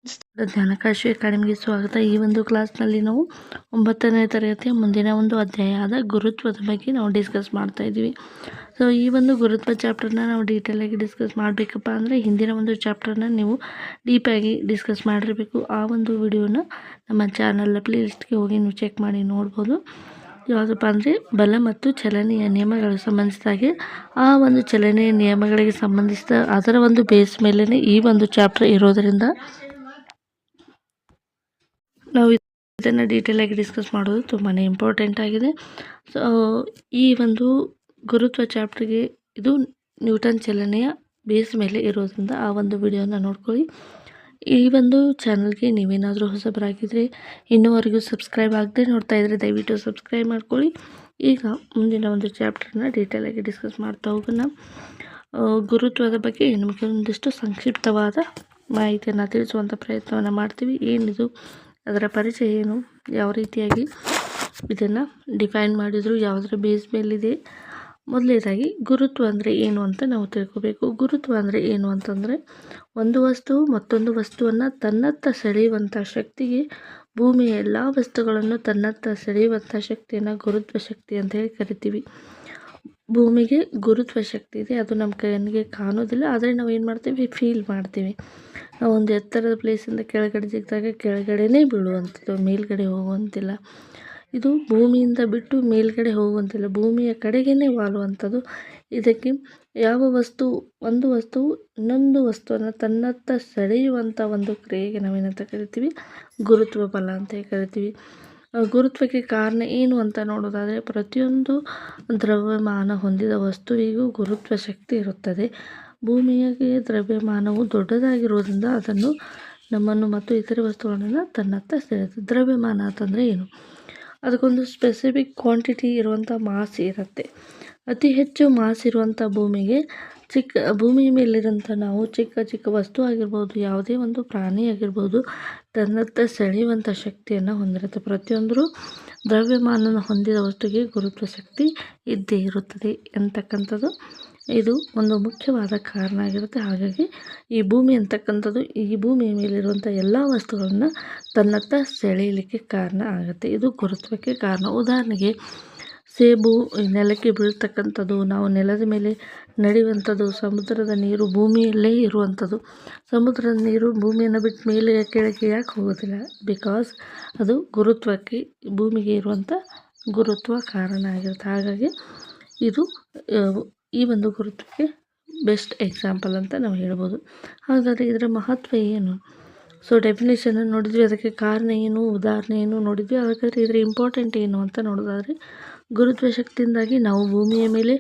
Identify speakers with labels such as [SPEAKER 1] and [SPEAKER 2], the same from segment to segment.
[SPEAKER 1] ಜ್ಞಾನಕಾಶಿ ಅಕಾಡೆಮಿಗೆ ಸ್ವಾಗತ. ಈ ಒಂದು ಕ್ಲಾಸ್ನಲ್ಲಿ ನಾವು 9ನೇ ತರಗತಿಯ ಮುಂದಿನ ಒಂದು ಅಧ್ಯಾಯ ಆದ ಗುರುತ್ವದ ಬಗ್ಗೆ ನಾವು ಡಿಸ್ಕಸ್ ಮಾಡ್ತಾ ಇದ್ದೀವಿ. ಸೊ ಈ ಒಂದು ಗುರುತ್ವ ಚಾಪ್ಟರ್ನ ನಾವು ಡೀಟೇಲಾಗಿ ಡಿಸ್ಕಸ್ ಮಾಡಬೇಕಪ್ಪ ಅಂದರೆ ಹಿಂದಿನ ಒಂದು ಚಾಪ್ಟರ್ನ ನೀವು ಡೀಪಾಗಿ ಡಿಸ್ಕಸ್ ಮಾಡಿರಬೇಕು. ಆ ಒಂದು ವಿಡಿಯೋನ ನಮ್ಮ ಚಾನಲ್ ಪ್ಲೇಲಿಸ್ಟ್ಗೆ ಹೋಗಿ ನೀವು ಚೆಕ್ ಮಾಡಿ ನೋಡ್ಬೋದು. ಯಾವುದಪ್ಪ ಅಂದರೆ ಬಲ ಮತ್ತು ಚಲನೆಯ ನಿಯಮಗಳಿಗೆ ಸಂಬಂಧಿಸಿದಾಗೆ ಆ ಒಂದು ಚಲನೆಯ ನಿಯಮಗಳಿಗೆ ಸಂಬಂಧಿಸಿದ ಅದರ ಒಂದು ಬೇಸ್ ಮೇಲೇ ಈ ಒಂದು ಚಾಪ್ಟರ್ ಇರೋದರಿಂದ ನಾವು ಇದನ್ನು ಡೀಟೇಲಾಗಿ ಡಿಸ್ಕಸ್ ಮಾಡೋದು ತುಂಬಾ ಇಂಪಾರ್ಟೆಂಟ್ ಆಗಿದೆ. ಸೊ ಈ ಒಂದು ಗುರುತ್ವ ಚಾಪ್ಟರ್ಗೆ ಇದು ನ್ಯೂಟನ್ ಚಲನೆಯ ಬೇಸ್ ಮೇಲೆ ಇರೋದ್ರಿಂದ ಆ ಒಂದು ವಿಡಿಯೋನ ನೋಡ್ಕೊಳ್ಳಿ. ಈ ಒಂದು ಚಾನಲ್ಗೆ ನೀವೇನಾದರೂ ಹೊಸಬರಾಗಿದ್ದರೆ ಇನ್ನೂವರೆಗೂ ಸಬ್ಸ್ಕ್ರೈಬ್ ಆಗದೆ ನೋಡ್ತಾ ಇದ್ದರೆ ದಯವಿಟ್ಟು ಸಬ್ಸ್ಕ್ರೈಬ್ ಮಾಡ್ಕೊಳ್ಳಿ. ಈಗ ಮುಂದಿನ ಒಂದು ಚಾಪ್ಟರ್ನ ಡೀಟೇಲಾಗಿ ಡಿಸ್ಕಸ್ ಮಾಡ್ತಾ ಹೋಗೋಣ. ಗುರುತ್ವದ ಬಗ್ಗೆ ನಿಮಗೆ ಒಂದಿಷ್ಟು ಸಂಕ್ಷಿಪ್ತವಾದ ಮಾಹಿತಿಯನ್ನು ತಿಳಿಸುವಂಥ ಪ್ರಯತ್ನವನ್ನು ಮಾಡ್ತೀವಿ. ಏನಿದು, ಅದರ ಪರಿಚಯ ಏನು, ಯಾವ ರೀತಿಯಾಗಿ ಇದನ್ನು ಡಿಫೈನ್ ಮಾಡಿದರು, ಯಾವುದರ ಬೇಸ್ ಮೇಲಿದೆ. ಮೊದಲನೇದಾಗಿ ಗುರುತ್ವ ಅಂದರೆ ಏನು ಅಂತ ನಾವು ತಿಳ್ಕೋಬೇಕು. ಗುರುತ್ವ ಅಂದರೆ ಏನು ಅಂತಂದರೆ ಒಂದು ವಸ್ತು ಮತ್ತೊಂದು ವಸ್ತುವನ್ನು ತನ್ನತ್ತ ಸೆಳೆಯುವಂಥ ಶಕ್ತಿಗೆ, ಭೂಮಿಯ ಎಲ್ಲ ವಸ್ತುಗಳನ್ನು ತನ್ನತ್ತ ಸೆಳೆಯುವಂಥ ಶಕ್ತಿಯನ್ನು ಗುರುತ್ವ ಶಕ್ತಿ ಅಂತ ಹೇಳಿ ಕರಿತೀವಿ. ಭೂಮಿಗೆ ಗುರುತ್ವ ಶಕ್ತಿ ಇದೆ, ಅದು ನಮ್ಮ ಕಣ್ಣಿಗೆ ಕಾಣೋದಿಲ್ಲ, ಆದರೆ ನಾವು ಏನು ಮಾಡ್ತೀವಿ, ಫೀಲ್ ಮಾಡ್ತೀವಿ. ನಾವು ಒಂದು ಎತ್ತರದ ಪ್ಲೇಸಿಂದ ಕೆಳಗಡೆ ಜಿಗಿದಾಗ ಕೆಳಗಡೆನೇ ಬೀಳುವಂಥದ್ದು, ಮೇಲ್ಗಡೆ ಹೋಗುವಂತಿಲ್ಲ. ಇದು ಭೂಮಿಯಿಂದ ಬಿಟ್ಟು ಮೇಲ್ಗಡೆ ಹೋಗುವಂತಿಲ್ಲ, ಭೂಮಿಯ ಕಡೆಗೇ ವಾಲುವಂಥದ್ದು. ಇದಕ್ಕೆ ಯಾವ ವಸ್ತು, ಒಂದು ವಸ್ತುವು ಇನ್ನೊಂದು ವಸ್ತುವನ್ನು ತನ್ನತ್ತ ಸೆಳೆಯುವಂಥ ಒಂದು ಕ್ರಿಯೆಗೆ ನಾವೇನಂತ ಕರಿತೀವಿ, ಗುರುತ್ವ ಬಲ ಅಂತ ಕರಿತೀವಿ. ಗುರುತ್ವಕ್ಕೆ ಕಾರಣ ಏನು ಅಂತ ನೋಡೋದಾದರೆ ಪ್ರತಿಯೊಂದು ದ್ರವ್ಯಮಾನ ಹೊಂದಿದ ವಸ್ತುವಿಗೂ ಗುರುತ್ವ ಶಕ್ತಿ ಇರುತ್ತದೆ. ಭೂಮಿಗೆ ದ್ರವ್ಯಮಾನವು ದೊಡ್ಡದಾಗಿರೋದ್ರಿಂದ ಅದನ್ನು ನಮ್ಮನ್ನು ಮತ್ತು ಇತರೆ ವಸ್ತುಗಳನ್ನು ತನ್ನತ್ತ ಸೆಳೆಯುತ್ತೆ. ದ್ರವ್ಯಮಾನ ಅಂತಂದರೆ ಏನು, ಅದಕ್ಕೊಂದು ಸ್ಪೆಸಿಫಿಕ್ ಕ್ವಾಂಟಿಟಿ ಇರುವಂಥ ಮಾಸ್ ಇರುತ್ತೆ. ಅತಿ ಹೆಚ್ಚು ಮಾಸ್ ಇರುವಂಥ ಭೂಮಿಯ ಮೇಲಿರೋಂಥ ನಾವು ಚಿಕ್ಕ ಚಿಕ್ಕ ವಸ್ತು ಆಗಿರ್ಬೋದು, ಯಾವುದೇ ಒಂದು ಪ್ರಾಣಿ ಆಗಿರ್ಬೋದು, ತನ್ನತ್ತ ಸೆಳೆಯುವಂಥ ಶಕ್ತಿಯನ್ನು ಹೊಂದಿರುತ್ತೆ. ಪ್ರತಿಯೊಂದರೂ ದ್ರವ್ಯಮಾನನ ಹೊಂದಿದ ವಸ್ತುವಿಗೆ ಗುರುತ್ವ ಶಕ್ತಿ ಇದ್ದೇ ಇರುತ್ತದೆ ಅಂತಕ್ಕಂಥದ್ದು ಇದು ಒಂದು ಮುಖ್ಯವಾದ ಕಾರಣ ಆಗಿರುತ್ತೆ. ಹಾಗಾಗಿ ಈ ಭೂಮಿ ಅಂತಕ್ಕಂಥದ್ದು ಈ ಭೂಮಿಯ ಮೇಲಿರುವಂಥ ಎಲ್ಲ ವಸ್ತುಗಳನ್ನು ತನ್ನತ್ತ ಸೆಳೆಯಲಿಕ್ಕೆ ಕಾರಣ ಆಗುತ್ತೆ. ಇದು ಗುರುತ್ವಕ್ಕೆ ಕಾರಣ. ಉದಾಹರಣೆಗೆ ಸೇಬು ನೆಲಕ್ಕೆ ಬೀಳ್ತಕ್ಕಂಥದ್ದು, ನಾವು ನೆಲದ ಮೇಲೆ ನಡೆಯುವಂಥದ್ದು, ಸಮುದ್ರದ ನೀರು ಭೂಮಿಯಲ್ಲೇ ಇರುವಂಥದ್ದು. ಸಮುದ್ರದ ನೀರು ಭೂಮಿಯನ್ನು ಬಿಟ್ಟು ಮೇಲೆ ಕೆಳಗೆ ಯಾಕೆ ಹೋಗೋದಿಲ್ಲ, ಬಿಕಾಸ್ ಅದು ಗುರುತ್ವಕ್ಕೆ, ಭೂಮಿಗೆ ಇರುವಂಥ ಗುರುತ್ವ ಕಾರಣ ಆಗಿರುತ್ತೆ. ಹಾಗಾಗಿ ಇದು ಈ ಒಂದು ಗುರುತ್ವಕ್ಕೆ ಬೆಸ್ಟ್ ಎಕ್ಸಾಂಪಲ್ ಅಂತ ನಾವು ಹೇಳ್ಬೋದು. ಹಾಗಾದರೆ ಇದರ ಮಹತ್ವ ಏನು? ಸೊ ಡೆಫಿನೇಷನನ್ನು ನೋಡಿದ್ವಿ, ಅದಕ್ಕೆ ಕಾರಣ ಏನು, ಉದಾಹರಣೆ ಏನು ನೋಡಿದ್ವಿ. ಹಾಗಾದರೆ ಇದರ ಇಂಪಾರ್ಟೆಂಟ್ ಏನು ಅಂತ ನೋಡೋದಾದರೆ ಗುರುತ್ವ ಶಕ್ತಿಯಿಂದಾಗಿ ನಾವು ಭೂಮಿಯ ಮೇಲೆ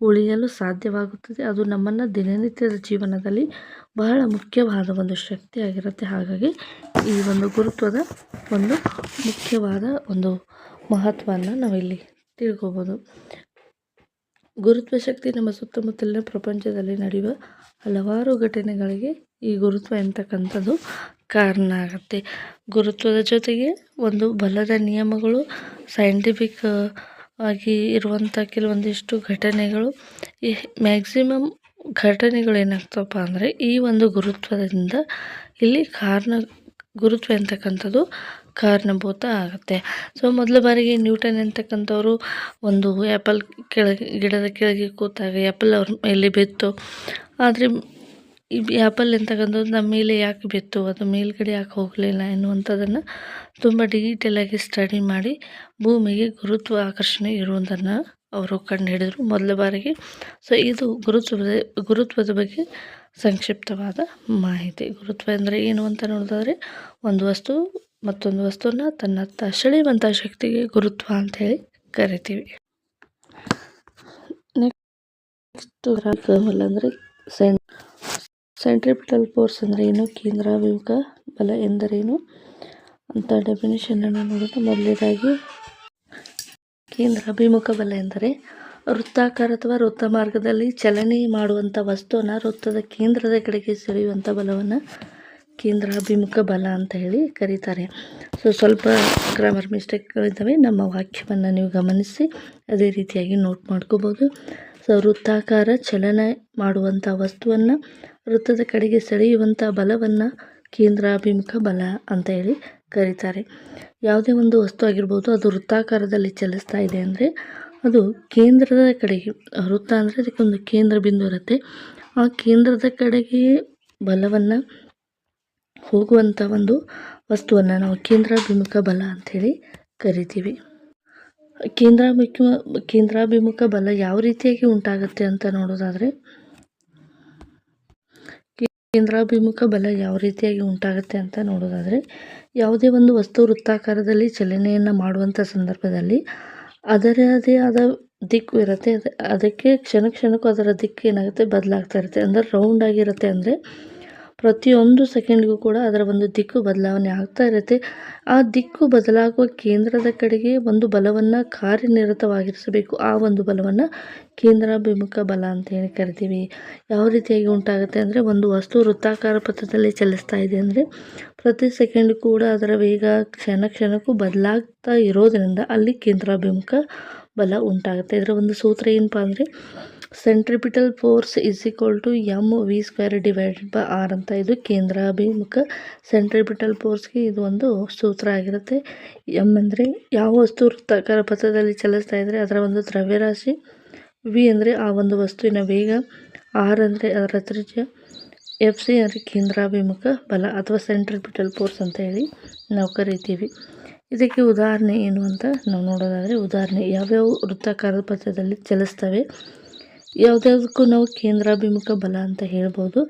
[SPEAKER 1] ಉಳಿಯಲು ಸಾಧ್ಯವಾಗುತ್ತದೆ. ಅದು ನಮ್ಮನ್ನು ದಿನನಿತ್ಯದ ಜೀವನದಲ್ಲಿ ಬಹಳ ಮುಖ್ಯವಾದ ಒಂದು ಶಕ್ತಿ ಆಗಿರುತ್ತೆ. ಹಾಗಾಗಿ ಈ ಒಂದು ಗುರುತ್ವದ ಒಂದು ಮುಖ್ಯವಾದ ಒಂದು ಮಹತ್ವವನ್ನು ನಾವಿಲ್ಲಿ ತಿಳ್ಕೊಬೋದು. ಗುರುತ್ವ ಶಕ್ತಿ ನಮ್ಮ ಸುತ್ತಮುತ್ತಲಿನ ಪ್ರಪಂಚದಲ್ಲಿ ನಡೆಯುವ ಹಲವಾರು ಘಟನೆಗಳಿಗೆ ಈ ಗುರುತ್ವ ಎಂತಕ್ಕಂಥದ್ದು ಕಾರಣ ಆಗುತ್ತೆ. ಗುರುತ್ವದ ಜೊತೆಗೆ ಒಂದು ಬಲದ ನಿಯಮಗಳು, ಸೈಂಟಿಫಿಕ್ ಆಗಿ ಇರುವಂಥ ಕೆಲವೊಂದಿಷ್ಟು ಘಟನೆಗಳು, ಈ ಮ್ಯಾಕ್ಸಿಮಮ್ ಘಟನೆಗಳು ಏನಾಗ್ತವಪ್ಪ ಅಂದರೆ ಈ ಒಂದು ಗುರುತ್ವದಿಂದ ಇಲ್ಲಿ ಗುರುತ್ವ ಎಂತಕ್ಕಂಥದ್ದು ಕಾರಣಭೂತ ಆಗುತ್ತೆ. ಸೊ ಮೊದಲ ಬಾರಿಗೆ ನ್ಯೂಟನ್ ಎಂತಕ್ಕಂಥವ್ರು ಒಂದು ಆ್ಯಪಲ್ ಗಿಡದ ಕೆಳಗೆ ಕೂತಾಗ ಆ್ಯಪಲ್ ಅವ್ರ ಮೇಲೆ ಬಿತ್ತು. ಆದರೆ ಈ ಆ್ಯಪಲ್ ಎಂತಕ್ಕಂಥದ್ದು ನಮ್ಮ ಮೇಲೆ ಯಾಕೆ ಬಿತ್ತು, ಅದು ಮೇಲ್ಗಡೆ ಯಾಕೆ ಹೋಗಲಿಲ್ಲ ಎನ್ನುವಂಥದ್ದನ್ನು ತುಂಬ ಡೀಟೇಲಾಗಿ ಸ್ಟಡಿ ಮಾಡಿ ಭೂಮಿಗೆ ಗುರುತ್ವ ಆಕರ್ಷಣೆ ಇರುವುದನ್ನು ಅವರು ಕಂಡುಹಿಡಿದರು ಮೊದಲ ಬಾರಿಗೆ. ಸೊ ಇದು ಗುರುತ್ವದ ಬಗ್ಗೆ ಸಂಕ್ಷಿಪ್ತವಾದ ಮಾಹಿತಿ. ಗುರುತ್ವ ಅಂದರೆ ಏನು ಅಂತ ನೋಡೋದಾದರೆ ಒಂದು ವಸ್ತು ಮತ್ತೊಂದು ವಸ್ತುವನ್ನು ತನ್ನತ್ತ ಸೆಳೆಯುವಂಥ ಶಕ್ತಿಗೆ ಗುರುತ್ವ ಅಂತ ಹೇಳಿ ಕರಿತೀವಿ. ನೆಕ್ಸ್ಟ್ ಬಲ ಅಂದರೆ ಸೆಂಟ್ರಿಪಿಟಲ್ ಫೋರ್ಸ್ ಅಂದರೆ ಏನು, ಕೇಂದ್ರಾಭಿಮುಖ ಬಲ ಎಂದರೇನು ಅಂತ ಡೆಫಿನೇಷನನ್ನು ನೋಡೋಣ. ಮೊದಲನೇದಾಗಿ ಕೇಂದ್ರಾಭಿಮುಖ ಬಲ ಎಂದರೆ ವೃತ್ತಾಕಾರ ಅಥವಾ ವೃತ್ತ ಮಾರ್ಗದಲ್ಲಿ ಚಲನೆ ಮಾಡುವಂಥ ವಸ್ತುವನ್ನು ವೃತ್ತದ ಕೇಂದ್ರದ ಕಡೆಗೆ ಸೆಳೆಯುವಂಥ ಬಲವನ್ನು ಕೇಂದ್ರಾಭಿಮುಖ ಬಲ ಅಂತ ಹೇಳಿ ಕರೀತಾರೆ. ಸೊ ಸ್ವಲ್ಪ ಗ್ರಾಮರ್ ಮಿಸ್ಟೇಕ್ಗಳಿದ್ದಾವೆ, ನಮ್ಮ ವಾಕ್ಯವನ್ನು ನೀವು ಗಮನಿಸಿ ಅದೇ ರೀತಿಯಾಗಿ ನೋಟ್ ಮಾಡ್ಕೋಬೋದು. ಸೊ ವೃತ್ತಾಕಾರ ಚಲನೆ ಮಾಡುವಂಥ ವಸ್ತುವನ್ನು ವೃತ್ತದ ಕಡೆಗೆ ಸೆಳೆಯುವಂಥ ಬಲವನ್ನು ಕೇಂದ್ರಾಭಿಮುಖ ಬಲ ಅಂತ ಹೇಳಿ ಕರೀತಾರೆ. ಯಾವುದೇ ಒಂದು ವಸ್ತು ಆಗಿರ್ಬೋದು, ಅದು ವೃತ್ತಾಕಾರದಲ್ಲಿ ಚಲಿಸ್ತಾ ಇದೆ ಅಂದರೆ ಅದು ಕೇಂದ್ರದ ಕಡೆಗೆ, ವೃತ್ತ ಅಂದರೆ ಅದಕ್ಕೊಂದು ಕೇಂದ್ರ ಬಿಂದು ಇರುತ್ತೆ, ಆ ಕೇಂದ್ರದ ಕಡೆಗೆ ಬಲವನ್ನು ಹೋಗುವಂಥ ಒಂದು ವಸ್ತುವನ್ನು ನಾವು ಕೇಂದ್ರಾಭಿಮುಖ ಬಲ ಅಂಥೇಳಿ ಕರಿತೀವಿ. ಕೇಂದ್ರಾಭಿಮುಖ ಬಲ ಯಾವ ರೀತಿಯಾಗಿ ಉಂಟಾಗುತ್ತೆ ಅಂತ ನೋಡೋದಾದರೆ, ಕೇಂದ್ರಾಭಿಮುಖ ಬಲ ಯಾವ ರೀತಿಯಾಗಿ ಉಂಟಾಗುತ್ತೆ ಅಂತ ನೋಡೋದಾದರೆ, ಯಾವುದೇ ಒಂದು ವಸ್ತು ವೃತ್ತಾಕಾರದಲ್ಲಿ ಚಲನೆಯನ್ನು ಮಾಡುವಂಥ ಸಂದರ್ಭದಲ್ಲಿ ಅದರದೇ ಆದ ದಿಕ್ಕು ಇರುತ್ತೆ. ಅದಕ್ಕೆ ಕ್ಷಣಕ್ಕೂ ಅದರ ದಿಕ್ಕು ಏನಾಗುತ್ತೆ, ಬದಲಾಗ್ತಾ ಇರುತ್ತೆ. ಅಂದರೆ ರೌಂಡ್ ಆಗಿರುತ್ತೆ ಅಂದರೆ ಪ್ರತಿಯೊಂದು ಸೆಕೆಂಡ್ಗೂ ಕೂಡ ಅದರ ಒಂದು ದಿಕ್ಕು ಬದಲಾವಣೆ ಆಗ್ತಾ ಇರುತ್ತೆ. ಆ ದಿಕ್ಕು ಬದಲಾಗುವ ಕೇಂದ್ರದ ಕಡೆಗೆ ಒಂದು ಬಲವನ್ನು ಕಾರ್ಯನಿರತವಾಗಿರಿಸಬೇಕು. ಆ ಒಂದು ಬಲವನ್ನು ಕೇಂದ್ರಾಭಿಮುಖ ಬಲ ಅಂತ ಹೇಳಿ ಕರಿತೀವಿ. ಯಾವ ರೀತಿಯಾಗಿ ಉಂಟಾಗುತ್ತೆ ಅಂದರೆ, ಒಂದು ವಸ್ತು ವೃತ್ತಾಕಾರ ಪಥದಲ್ಲಿ ಚಲಿಸ್ತಾ ಇದೆ ಅಂದರೆ ಪ್ರತಿ ಸೆಕೆಂಡ್ ಕೂಡ ಅದರ ವೇಗ ಕ್ಷಣಕ್ಕೂ ಬದಲಾಗ್ತಾ ಇರೋದರಿಂದ ಅಲ್ಲಿ ಕೇಂದ್ರಾಭಿಮುಖ ಬಲ ಉಂಟಾಗುತ್ತೆ. ಇದರ ಒಂದು ಸೂತ್ರ ಏನಪ್ಪ ಅಂದರೆ, ಸೆಂಟ್ರಿಪಿಟಲ್ ಫೋರ್ಸ್ = mv²/r ಅಂತ. ಇದು ಕೇಂದ್ರಾಭಿಮುಖ ಸೆಂಟ್ರಿಪಿಟಲ್ ಫೋರ್ಸ್ಗೆ ಇದು ಒಂದು ಸೂತ್ರ ಆಗಿರುತ್ತೆ. ಎಮ್ ಅಂದರೆ ಯಾವ ವಸ್ತು ವೃತ್ತಾಕಾರ ಪಥದಲ್ಲಿ ಚಲಿಸ್ತಾ ಇದ್ದರೆ ಅದರ ಒಂದು ದ್ರವ್ಯರಾಶಿ, ವಿ ಅಂದರೆ ಆ ಒಂದು ವಸ್ತುವಿನ ವೇಗ, ಆರ್ ಅಂದರೆ ಅದರ ತ್ರಿಜ್ಯ, ಎಫ್ ಸಿ ಅಂದರೆ ಕೇಂದ್ರಾಭಿಮುಖ ಬಲ ಅಥವಾ ಸೆಂಟ್ರಿಪಿಟಲ್ ಫೋರ್ಸ್ ಅಂತ ಹೇಳಿ ನಾವು ಕರಿತೀವಿ. ಇದಕ್ಕೆ ಉದಾಹರಣೆ ಏನು ಅಂತ ನಾವು ನೋಡೋದಾದರೆ, ಉದಾಹರಣೆ ಯಾವ್ಯಾವ ವೃತ್ತಾಕಾರದ ಪಥದಲ್ಲಿ ಚಲಿಸ್ತವೆ, ಯಾವುದ್ಯಾವುದಕ್ಕೂ ನಾವು ಕೇಂದ್ರಾಭಿಮುಖ ಬಲ ಅಂತ ಹೇಳ್ಬೋದು.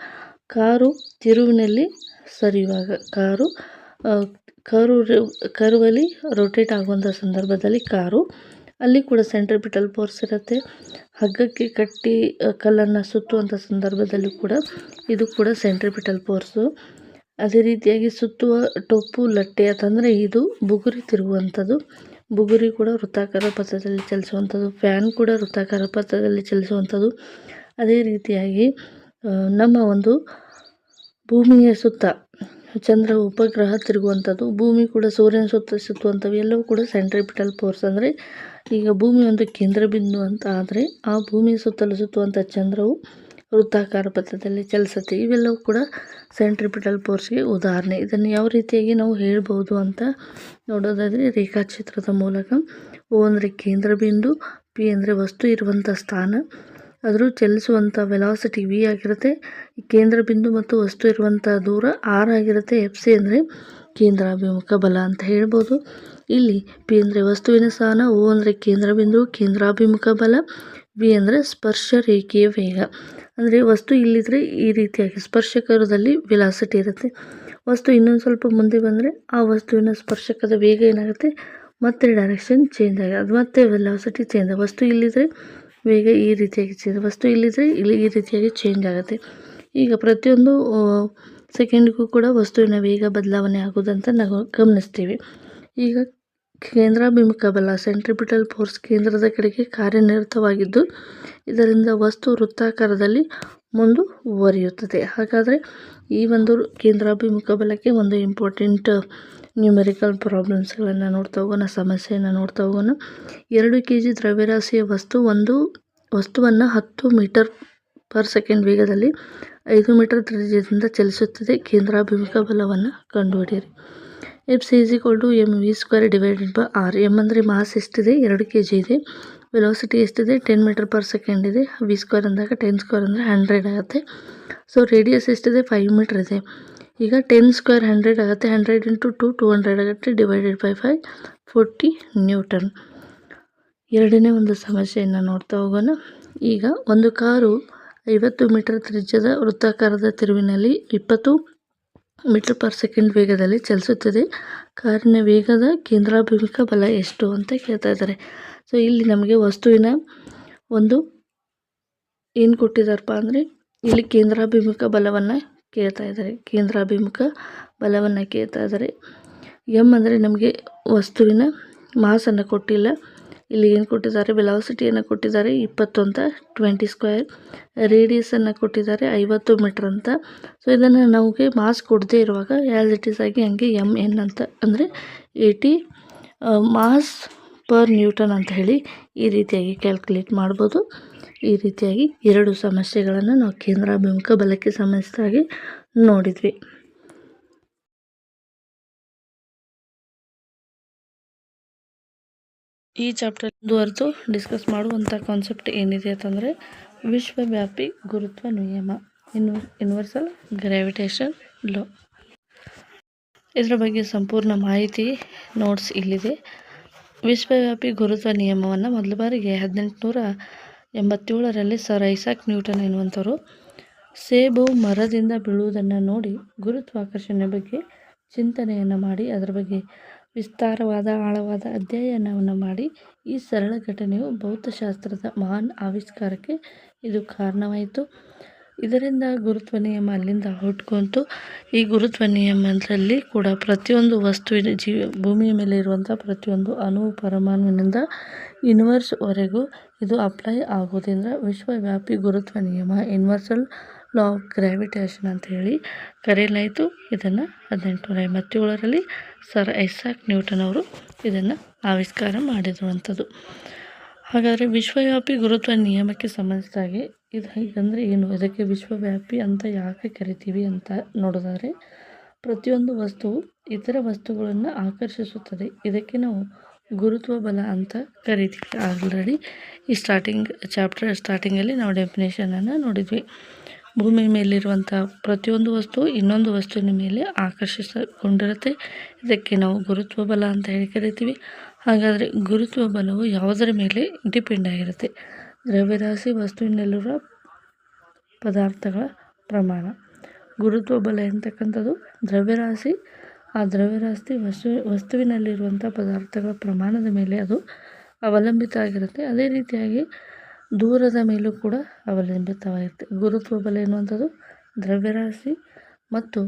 [SPEAKER 1] ಕಾರು ತಿರುವಿನಲ್ಲಿ ಸರಿಯುವಾಗ, ಕರ್ವಲ್ಲಿ ರೊಟೇಟ್ ಆಗುವಂಥ ಸಂದರ್ಭದಲ್ಲಿ ಕಾರು, ಅಲ್ಲಿ ಕೂಡ ಸೆಂಟ್ರಿಪಿಟಲ್ ಫೋರ್ಸ್ ಇರುತ್ತೆ. ಹಗ್ಗಕ್ಕೆ ಕಟ್ಟಿ ಕಲ್ಲನ್ನು ಸುತ್ತುವಂಥ ಸಂದರ್ಭದಲ್ಲಿ ಕೂಡ ಇದು ಕೂಡ ಸೆಂಟ್ರಿಪಿಟಲ್ ಫೋರ್ಸು. ಅದೇ ರೀತಿಯಾಗಿ ಸುತ್ತುವ ಟೊಪ್ಪು ಲಟ್ಟೆ ಅಂತಂದರೆ ಇದು ಬುಗುರಿ ತಿರುಗುವಂಥದ್ದು. ಬುಗುರಿ ಕೂಡ ವೃತ್ತಾಕಾರ ಪಥದಲ್ಲಿ ಚಲಿಸುವಂಥದ್ದು. ಫ್ಯಾನ್ ಕೂಡ ವೃತ್ತಾಕಾರ ಪಥದಲ್ಲಿ ಚಲಿಸುವಂಥದ್ದು. ಅದೇ ರೀತಿಯಾಗಿ ನಮ್ಮ ಒಂದು ಭೂಮಿಯ ಸುತ್ತ ಚಂದ್ರ ಉಪಗ್ರಹ ತಿರುಗುವಂಥದ್ದು, ಭೂಮಿ ಕೂಡ ಸೂರ್ಯನ ಸುತ್ತುವಂಥವು ಎಲ್ಲವೂ ಕೂಡ ಸೆಂಟ್ರಿಪಿಟಲ್ ಫೋರ್ಸ್. ಅಂದರೆ ಈಗ ಭೂಮಿ ಒಂದು ಕೇಂದ್ರ ಬಿಂದು ಅಂತ ಆದರೆ ಆ ಭೂಮಿಯ ಸುತ್ತಲೂ ಸುತ್ತುವಂಥ ಚಂದ್ರವು ವೃತ್ತಾಕಾರ ಪಥದಲ್ಲಿ ಚಲಿಸುತ್ತೆ. ಇವೆಲ್ಲವೂ ಕೂಡ ಸೆಂಟ್ರಿಪಿಟಲ್ ಫೋರ್ಸ್ಗೆ ಉದಾಹರಣೆ. ಇದನ್ನು ಯಾವ ರೀತಿಯಾಗಿ ನಾವು ಹೇಳ್ಬೋದು ಅಂತ ನೋಡೋದಾದರೆ, ರೇಖಾಚಿತ್ರದ ಮೂಲಕ. ಓ ಅಂದರೆ ಕೇಂದ್ರ ಬಿಂದು, ಪಿ ಅಂದರೆ ವಸ್ತು ಇರುವಂಥ ಸ್ಥಾನ, ಅದರ ಚಲಿಸುವಂಥ ವೆಲಾಸಿಟಿ ವಿ ಆಗಿರುತ್ತೆ. ಕೇಂದ್ರ ಬಿಂದು ಮತ್ತು ವಸ್ತು ಇರುವಂಥ ದೂರ ಆರ್ ಆಗಿರುತ್ತೆ. ಎಫ್ ಸಿ ಅಂದರೆ ಕೇಂದ್ರಾಭಿಮುಖ ಬಲ ಅಂತ ಹೇಳ್ಬೋದು. ಇಲ್ಲಿ ಪಿ ಅಂದರೆ ವಸ್ತುವಿನ ಸ್ಥಾನ, ಓ ಅಂದರೆ ಕೇಂದ್ರ ಬಿಂದು ಕೇಂದ್ರಾಭಿಮುಖ ಬಲ, ವಿ ಅಂದರೆ ಸ್ಪರ್ಶ ರೇಖೆಯ ವೇಗ. ಅಂದರೆ ವಸ್ತು ಇಲ್ಲಿದ್ರೆ ಈ ರೀತಿಯಾಗಿ ಸ್ಪರ್ಶಕರದಲ್ಲಿ ವೆಲಾಸಿಟಿ ಇರುತ್ತೆ. ವಸ್ತು ಇನ್ನೊಂದು ಸ್ವಲ್ಪ ಮುಂದೆ ಬಂದರೆ ಆ ವಸ್ತುವಿನ ಸ್ಪರ್ಶಕದ ವೇಗ ಏನಾಗುತ್ತೆ, ಮತ್ತೆ ಡೈರೆಕ್ಷನ್ ಚೇಂಜ್ ಆಗಿ ಅದು ಮತ್ತೆ ವೆಲಾಸಿಟಿ ಚೇಂಜ್. ವಸ್ತು ಇಲ್ಲಿದ್ರೆ ವೇಗ ಈ ರೀತಿಯಾಗಿ ಚೇಂಜ್, ವಸ್ತು ಇಲ್ಲಿದ್ರೆ ಇಲ್ಲಿ ಈ ರೀತಿಯಾಗಿ ಚೇಂಜ್ ಆಗುತ್ತೆ. ಈಗ ಪ್ರತಿಯೊಂದು ಸೆಕೆಂಡ್ಗೂ ಕೂಡ ವಸ್ತುವಿನ ವೇಗ ಬದಲಾವಣೆ ಆಗೋದಂತ ನಾವು ಗಮನಿಸ್ತೀವಿ. ಈಗ ಕೇಂದ್ರಾಭಿಮುಖ ಬಲ ಸೆಂಟ್ರಿಪಿಟಲ್ ಫೋರ್ಸ್ ಕೇಂದ್ರದ ಕಡೆಗೆ ಕಾರ್ಯನಿರತವಾಗಿದ್ದು ಇದರಿಂದ ವಸ್ತು ವೃತ್ತಾಕಾರದಲ್ಲಿ ಮುಂದುವರಿಯುತ್ತದೆ. ಹಾಗಾದರೆ ಈ ಒಂದು ಕೇಂದ್ರಾಭಿಮುಖ ಬಲಕ್ಕೆ ಒಂದು ಇಂಪಾರ್ಟೆಂಟ್ ನ್ಯೂಮೆರಿಕಲ್ ಪ್ರಾಬ್ಲಮ್ಸ್ಗಳನ್ನು ನೋಡ್ತಾ ಹೋಗೋಣ, ಸಮಸ್ಯೆಯನ್ನು ನೋಡ್ತಾ ಹೋಗೋಣ. 2 kg ದ್ರವ್ಯರಾಶಿಯ ಒಂದು ವಸ್ತುವನ್ನು 10 ಮೀಟರ್/ಸೆಕೆಂಡ್ ವೇಗದಲ್ಲಿ 5 ಮೀಟರ್ ತ್ರಿಜ್ಯದಿಂದ ಚಲಿಸುತ್ತದೆ. ಕೇಂದ್ರಾಭಿಮುಖ ಬಲವನ್ನು ಕಂಡುಹಿಡಿಯಿರಿ. F C = mv²/r. ಎಮ್ ಅಂದರೆ ಮಾಸ್ ಎಷ್ಟಿದೆ, 2 kg ಇದೆ. ವೆಲಾಸಿಟಿ ಎಷ್ಟಿದೆ, 10 ಮೀಟರ್/ಸೆಕೆಂಡ್ ಇದೆ. v² ಅಂದಾಗ 10² ಅಂದರೆ 100 ಆಗುತ್ತೆ. ಸೊ ರೇಡಿಯಸ್ ಎಷ್ಟಿದೆ, 5 ಮೀಟರ್ ಇದೆ. ಈಗ 10² 100 ಆಗುತ್ತೆ. 100 × 2 200 ಆಗುತ್ತೆ. /5 40 ನ್ಯೂಟನ್. ಎರಡನೇ ಒಂದು ಸಮಸ್ಯೆಯನ್ನು ನೋಡ್ತಾ ಹೋಗೋಣ. ಈಗ ಒಂದು ಕಾರು 50 ಮೀಟರ್ ತ್ರಿಜ್ಯದ ವೃತ್ತಾಕಾರದ ತಿರುವಿನಲ್ಲಿ 20 ಮೀಟರ್/ಸೆಕೆಂಡ್ ವೇಗದಲ್ಲಿ ಚಲಿಸುತ್ತದೆ. ಕಾರಿನ ವೇಗದ ಕೇಂದ್ರಾಭಿಮುಖ ಬಲ ಎಷ್ಟು ಅಂತ ಕೇಳ್ತಾ ಇದ್ದಾರೆ. ಸೊ ಇಲ್ಲಿ ನಮಗೆ ವಸ್ತುವಿನ ಒಂದು ಏನು ಕೊಟ್ಟಿದ್ದಾರಪ್ಪ ಅಂದರೆ, ಇಲ್ಲಿ ಕೇಂದ್ರಾಭಿಮುಖ ಬಲವನ್ನು ಕೇಳ್ತಾ ಇದ್ದಾರೆ. ಎಮ್ ಅಂದರೆ ನಮಗೆ ವಸ್ತುವಿನ ಮಾಸನ್ನು ಕೊಟ್ಟಿಲ್ಲ. ಇಲ್ಲಿ ಏನು ಕೊಟ್ಟಿದ್ದಾರೆ, ವೆಲಾಸಿಟಿಯನ್ನು ಕೊಟ್ಟಿದ್ದಾರೆ 20 ಅಂತ, 20². ರೇಡಿಯಸನ್ನು ಕೊಟ್ಟಿದ್ದಾರೆ 50 ಮೀಟರ್ ಅಂತ. ಸೊ ಇದನ್ನು ನಮಗೆ ಮಾಸ್ ಕೊಡದೇ ಇರುವಾಗ ಆ್ಯಸ್ ಇಟ್ ಈಸ್ ಆಗಿ ಹಂಗೆ mn ಅಂತ ಅಂದರೆ 80 ಮಾಸ್ ಪರ್ ನ್ಯೂಟನ್ ಅಂತ ಹೇಳಿ ಈ ರೀತಿಯಾಗಿ ಕ್ಯಾಲ್ಕುಲೇಟ್ ಮಾಡ್ಬೋದು. ಈ ರೀತಿಯಾಗಿ 2 ಸಮಸ್ಯೆಗಳನ್ನು ನಾವು ಕೇಂದ್ರಾಭಿಮುಖ ಬಲಕ್ಕೆ ಸಂಬಂಧಿಸಿದಾಗಿ ನೋಡಿದ್ವಿ. ಈ ಚಾಪ್ಟರ್ ಮುಂದುವರೆದು ಡಿಸ್ಕಸ್ ಮಾಡುವಂಥ ಕಾನ್ಸೆಪ್ಟ್ ಏನಿದೆ ಅಂತಂದರೆ ವಿಶ್ವವ್ಯಾಪಿ ಗುರುತ್ವ ನಿಯಮ, ಯೂನಿವರ್ಸಲ್ ಗ್ರಾವಿಟೇಷನ್ ಲಾ. ಇದರ ಬಗ್ಗೆ ಸಂಪೂರ್ಣ ಮಾಹಿತಿ ನೋಟ್ಸ್ ಇಲ್ಲಿದೆ. ವಿಶ್ವವ್ಯಾಪಿ ಗುರುತ್ವ ನಿಯಮವನ್ನು ಮೊದಲ ಬಾರಿಗೆ 1887ರಲ್ಲಿ ಸರ್ ಐಸಾಕ್ ನ್ಯೂಟನ್ ಎನ್ನುವಂಥವರು ಸೇಬು ಮರದಿಂದ ಬೀಳುವುದನ್ನು ನೋಡಿ ಗುರುತ್ವಾಕರ್ಷಣೆ ಬಗ್ಗೆ ಚಿಂತನೆಯನ್ನು ಮಾಡಿ ಅದರ ಬಗ್ಗೆ ವಿಸ್ತಾರವಾದ ಆಳವಾದ ಅಧ್ಯಯನವನ್ನು ಮಾಡಿ ಈ ಸರಳ ಘಟನೆಯು ಭೌತಶಾಸ್ತ್ರದ ಮಹಾನ್ ಆವಿಷ್ಕಾರಕ್ಕೆ ಇದು ಕಾರಣವಾಯಿತು. ಇದರಿಂದ ಗುರುತ್ವ ನಿಯಮ ಅಲ್ಲಿಂದ ಹುಟ್ಕೊಂತು. ಈ ಗುರುತ್ವ ನಿಯಮದಲ್ಲಿ ಕೂಡ ಪ್ರತಿಯೊಂದು ವಸ್ತುವಿನ ಭೂಮಿಯ ಮೇಲೆ ಇರುವಂಥ ಪ್ರತಿಯೊಂದು ಅಣು ಪರಮಾಣುವಿನಿಂದ ಯೂನಿವರ್ಸ್ವರೆಗೂ ಇದು ಅಪ್ಲೈ ಆಗೋದ್ರಿಂದ ವಿಶ್ವವ್ಯಾಪಿ ಗುರುತ್ವ ನಿಯಮ, ಯೂನಿವರ್ಸಲ್ ಲಾ ಆಫ್ ಗ್ರಾವಿಟೇಷನ್ ಅಂತ ಹೇಳಿ ಕರೆಯಲಾಯಿತು. ಇದನ್ನು 1887ರಲ್ಲಿ ಸರ್ ಐಸಾಕ್ ನ್ಯೂಟನ್ ಅವರು ಇದನ್ನು ಆವಿಷ್ಕಾರ ಮಾಡಿರುವಂಥದ್ದು. ಹಾಗಾದರೆ ವಿಶ್ವವ್ಯಾಪಿ ಗುರುತ್ವ ನಿಯಮಕ್ಕೆ ಸಂಬಂಧಿಸಿದಾಗೆ ಇದು ಹೀಗಂದರೆ ಏನು, ಇದಕ್ಕೆ ವಿಶ್ವವ್ಯಾಪಿ ಅಂತ ಯಾಕೆ ಕರಿತೀವಿ ಅಂತ ನೋಡೋದಾದರೆ, ಪ್ರತಿಯೊಂದು ವಸ್ತುವು ಇತರ ವಸ್ತುಗಳನ್ನು ಆಕರ್ಷಿಸುತ್ತದೆ. ಇದಕ್ಕೆ ನಾವು ಗುರುತ್ವ ಬಲ ಅಂತ ಕರಿತೀವಿ. ಆಲ್ರೆಡಿ ಈ ಸ್ಟಾರ್ಟಿಂಗಲ್ಲಿ ನಾವು ಡೆಫಿನೇಷನನ್ನು ನೋಡಿದ್ವಿ. ಭೂಮಿ ಮೇಲಿರುವಂಥ ಪ್ರತಿಯೊಂದು ವಸ್ತು ಇನ್ನೊಂದು ವಸ್ತುವಿನ ಮೇಲೆ ಆಕರ್ಷಿಸಿಕೊಂಡಿರುತ್ತೆ. ಇದಕ್ಕೆ ನಾವು ಗುರುತ್ವ ಬಲ ಅಂತ ಹೇಳಿ ಕರಿತೀವಿ. ಹಾಗಾದರೆ ಗುರುತ್ವ ಬಲವು ಯಾವುದರ ಮೇಲೆ ಡಿಪೆಂಡ್ ಆಗಿರುತ್ತೆ? ದ್ರವ್ಯರಾಶಿ, ವಸ್ತುವಿನಲ್ಲಿರುವ ಪದಾರ್ಥಗಳ ಪ್ರಮಾಣ. ಗುರುತ್ವ ಬಲ ಎಂತಕ್ಕಂಥದ್ದು ದ್ರವ್ಯರಾಶಿ. ಆ ದ್ರವ್ಯರಾಶಿ ವಸ್ತುವಿನಲ್ಲಿರುವಂಥ ಪದಾರ್ಥಗಳ ಪ್ರಮಾಣದ ಮೇಲೆ ಅದು ಅವಲಂಬಿತ ಆಗಿರುತ್ತೆ. ಅದೇ ರೀತಿಯಾಗಿ ದೂರದ ಮೇಲೂ ಕೂಡ ಅವಲಂಬಿತವಾಗಿರುತ್ತೆ. ಗುರುತ್ವ ಬಲ ಎನ್ನುವಂಥದ್ದು ದ್ರವ್ಯರಾಶಿ ಮತ್ತು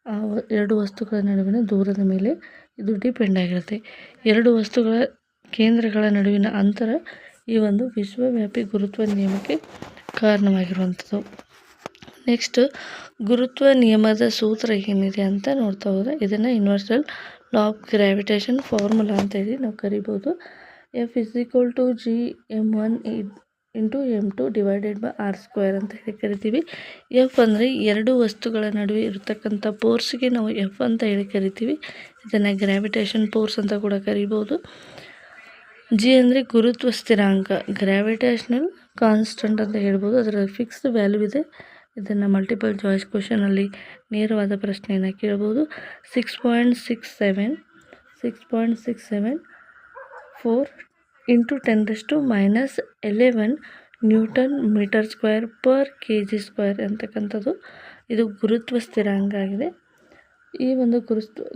[SPEAKER 1] ಆ ಎರಡು ವಸ್ತುಗಳ ನಡುವಿನ ದೂರದ ಮೇಲೆ ಇದು ಡಿಪೆಂಡ್ ಆಗಿರುತ್ತೆ. ಎರಡು ವಸ್ತುಗಳ ಕೇಂದ್ರಗಳ ನಡುವಿನ ಅಂತರ ಈ ಒಂದು ವಿಶ್ವವ್ಯಾಪಿ ಗುರುತ್ವ ನಿಯಮಕ್ಕೆ ಕಾರಣವಾಗಿರುವಂಥದ್ದು. ನೆಕ್ಸ್ಟ್, ಗುರುತ್ವ ನಿಯಮದ ಸೂತ್ರ ಏನಿದೆ ಅಂತ ನೋಡ್ತಾ ಹೋದರೆ ಇದನ್ನು universal law of gravitation formula ಅಂತೇಳಿ ನಾವು ಕರಿಬೋದು. F=G(m1 × m2) / r² ಅಂತ ಹೇಳಿ ಕರಿತೀವಿ. ಎಫ್ ಅಂದರೆ ಎರಡು ವಸ್ತುಗಳ ನಡುವೆ ಇರತಕ್ಕಂಥ ಫೋರ್ಸ್ಗೆ ನಾವು ಎಫ್ ಅಂತ ಹೇಳಿ ಕರಿತೀವಿ. ಇದನ್ನು ಗ್ರಾವಿಟೇಷನ್ ಫೋರ್ಸ್ ಅಂತ ಕೂಡ ಕರಿಬೋದು. ಜಿ ಅಂದರೆ ಗುರುತ್ವ ಸ್ಥಿರಾಂಕ, ಗ್ರಾವಿಟೇಷನಲ್ ಕಾನ್ಸ್ಟೆಂಟ್ ಅಂತ ಹೇಳ್ಬೋದು. ಅದರ ಫಿಕ್ಸ್ಡ್ ವ್ಯಾಲ್ಯೂ ಇದೆ. ಇದನ್ನು ಮಲ್ಟಿಪಲ್ ಚಾಯ್ಸ್ ಕ್ವಶನಲ್ಲಿ ನೇರವಾದ ಪ್ರಶ್ನೆಯನ್ನು ಕೇಳ್ಬೋದು. 6.67 4 × 10⁻11 newton metre square per kg² ಅಂತಕ್ಕಂಥದ್ದು ಇದು ಗುರುತ್ವ ಸ್ಥಿರಾಂಕ ಆಗಿದೆ. ಈ ಒಂದು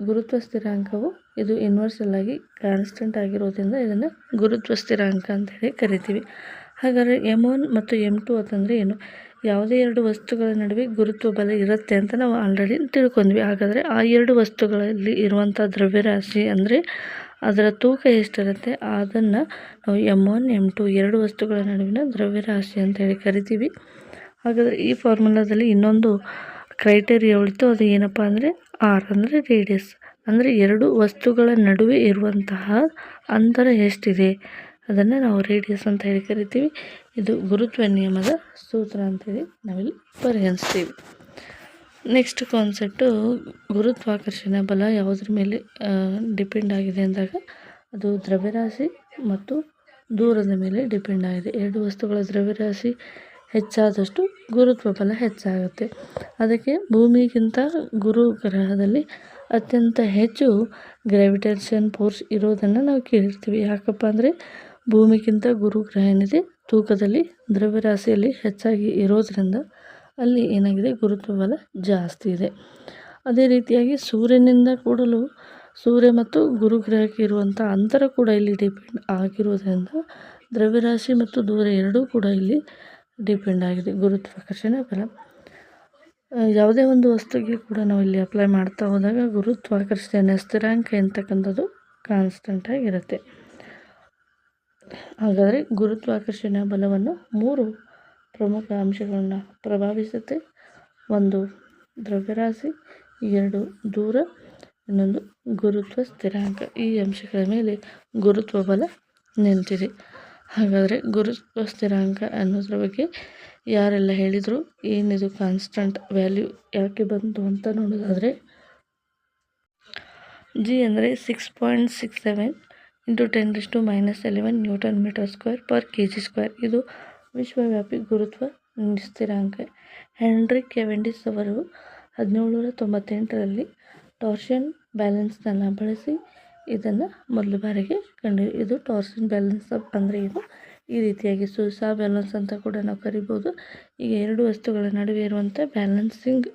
[SPEAKER 1] ಗುರುತ್ವ ಸ್ಥಿರಾಂಕವು ಇದು ಯೂನಿವರ್ಸಲ್ ಆಗಿ ಕಾನ್ಸ್ಟೆಂಟ್ ಆಗಿರೋದ್ರಿಂದ ಇದನ್ನು ಗುರುತ್ವ ಸ್ಥಿರಾಂಕ ಅಂತ ಹೇಳಿ ಕರಿತೀವಿ. ಹಾಗಾದರೆ m1 ಮತ್ತು m2 ಅಂತಂದರೆ ಏನು? ಯಾವುದೇ ಎರಡು ವಸ್ತುಗಳ ನಡುವೆ ಗುರುತ್ವ ಬಲ ಇರುತ್ತೆ ಅಂತ ನಾವು ಆಲ್ರೆಡಿ ತಿಳ್ಕೊಂಡ್ವಿ. ಹಾಗಾದರೆ ಆ ಎರಡು ವಸ್ತುಗಳಲ್ಲಿ ಇರುವಂಥ ದ್ರವ್ಯರಾಶಿ ಅಂದರೆ ಅದರ ತೂಕ ಎಷ್ಟಿರುತ್ತೆ ಅದನ್ನು ನಾವು m1 m2 ಎರಡು ವಸ್ತುಗಳ ನಡುವಿನ ದ್ರವ್ಯರಾಶಿ ಅಂತ ಹೇಳಿ ಕರಿತೀವಿ. ಹಾಗಾದರೆ ಈ ಫಾರ್ಮುಲಾದಲ್ಲಿ ಇನ್ನೊಂದು ಕ್ರೈಟೇರಿಯಾ ಉಳಿತು. ಅದು ಏನಪ್ಪ ಅಂದರೆ ಆರ್ ಅಂದರೆ ರೇಡಿಯಸ್, ಅಂದರೆ ಎರಡು ವಸ್ತುಗಳ ನಡುವೆ ಇರುವಂತಹ ಅಂತರ ಎಷ್ಟಿದೆ ಅದನ್ನು ನಾವು ರೇಡಿಯಸ್ ಅಂತ ಹೇಳಿ ಕರಿತೀವಿ. ಇದು ಗುರುತ್ವ ನಿಯಮದ ಸೂತ್ರ ಅಂತೇಳಿ ನಾವಿಲ್ಲಿ ಪರಿಗಣಿಸ್ತೀವಿ. ನೆಕ್ಸ್ಟ್ ಕಾನ್ಸೆಪ್ಟು ಗುರುತ್ವಾಕರ್ಷಣೆ ಬಲ ಯಾವುದ್ರ ಮೇಲೆ ಡಿಪೆಂಡ್ ಆಗಿದೆ ಅಂದಾಗ ಅದು ದ್ರವ್ಯರಾಶಿ ಮತ್ತು ದೂರದ ಮೇಲೆ ಡಿಪೆಂಡ್ ಆಗಿದೆ. ಎರಡು ವಸ್ತುಗಳ ದ್ರವ್ಯರಾಶಿ ಹೆಚ್ಚಾದಷ್ಟು ಗುರುತ್ವ ಬಲ ಹೆಚ್ಚಾಗುತ್ತೆ. ಅದಕ್ಕೆ ಭೂಮಿಗಿಂತ ಗುರು ಗ್ರಹದಲ್ಲಿ ಅತ್ಯಂತ ಹೆಚ್ಚು ಗ್ರಾವಿಟೇಷನ್ ಫೋರ್ಸ್ ಇರೋದನ್ನು ನಾವು ಕೇಳಿರ್ತೀವಿ. ಯಾಕಪ್ಪ ಅಂದರೆ ಭೂಮಿಗಿಂತ ಗುರು ಗ್ರಹ ಏನಿದೆ ತೂಕದಲ್ಲಿ ದ್ರವ್ಯರಾಶಿಯಲ್ಲಿ ಹೆಚ್ಚಾಗಿ ಇರೋದರಿಂದ ಅಲ್ಲಿ ಏನಾಗಿದೆ ಗುರುತ್ವ ಬಲ ಜಾಸ್ತಿ ಇದೆ. ಅದೇ ರೀತಿಯಾಗಿ ಸೂರ್ಯನಿಂದ ಕೂಡಲು ಸೂರ್ಯ ಮತ್ತು ಗುರುಗ್ರಹಕ್ಕೆ ಇರುವಂಥ ಅಂತರ ಕೂಡ ಇಲ್ಲಿ ಡಿಪೆಂಡ್ ಆಗಿರೋದ್ರಿಂದ ದ್ರವ್ಯರಾಶಿ ಮತ್ತು ದೂರ ಎರಡೂ ಕೂಡ ಇಲ್ಲಿ ಡಿಪೆಂಡ್ ಆಗಿದೆ ಗುರುತ್ವಾಕರ್ಷಣೆ ಬಲ. ಯಾವುದೇ ಒಂದು ವಸ್ತುಗೆ ಕೂಡ ನಾವು ಇಲ್ಲಿ ಅಪ್ಲೈ ಮಾಡ್ತಾ ಹೋದಾಗ ಗುರುತ್ವಾಕರ್ಷಣೆ ಸ್ಥಿರಾಂಕ ಎಂತಕ್ಕಂಥದ್ದು ಕಾನ್ಸ್ಟೆಂಟ್ ಆಗಿರುತ್ತೆ. ಹಾಗಾದರೆ ಗುರುತ್ವಾಕರ್ಷಣೆ ಬಲವನ್ನು 3 ಪ್ರಮುಖ ಅಂಶಗಳನ್ನು ಪ್ರಭಾವಿಸುತ್ತೆ. ಒಂದು ದ್ರವ್ಯರಾಶಿ, 2 ದೂರ, ಇನ್ನೊಂದು ಗುರುತ್ವ ಸ್ಥಿರಾಂಕ. ಈ ಅಂಶಗಳ ಮೇಲೆ ಗುರುತ್ವ ಬಲ ನಿಂತಿದೆ. ಹಾಗಾದರೆ ಗುರುತ್ವ ಸ್ಥಿರಾಂಕ ಅನ್ನೋದ್ರ ಬಗ್ಗೆ ಯಾರೆಲ್ಲ ಹೇಳಿದರು, ಏನಿದು ಕಾನ್ಸ್ಟೆಂಟ್ ವ್ಯಾಲ್ಯೂ ಯಾಕೆ ಬಂತು ಅಂತ ನೋಡೋದಾದರೆ, ಜಿ ಅಂದರೆ 6.67, into 10⁻11 newton metre square per kg². ಇದು ವಿಶ್ವವ್ಯಾಪಿ ಗುರುತ್ವ ಸ್ಥಿರಾಂಕ. ಹೆನ್ರಿ ಕೆವೆಂಡಿಸ್ ಅವರು 1798ರಲ್ಲಿ ಟಾರ್ಷನ್ ಬ್ಯಾಲೆನ್ಸನ್ನು ಬಳಸಿ ಇದನ್ನು ಮೊದಲ ಬಾರಿಗೆ ಇದು ಟಾರ್ಷನ್ ಬ್ಯಾಲೆನ್ಸ್ ಅಂದರೆ ಇದು ಈ ರೀತಿಯಾಗಿ ಸೂಸಾ ಬ್ಯಾಲೆನ್ಸ್ ಅಂತ ಕೂಡ ನಾವು ಕರಿಬೋದು. ಈಗ ಎರಡು ವಸ್ತುಗಳ ನಡುವೆ ಇರುವಂಥ ಬ್ಯಾಲೆನ್ಸಿಂಗ್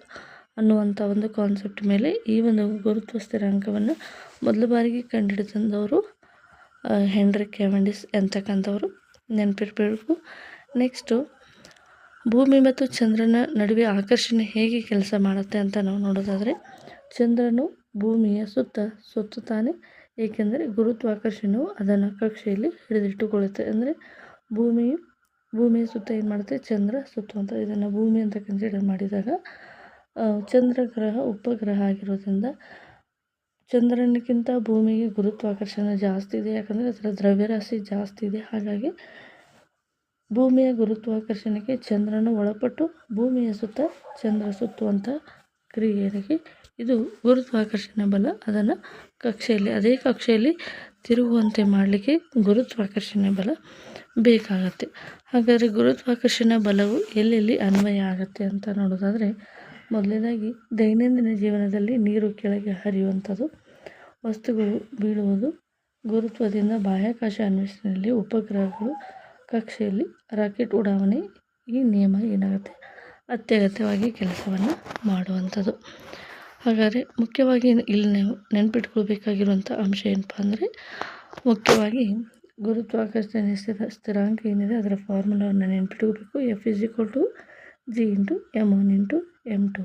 [SPEAKER 1] ಅನ್ನುವಂಥ ಒಂದು ಕಾನ್ಸೆಪ್ಟ್ ಮೇಲೆ ಈ ಒಂದು ಗುರುತ್ವ ಸ್ಥಿರಾಂಕವನ್ನು ಮೊದಲ ಬಾರಿಗೆ ಕಂಡುಹಿಡಿದಂಥವರು ಹೆನ್ರಿ ಕೆವೆಂಡಿಸ್ ಅಂತಕ್ಕಂಥವ್ರು ನೆನಪಿರಬೇಕು. ನೆಕ್ಸ್ಟು ಭೂಮಿ ಮತ್ತು ಚಂದ್ರನ ನಡುವೆ ಆಕರ್ಷಣೆ ಹೇಗೆ ಕೆಲಸ ಮಾಡುತ್ತೆ ಅಂತ ನಾವು ನೋಡೋದಾದರೆ, ಚಂದ್ರನು ಭೂಮಿಯ ಸುತ್ತ ಸುತ್ತುತ್ತಾನೆ, ಏಕೆಂದರೆ ಗುರುತ್ವಾಕರ್ಷಣೆಯು ಅದನ್ನು ಕಕ್ಷೆಯಲ್ಲಿ ಹಿಡಿದಿಟ್ಟುಕೊಳ್ಳುತ್ತೆ. ಅಂದರೆ ಭೂಮಿಯ ಸುತ್ತ ಏನು ಮಾಡುತ್ತೆ, ಚಂದ್ರ ಸುತ್ತುವಂಥ ಇದನ್ನು ಭೂಮಿ ಅಂತ ಕನ್ಸಿಡರ್ ಮಾಡಿದಾಗ ಚಂದ್ರ ಗ್ರಹ ಉಪಗ್ರಹ ಆಗಿರೋದ್ರಿಂದ ಚಂದ್ರನಿಗಿಂತ ಭೂಮಿಗೆ ಗುರುತ್ವಾಕರ್ಷಣೆ ಜಾಸ್ತಿ ಇದೆ, ಯಾಕಂದರೆ ಅದರ ದ್ರವ್ಯರಾಶಿ ಜಾಸ್ತಿ ಇದೆ. ಹಾಗಾಗಿ ಭೂಮಿಯ ಗುರುತ್ವಾಕರ್ಷಣೆಗೆ ಚಂದ್ರನು ಒಳಪಟ್ಟು ಭೂಮಿಯ ಸುತ್ತ ಚಂದ್ರ ಸುತ್ತುವಂಥ ಕ್ರಿಯೆಗೆ ಇದು ಗುರುತ್ವಾಕರ್ಷಣೆ ಬಲ. ಅದನ್ನು ಅದೇ ಕಕ್ಷೆಯಲ್ಲಿ ತಿರುಗುವಂತೆ ಮಾಡಲಿಕ್ಕೆ ಗುರುತ್ವಾಕರ್ಷಣೆ ಬಲ ಬೇಕಾಗತ್ತೆ. ಹಾಗಾದರೆ ಗುರುತ್ವಾಕರ್ಷಣೆ ಬಲವು ಎಲ್ಲೆಲ್ಲಿ ಅನ್ವಯ ಆಗುತ್ತೆ ಅಂತ ನೋಡೋದಾದರೆ, ಮೊದಲನೇದಾಗಿ ದೈನಂದಿನ ಜೀವನದಲ್ಲಿ ನೀರು ಕೆಳಗೆ ಹರಿಯುವಂಥದ್ದು, ವಸ್ತುಗಳು ಬೀಳುವುದು, ಗುರುತ್ವದಿಂದ ಬಾಹ್ಯಾಕಾಶ ಅನ್ವೇಷಣೆಯಲ್ಲಿ ಉಪಗ್ರಹಗಳು ಕಕ್ಷೆಯಲ್ಲಿ ರಾಕೆಟ್ ಉಡಾವಣೆ, ಈ ನಿಯಮ ಏನಾಗುತ್ತೆ ಅತ್ಯಗತ್ಯವಾಗಿ ಕೆಲಸವನ್ನು ಮಾಡುವಂಥದ್ದು. ಹಾಗಾದರೆ ಮುಖ್ಯವಾಗಿ ಇಲ್ಲಿ ನಾವು ನೆನಪಿಟ್ಕೊಳ್ಬೇಕಾಗಿರುವಂಥ ಅಂಶ ಏನಪ್ಪ ಅಂದರೆ, ಮುಖ್ಯವಾಗಿ ಗುರುತ್ವಾಕರ್ಷಣೆ ಸ್ಥಿರಾಂಕ ಏನಿದೆ ಅದರ ಫಾರ್ಮುಲಾವನ್ನು ನೆನಪಿಟ್ಕೋಬೇಕು. F=G×m1×m2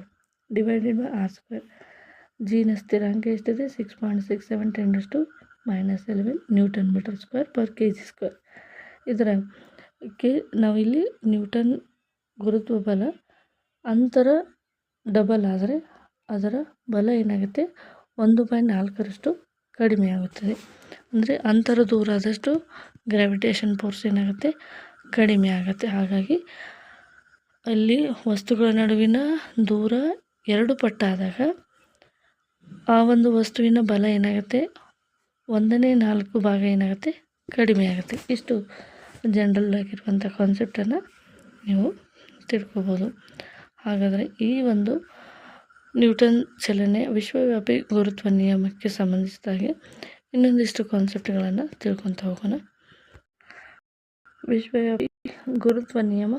[SPEAKER 1] divided by r². ಜಿನ ಸ್ಥಿರಾಂಕ ಎಷ್ಟಿದೆ, 6.67 10⁻11 newton metre square per kg². ನಾವಿಲ್ಲಿ ನ್ಯೂಟನ್ ಗುರುತ್ವ ಬಲ ಅಂತರ ಡಬಲ್ ಆದರೆ ಅದರ ಬಲ ಏನಾಗುತ್ತೆ 1/4 ಕಡಿಮೆ ಆಗುತ್ತದೆ. ಅಂದರೆ ಅಂತರ ದೂರ ಆದಷ್ಟು ಗ್ರಾವಿಟೇಷನ್ ಫೋರ್ಸ್ ಏನಾಗುತ್ತೆ, ಕಡಿಮೆ ಆಗುತ್ತೆ. ಹಾಗಾಗಿ ಅಲ್ಲಿ ವಸ್ತುಗಳ ನಡುವಿನ ದೂರ 2 ಪಟ್ಟಾದಾಗ ಆ ಒಂದು ವಸ್ತುವಿನ ಬಲ ಏನಾಗುತ್ತೆ 1/4 ಭಾಗ ಏನಾಗುತ್ತೆ ಕಡಿಮೆ ಆಗುತ್ತೆ. ಇಷ್ಟು ಜನರಲ್ ಆಗಿರುವಂಥ ಕಾನ್ಸೆಪ್ಟನ್ನು ನೀವು ತಿಳ್ಕೊಬೋದು. ಹಾಗಾದರೆ ಈ ಒಂದು ನ್ಯೂಟನ್ ಚಲನೆ ವಿಶ್ವವ್ಯಾಪಿ ಗುರುತ್ವ ನಿಯಮಕ್ಕೆ ಸಂಬಂಧಿಸಿದಾಗೆ ಇನ್ನೊಂದಿಷ್ಟು ಕಾನ್ಸೆಪ್ಟ್ಗಳನ್ನು ತಿಳ್ಕೊತಾ ಹೋಗೋಣ. ವಿಶ್ವವ್ಯಾಪಿ ಗುರುತ್ವ ನಿಯಮ,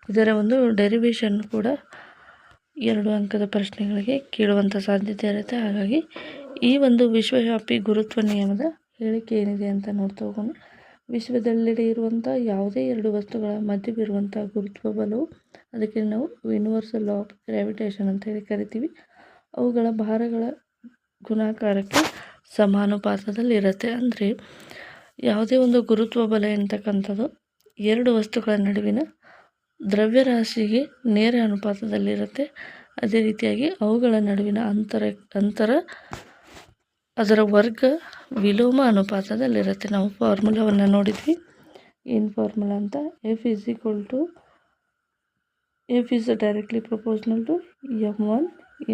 [SPEAKER 1] ಇದರ ಒಂದು ಡೆರಿವೇಷನ್ ಕೂಡ 2 ಅಂಕದ ಪ್ರಶ್ನೆಗಳಿಗೆ ಕೇಳುವಂಥ ಸಾಧ್ಯತೆ ಇರುತ್ತೆ. ಹಾಗಾಗಿ ಈ ಒಂದು ವಿಶ್ವವ್ಯಾಪಿ ಗುರುತ್ವ ನಿಯಮದ ಹೇಳಿಕೆ ಏನಿದೆ ಅಂತ ನೋಡ್ತಾ ಹೋಗೋಣ. ವಿಶ್ವದೆಲ್ಲೆಡೆ ಇರುವಂಥ ಯಾವುದೇ 2 ವಸ್ತುಗಳ ಮಧ್ಯವಿರುವಂಥ ಗುರುತ್ವ ಬಲವು, ಅದಕ್ಕೆ ನಾವು ಯೂನಿವರ್ಸಲ್ ಲಾ ಆಫ್ ಗ್ರಾವಿಟೇಷನ್ ಅಂತ ಹೇಳಿ ಕರಿತೀವಿ, ಅವುಗಳ ಭಾರಗಳ ಗುಣಾಕಾರಕ್ಕೆ ಸಮಾನುಪಾತದಲ್ಲಿರುತ್ತೆ. ಅಂದರೆ ಯಾವುದೇ ಒಂದು ಗುರುತ್ವ ಬಲ ಎಂತಕ್ಕಂಥದ್ದು 2 ವಸ್ತುಗಳ ನಡುವಿನ ದ್ರವ್ಯರಾಶಿಗೆ ನೇರ ಅನುಪಾತದಲ್ಲಿರುತ್ತೆ. ಅದೇ ರೀತಿಯಾಗಿ ಅವುಗಳ ನಡುವಿನ ಅಂತರ ಅದರ ವರ್ಗ ವಿಲೋಮ ಅನುಪಾತದಲ್ಲಿರುತ್ತೆ. ನಾವು ಫಾರ್ಮುಲಾವನ್ನು ನೋಡಿದ್ವಿ. ಏನು ಫಾರ್ಮುಲಾ ಅಂತ, F is directly proportional to m1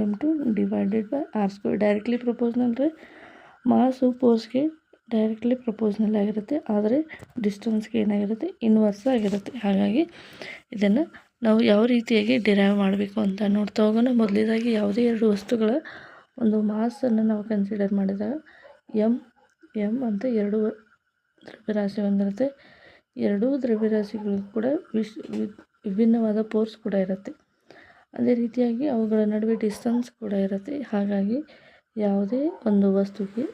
[SPEAKER 1] m2 divided by r². Directly proportional ಅಂದರೆ ಮಾಸು ಫೋರ್ಸ್ಗೆ ಡೈರೆಕ್ಟ್ಲಿ ಪ್ರಪೋರ್ಷನಲ್ ಆಗಿರುತ್ತೆ, ಆದರೆ ಡಿಸ್ಟೆನ್ಸ್ಗೆ ಏನಾಗಿರುತ್ತೆ ಇನ್ವರ್ಸ್ ಆಗಿರುತ್ತೆ. ಹಾಗಾಗಿ ಇದನ್ನು ನಾವು ಯಾವ ರೀತಿಯಾಗಿ ಡಿರೈವ್ ಮಾಡಬೇಕು ಅಂತ ನೋಡ್ತಾ ಹೋಗೋಣ. ಮೊದಲೇದಾಗಿ ಯಾವುದೇ 2 ವಸ್ತುಗಳ ಒಂದು ಮಾಸನ್ನು ನಾವು ಕನ್ಸಿಡರ್ ಮಾಡಿದಾಗ ಎಮ್ ಅಂತ 2 ದ್ರವ್ಯರಾಶಿ ಹೊಂದಿರುತ್ತೆ. 2 ದ್ರವ್ಯರಾಶಿಗಳು ಕೂಡ ವಿಭಿನ್ನವಾದ ಫೋರ್ಸ್ ಕೂಡ ಇರುತ್ತೆ. ಅದೇ ರೀತಿಯಾಗಿ ಅವುಗಳ ನಡುವೆ ಡಿಸ್ಟೆನ್ಸ್ ಕೂಡ ಇರುತ್ತೆ. ಹಾಗಾಗಿ ಯಾವುದೇ ಒಂದು ವಸ್ತುವಿಗೆ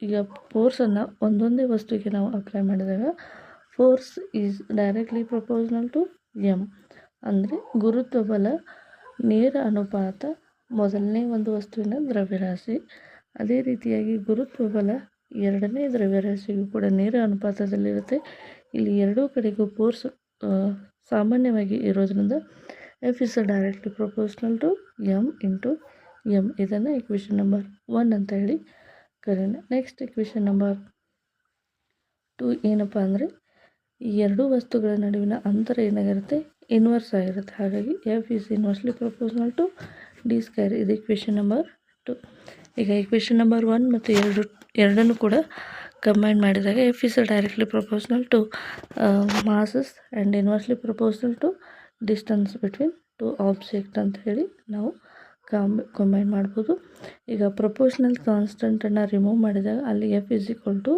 [SPEAKER 1] ಈಗ ಫೋರ್ಸನ್ನು ಒಂದೊಂದೇ ವಸ್ತುವಿಗೆ ನಾವು ಅಪ್ಲೈ ಮಾಡಿದಾಗ force is directly proportional to M. ಅಂದರೆ ಗುರುತ್ವ ಬಲ ನೇರ ಅನುಪಾತ ಮೊದಲನೇ ಒಂದು ವಸ್ತುವಿನ ದ್ರವ್ಯರಾಶಿ, ಅದೇ ರೀತಿಯಾಗಿ ಗುರುತ್ವ ಬಲ ಎರಡನೇ ದ್ರವ್ಯರಾಶಿಗೂ ಕೂಡ ನೇರ ಅನುಪಾತದಲ್ಲಿರುತ್ತೆ. ಇಲ್ಲಿ ಎರಡೂ ಕಡೆಗೂ ಫೋರ್ಸ್ ಸಾಮಾನ್ಯವಾಗಿ ಇರೋದ್ರಿಂದ F is directly proportional to m/m. ಇದನ್ನು ಇಕ್ವೇಷನ್ ನಂಬರ್ 1 ಅಂತ ಹೇಳಿ ಕರೆಯೋಣ. ನೆಕ್ಸ್ಟ್ ಇಕ್ವೇಷನ್ ನಂಬರ್ 2 ಏನಪ್ಪ ಅಂದರೆ, ಈ 2 ವಸ್ತುಗಳ ನಡುವಿನ ಅಂತರ ಏನಾಗಿರುತ್ತೆ ಇನ್ವರ್ಸ್ ಆಗಿರುತ್ತೆ. ಹಾಗಾಗಿ F is inversely proportional to d². ಇದು ಇಕ್ವೇಷನ್ ನಂಬರ್ 2. ಈಗ ಇಕ್ವೇಷನ್ ನಂಬರ್ 1 ಮತ್ತು 2 ಎರಡನ್ನೂ ಕೂಡ ಕಂಬೈನ್ ಮಾಡಿದಾಗ F is directly proportional to masses and inversely proportional to distance between two object ಅಂತ ಹೇಳಿ ನಾವು ಕಂಬೈನ್ ಮಾಡ್ಬೋದು. ಈಗ ಪ್ರಪೋರ್ಷನಲ್ ಕಾನ್ಸ್ಟೆಂಟನ್ನು ರಿಮೂವ್ ಮಾಡಿದಾಗ ಅಲ್ಲಿ F is equal to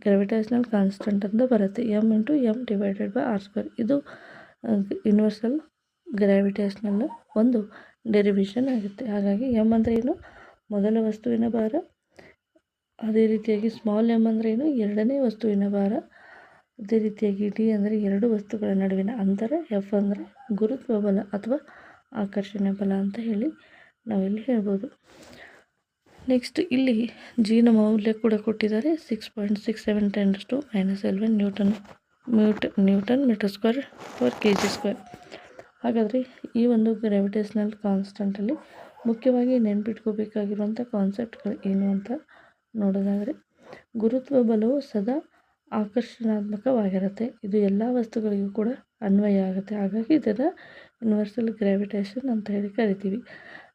[SPEAKER 1] gravitational constant ಅಂತ ಬರುತ್ತೆ, M into M divided by R square. ಇದು ಯೂನಿವರ್ಸಲ್ ಗ್ರಾವಿಟೇಷನಲ್ ಒಂದು ಡೆರಿವೇಷನ್ ಆಗುತ್ತೆ. ಹಾಗಾಗಿ ಎಮ್ ಅಂದರೆ ಏನು, ಮೊದಲ ವಸ್ತುವಿನ ಭಾರ. ಅದೇ ರೀತಿಯಾಗಿ ಸ್ಮಾಲ್ ಎಮ್ ಅಂದರೆ ಏನು, ಎರಡನೇ ವಸ್ತುವಿನ ಭಾರ. ಅದೇ ರೀತಿಯಾಗಿ ಡಿ ಅಂದರೆ ಎರಡು ವಸ್ತುಗಳ ನಡುವಿನ ಅಂತರ. ಎಫ್ ಅಂದರೆ ಗುರುತ್ವ ಬಲ ಅಥವಾ ಆಕರ್ಷಣೆ ಬಲ ಅಂತ ಹೇಳಿ ನಾವಿಲ್ಲಿ ಹೇಳ್ಬೋದು. ನೆಕ್ಸ್ಟ್ ಇಲ್ಲಿ ಜಿನ ಮೌಲ್ಯ ಕೂಡ ಕೊಟ್ಟಿದ್ದಾರೆ, 6.67 × 10⁻11 newton metre square per kg². ಹಾಗಾದರೆ ಈ ಒಂದು ಗ್ರಾವಿಟೇಷನಲ್ ಕಾನ್ಸ್ಟೆಂಟಲ್ಲಿ ಮುಖ್ಯವಾಗಿ ನೆನ್ಪಿಟ್ಕೋಬೇಕಾಗಿರುವಂಥ ಕಾನ್ಸೆಪ್ಟ್ಗಳು ಏನು ಅಂತ ನೋಡೋದಾದರೆ, ಗುರುತ್ವ ಬಲವು ಸದಾ ಆಕರ್ಷಣಾತ್ಮಕವಾಗಿರುತ್ತೆ. ಇದು ಎಲ್ಲ ವಸ್ತುಗಳಿಗೂ ಕೂಡ ಅನ್ವಯ ಆಗುತ್ತೆ. ಹಾಗಾಗಿ ಇದನ್ನು ಯೂನಿವರ್ಸಲ್ ಗ್ರಾವಿಟೇಷನ್ ಅಂತ ಹೇಳಿ ಕರಿತೀವಿ.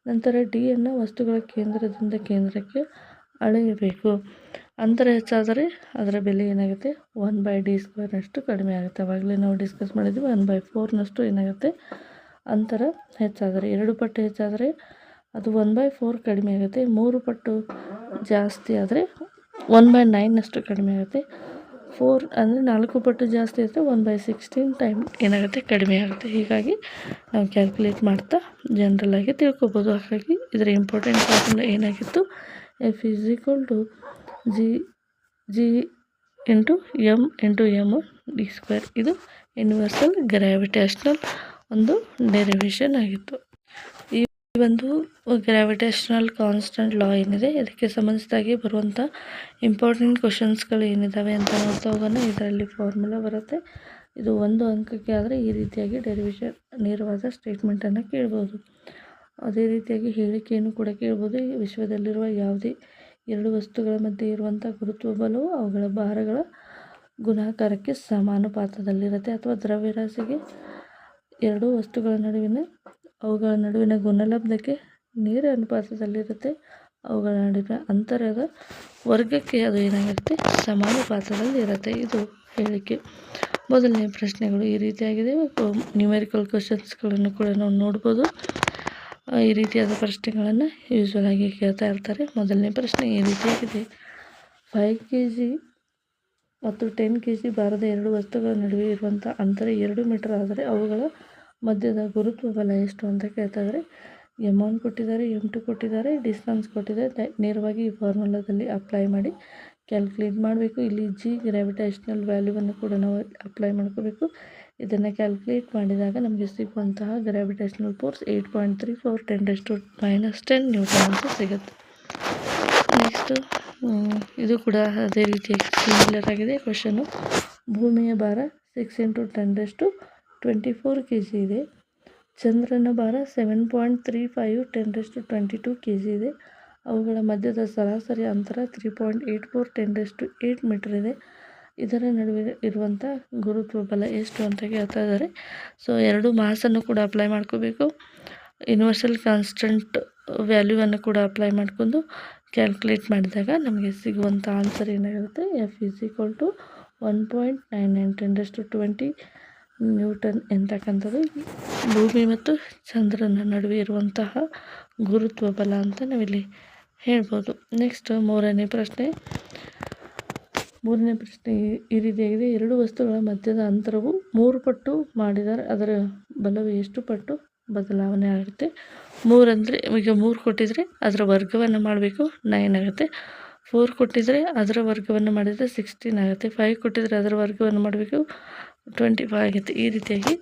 [SPEAKER 1] ನಂತರ ಡಿಯನ್ನು ವಸ್ತುಗಳ ಕೇಂದ್ರದಿಂದ ಕೇಂದ್ರಕ್ಕೆ ಅಳೆಯಬೇಕು. ಅಂತರ ಹೆಚ್ಚಾದರೆ ಅದರ ಬೆಲೆ ಏನಾಗುತ್ತೆ, 1/d² ಕಡಿಮೆ ಆಗುತ್ತೆ. ಅವಾಗಲೇ ನಾವು ಡಿಸ್ಕಸ್ ಮಾಡಿದ್ವಿ, 1/4 ಏನಾಗುತ್ತೆ ಅಂತರ ಹೆಚ್ಚಾದರೆ. 2 ಪಟ್ಟು ಹೆಚ್ಚಾದರೆ ಅದು 1/4 ಕಡಿಮೆ ಆಗುತ್ತೆ. 3 ಪಟ್ಟು ಜಾಸ್ತಿ ಆದರೆ 1/9 ಕಡಿಮೆ ಆಗುತ್ತೆ. 4 ಅಂದರೆ 4 ಪಟ್ಟು ಜಾಸ್ತಿ ಆದರೆ 1/16 ಟೈಮ್ ಏನಾಗುತ್ತೆ, ಕಡಿಮೆ ಆಗುತ್ತೆ. ಹೀಗಾಗಿ ನಾವು ಕ್ಯಾಲ್ಕುಲೇಟ್ ಮಾಡ್ತಾ ಜನರಲಾಗಿ ತಿಳ್ಕೊಬೋದು. ಹಾಗಾಗಿ ಇದರ ಇಂಪಾರ್ಟೆಂಟ್ ಫಾರ್ಮುಲಾ ಏನಾಗಿತ್ತು, F is equal to G into M d². ಇದು ಯೂನಿವರ್ಸಲ್ ಗ್ರಾವಿಟೇಷನಲ್ ಒಂದು ಡೆರಿವೇಷನ್ ಆಗಿತ್ತು. ಈ ಒಂದು ಗ್ರಾವಿಟೇಷನಲ್ ಕಾನ್ಸ್ಟೆಂಟ್ ಲಾ ಏನಿದೆ, ಇದಕ್ಕೆ ಸಂಬಂಧಿಸಿದಾಗೆ ಬರುವಂಥ ಇಂಪಾರ್ಟೆಂಟ್ ಕ್ವಶನ್ಸ್ಗಳು ಏನಿದ್ದಾವೆ ಅಂತ ನೋಡ್ತಾ ಹೋಗೋಣ. ಇದರಲ್ಲಿ ಫಾರ್ಮುಲಾ ಬರುತ್ತೆ. ಇದು 1 ಅಂಕಕ್ಕೆ ಆದರೆ ಈ ರೀತಿಯಾಗಿ ಡೆರಿವೇಷನ್ ನೇರವಾದ ಸ್ಟೇಟ್ಮೆಂಟನ್ನು ಕೇಳ್ಬೋದು. ಅದೇ ರೀತಿಯಾಗಿ ಹೇಳಿಕೆಯನ್ನು ಕೂಡ ಕೇಳ್ಬೋದು. ವಿಶ್ವದಲ್ಲಿರುವ ಯಾವುದೇ ಎರಡು ವಸ್ತುಗಳ ಮಧ್ಯೆ ಇರುವಂಥ ಗುರುತ್ವ ಬಲವು ಅವುಗಳ ಭಾರಗಳ ಗುಣಾಕಾರಕ್ಕೆ ಸಮಾನುಪಾತದಲ್ಲಿರುತ್ತೆ, ಅಥವಾ ದ್ರವ್ಯರಾಶಿಗೆ ಎರಡು ವಸ್ತುಗಳ ಅವುಗಳ ನಡುವಿನ ಗುಣಲಬ್ಧಕ್ಕೆ ನೇರ ಅನುಪಾತದಲ್ಲಿರುತ್ತೆ. ಅವುಗಳ ನಡುವಿನ ಅಂತರದ ವರ್ಗಕ್ಕೆ ಅದು ಏನಾಗಿರುತ್ತೆ, ಸಮಾನುಪಾತದಲ್ಲಿ ಇರುತ್ತೆ. ಇದು ಹೇಳಿಕೆ. ಮೊದಲನೇ ಪ್ರಶ್ನೆಗಳು ಈ ರೀತಿಯಾಗಿದೆ. ನ್ಯೂಮೆರಿಕಲ್ ಕ್ವಶನ್ಸ್ಗಳನ್ನು ಕೂಡ ನಾವು ನೋಡ್ಬೋದು. ಈ ರೀತಿಯಾದ ಪ್ರಶ್ನೆಗಳನ್ನು ಯೂಶ್ವಲ್ ಆಗಿ ಕೇಳ್ತಾ ಇರ್ತಾರೆ. ಮೊದಲನೇ ಪ್ರಶ್ನೆ ಈ ರೀತಿಯಾಗಿದೆ, 5 kg ಮತ್ತು 10 kg ಭಾರದ ಎರಡು ವಸ್ತುಗಳ ನಡುವೆ ಇರುವಂಥ ಅಂತರ 2 ಮೀಟರ್ ಆದರೆ ಅವುಗಳ ಮಧ್ಯದ ಗುರುತ್ವ ಬಲ ಎಷ್ಟು ಅಂತ ಕೇಳ್ತಾ ಇದ್ದಾರೆ. M1 ಕೊಟ್ಟಿದ್ದಾರೆ, M2 ಕೊಟ್ಟಿದ್ದಾರೆ, ಡಿಸ್ಟೆನ್ಸ್ ಕೊಟ್ಟಿದ್ದಾರೆ. ನೇರವಾಗಿ ಈ ಫಾರ್ಮುಲಾದಲ್ಲಿ ಅಪ್ಲೈ ಮಾಡಿ ಕ್ಯಾಲ್ಕುಲೇಟ್ ಮಾಡಬೇಕು. ಇಲ್ಲಿ ಜಿ ಗ್ರಾವಿಟೇಷನಲ್ ವ್ಯಾಲ್ಯೂವನ್ನು ಕೂಡ ನಾವು ಅಪ್ಲೈ ಮಾಡ್ಕೋಬೇಕು. ಇದನ್ನು ಕ್ಯಾಲ್ಕುಲೇಟ್ ಮಾಡಿದಾಗ ನಮಗೆ ಸಿಗುವಂತಹ ಗ್ರಾವಿಟೇಷನಲ್ ಫೋರ್ಸ್ 8.34 × 10⁻10 ನ್ಯೂಟನ್ ಅಂತ ಸಿಗುತ್ತೆ. ನೆಕ್ಸ್ಟು ಇದು ಕೂಡ ಅದೇ ರೀತಿಯಾಗಿ ಸಿಮಿಲರ್ ಆಗಿದೆ ಕ್ವಶನು. ಭೂಮಿಯ ಭಾರ 6 × 10⁻24 kg ಇದೆ. ಚಂದ್ರನ ಭಾರ 7.35 × 10⁻22 kg ಇದೆ. ಅವುಗಳ ಮಧ್ಯದ ಸರಾಸರಿ ಅಂತರ 3.84 × 10⁸ ಮೀಟರ್ ಇದೆ. ಇದರ ನಡುವೆ ಇರುವಂಥ ಗುರುತ್ವ ಬಲ ಎಷ್ಟು ಅಂತ ಕೇಳ್ತಾ ಇದ್ದಾರೆ. ಸೊ ಎರಡು ಮಾಸನ್ನು ಕೂಡ ಅಪ್ಲೈ ಮಾಡ್ಕೋಬೇಕು. ಯೂನಿವರ್ಸಲ್ ಕಾನ್ಸ್ಟೆಂಟ್ ವ್ಯಾಲ್ಯೂವನ್ನು ಕೂಡ ಅಪ್ಲೈ ಮಾಡ್ಕೊಂಡು ಕ್ಯಾಲ್ಕುಲೇಟ್ ಮಾಡಿದಾಗ ನಮಗೆ ಸಿಗುವಂಥ ಆನ್ಸರ್ ಏನಾಗಿರುತ್ತೆ, F is equal to 1.99 × 10⁻20 newton ಎಂತಕ್ಕಂಥದ್ದು ಭೂಮಿ ಮತ್ತು ಚಂದ್ರನ ನಡುವೆ ಇರುವಂತಹ ಗುರುತ್ವ ಬಲ ಅಂತ ನಾವಿಲ್ಲಿ ಹೇಳ್ಬೋದು. ನೆಕ್ಸ್ಟ್ ಮೂರನೇ ಪ್ರಶ್ನೆ ಈ ರೀತಿಯಾಗಿದೆ. ಎರಡು ವಸ್ತುಗಳ ಮಧ್ಯದ ಅಂತರವು 3 ಪಟ್ಟು ಮಾಡಿದರೆ ಅದರ ಬಲವು ಎಷ್ಟು ಪಟ್ಟು ಬದಲಾವಣೆ ಆಗುತ್ತೆ. 3 ಅಂದರೆ ಈಗ 3 ಕೊಟ್ಟಿದ್ರೆ ಅದರ ವರ್ಗವನ್ನು ಮಾಡಬೇಕು, 9 ಆಗುತ್ತೆ. 4 ಕೊಟ್ಟಿದ್ರೆ ಅದರ ವರ್ಗವನ್ನು ಮಾಡಿದರೆ 16 ಆಗುತ್ತೆ. 5 ಕೊಟ್ಟಿದ್ರೆ ಅದರ ವರ್ಗವನ್ನು ಮಾಡಬೇಕು, 25 ಆಗುತ್ತೆ. ಈ ರೀತಿಯಾಗಿ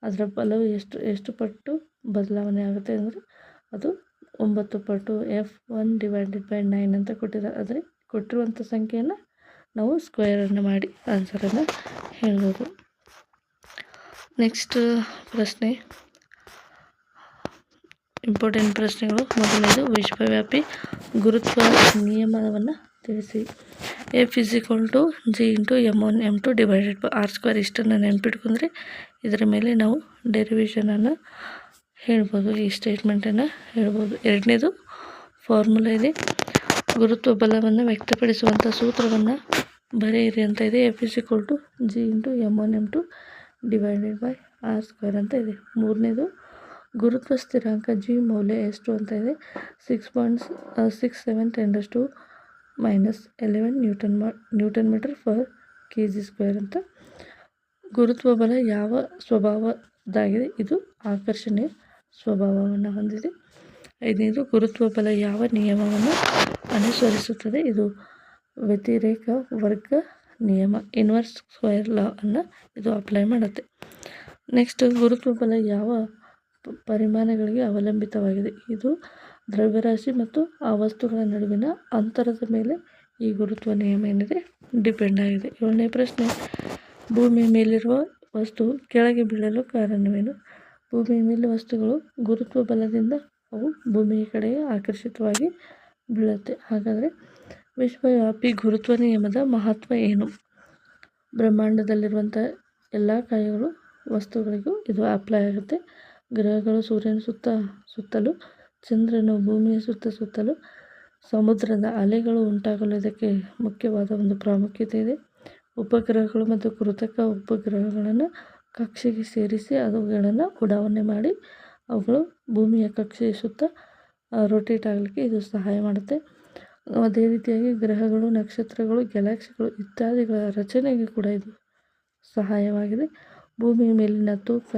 [SPEAKER 1] ಅದರ ಬಲವು ಎಷ್ಟು ಪಟ್ಟು ಬದಲಾವಣೆ ಆಗುತ್ತೆ ಅಂದರೆ ಅದು 9 ಪಟ್ಟು. F1/9 ಅಂತ ಕೊಟ್ಟಿದ್ದಾರೆ. ಆದರೆ ಕೊಟ್ಟಿರುವಂಥ ಸಂಖ್ಯೆಯನ್ನು ನಾವು ಸ್ಕ್ವೇರನ್ನು ಮಾಡಿ ಆನ್ಸರನ್ನು ಹೇಳ್ಬೋದು. ನೆಕ್ಸ್ಟ್ ಪ್ರಶ್ನೆ, ಇಂಪಾರ್ಟೆಂಟ್ ಪ್ರಶ್ನೆಗಳು. ಮೊದಲನೇದು, ವಿಶ್ವವ್ಯಾಪಿ ಗುರುತ್ವ ನಿಯಮವನ್ನು ತಿಳಿಸಿ. F is equal to G into M1 M2 divided by R². ಇಷ್ಟನ್ನು ನೆನ್ಪಿಟ್ಕೊಂಡ್ರೆ ಇದರ ಮೇಲೆ ನಾವು ಡೆರಿವೇಷನನ್ನು ಹೇಳ್ಬೋದು, ಈ ಸ್ಟೇಟ್ಮೆಂಟನ್ನು ಹೇಳ್ಬೋದು. ಎರಡನೇದು ಫಾರ್ಮುಲಾ ಇದೆ, ಗುರುತ್ವ ಬಲವನ್ನು ವ್ಯಕ್ತಪಡಿಸುವಂಥ ಸೂತ್ರವನ್ನು ಬರೆಯಿರಿ ಅಂತ ಇದೆ. F=G*(m1m2) / r² ಅಂತ ಇದೆ. ಮೂರನೇದು ಗುರುತ್ವ ಸ್ಥಿರಾಂಕ G ಮೌಲ್ಯ ಎಷ್ಟು ಅಂತ ಇದೆ. 6.67 × 10⁻11 Nm/kg² ಅಂತ. ಗುರುತ್ವ ಬಲ ಯಾವ ಸ್ವಭಾವದಾಗಿದೆ? ಇದು ಆಕರ್ಷಣೆಯ ಸ್ವಭಾವವನ್ನು ಹೊಂದಿದೆ. ಐದನೇದು ಗುರುತ್ವ ಬಲ ಯಾವ ನಿಯಮವನ್ನು ಅನುಸರಿಸುತ್ತದೆ? ಇದು ವ್ಯತಿರೇಕ ವರ್ಗ ನಿಯಮ, ಇನ್ವರ್ಸ್ ಸ್ಕ್ವೇರ್ ಲಾ ಅನ್ನು ಇದು ಅಪ್ಲೈ ಮಾಡುತ್ತೆ. ನೆಕ್ಸ್ಟ್, ಗುರುತ್ವ ಬಲ ಯಾವ ಪರಿಮಾಣಗಳಿಗೆ ಅವಲಂಬಿತವಾಗಿದೆ? ಇದು ದ್ರವ್ಯರಾಶಿ ಮತ್ತು ಆ ವಸ್ತುಗಳ ನಡುವಿನ ಅಂತರದ ಮೇಲೆ ಈ ಗುರುತ್ವ ನಿಯಮ ಏನಿದೆ ಡಿಪೆಂಡ್ ಆಗಿದೆ. ಏಳನೇ ಪ್ರಶ್ನೆ, ಭೂಮಿಯ ಮೇಲಿರುವ ವಸ್ತು ಕೆಳಗೆ ಬೀಳಲು ಕಾರಣವೇನು? ಭೂಮಿಯ ಮೇಲೆ ವಸ್ತುಗಳು ಗುರುತ್ವ ಬಲದಿಂದ ಅವು ಭೂಮಿಯ ಕಡೆಗೆ ಆಕರ್ಷಿತವಾಗಿ ಬೀಳುತ್ತೆ. ಹಾಗಾದರೆ ವಿಶ್ವವ್ಯಾಪಿ ಗುರುತ್ವ ನಿಯಮದ ಮಹತ್ವ ಏನು? ಬ್ರಹ್ಮಾಂಡದಲ್ಲಿರುವಂಥ ಎಲ್ಲ ಕಾಯಗಳು ವಸ್ತುಗಳಿಗೂ ಇದು ಅಪ್ಲೈ ಆಗುತ್ತೆ. ಗ್ರಹಗಳು ಸೂರ್ಯನ ಸುತ್ತಲೂ, ಚಂದ್ರನು ಭೂಮಿಯ ಸುತ್ತಲೂ, ಸಮುದ್ರದ ಅಲೆಗಳು ಉಂಟಾಗಲು ಇದಕ್ಕೆ ಮುಖ್ಯವಾದ ಒಂದು ಪ್ರಾಮುಖ್ಯತೆ ಇದೆ. ಉಪಗ್ರಹಗಳು ಮತ್ತು ಕೃತಕ ಉಪಗ್ರಹಗಳನ್ನು ಕಕ್ಷೆಗೆ ಸೇರಿಸಿ ಅವುಗಳನ್ನು ಉಡಾವಣೆ ಮಾಡಿ ಅವುಗಳು ಭೂಮಿಯ ಕಕ್ಷೆಯ ಸುತ್ತ ರೊಟೇಟ್ ಆಗಲಿಕ್ಕೆ ಇದು ಸಹಾಯ ಮಾಡುತ್ತೆ. ಅದೇ ರೀತಿಯಾಗಿ ಗ್ರಹಗಳು, ನಕ್ಷತ್ರಗಳು, ಗ್ಯಾಲಕ್ಸಿಗಳು ಇತ್ಯಾದಿಗಳ ರಚನೆಗೆ ಕೂಡ ಇದು ಸಹಾಯವಾಗಿದೆ. ಭೂಮಿಯ ಮೇಲಿನ ತೂಕ,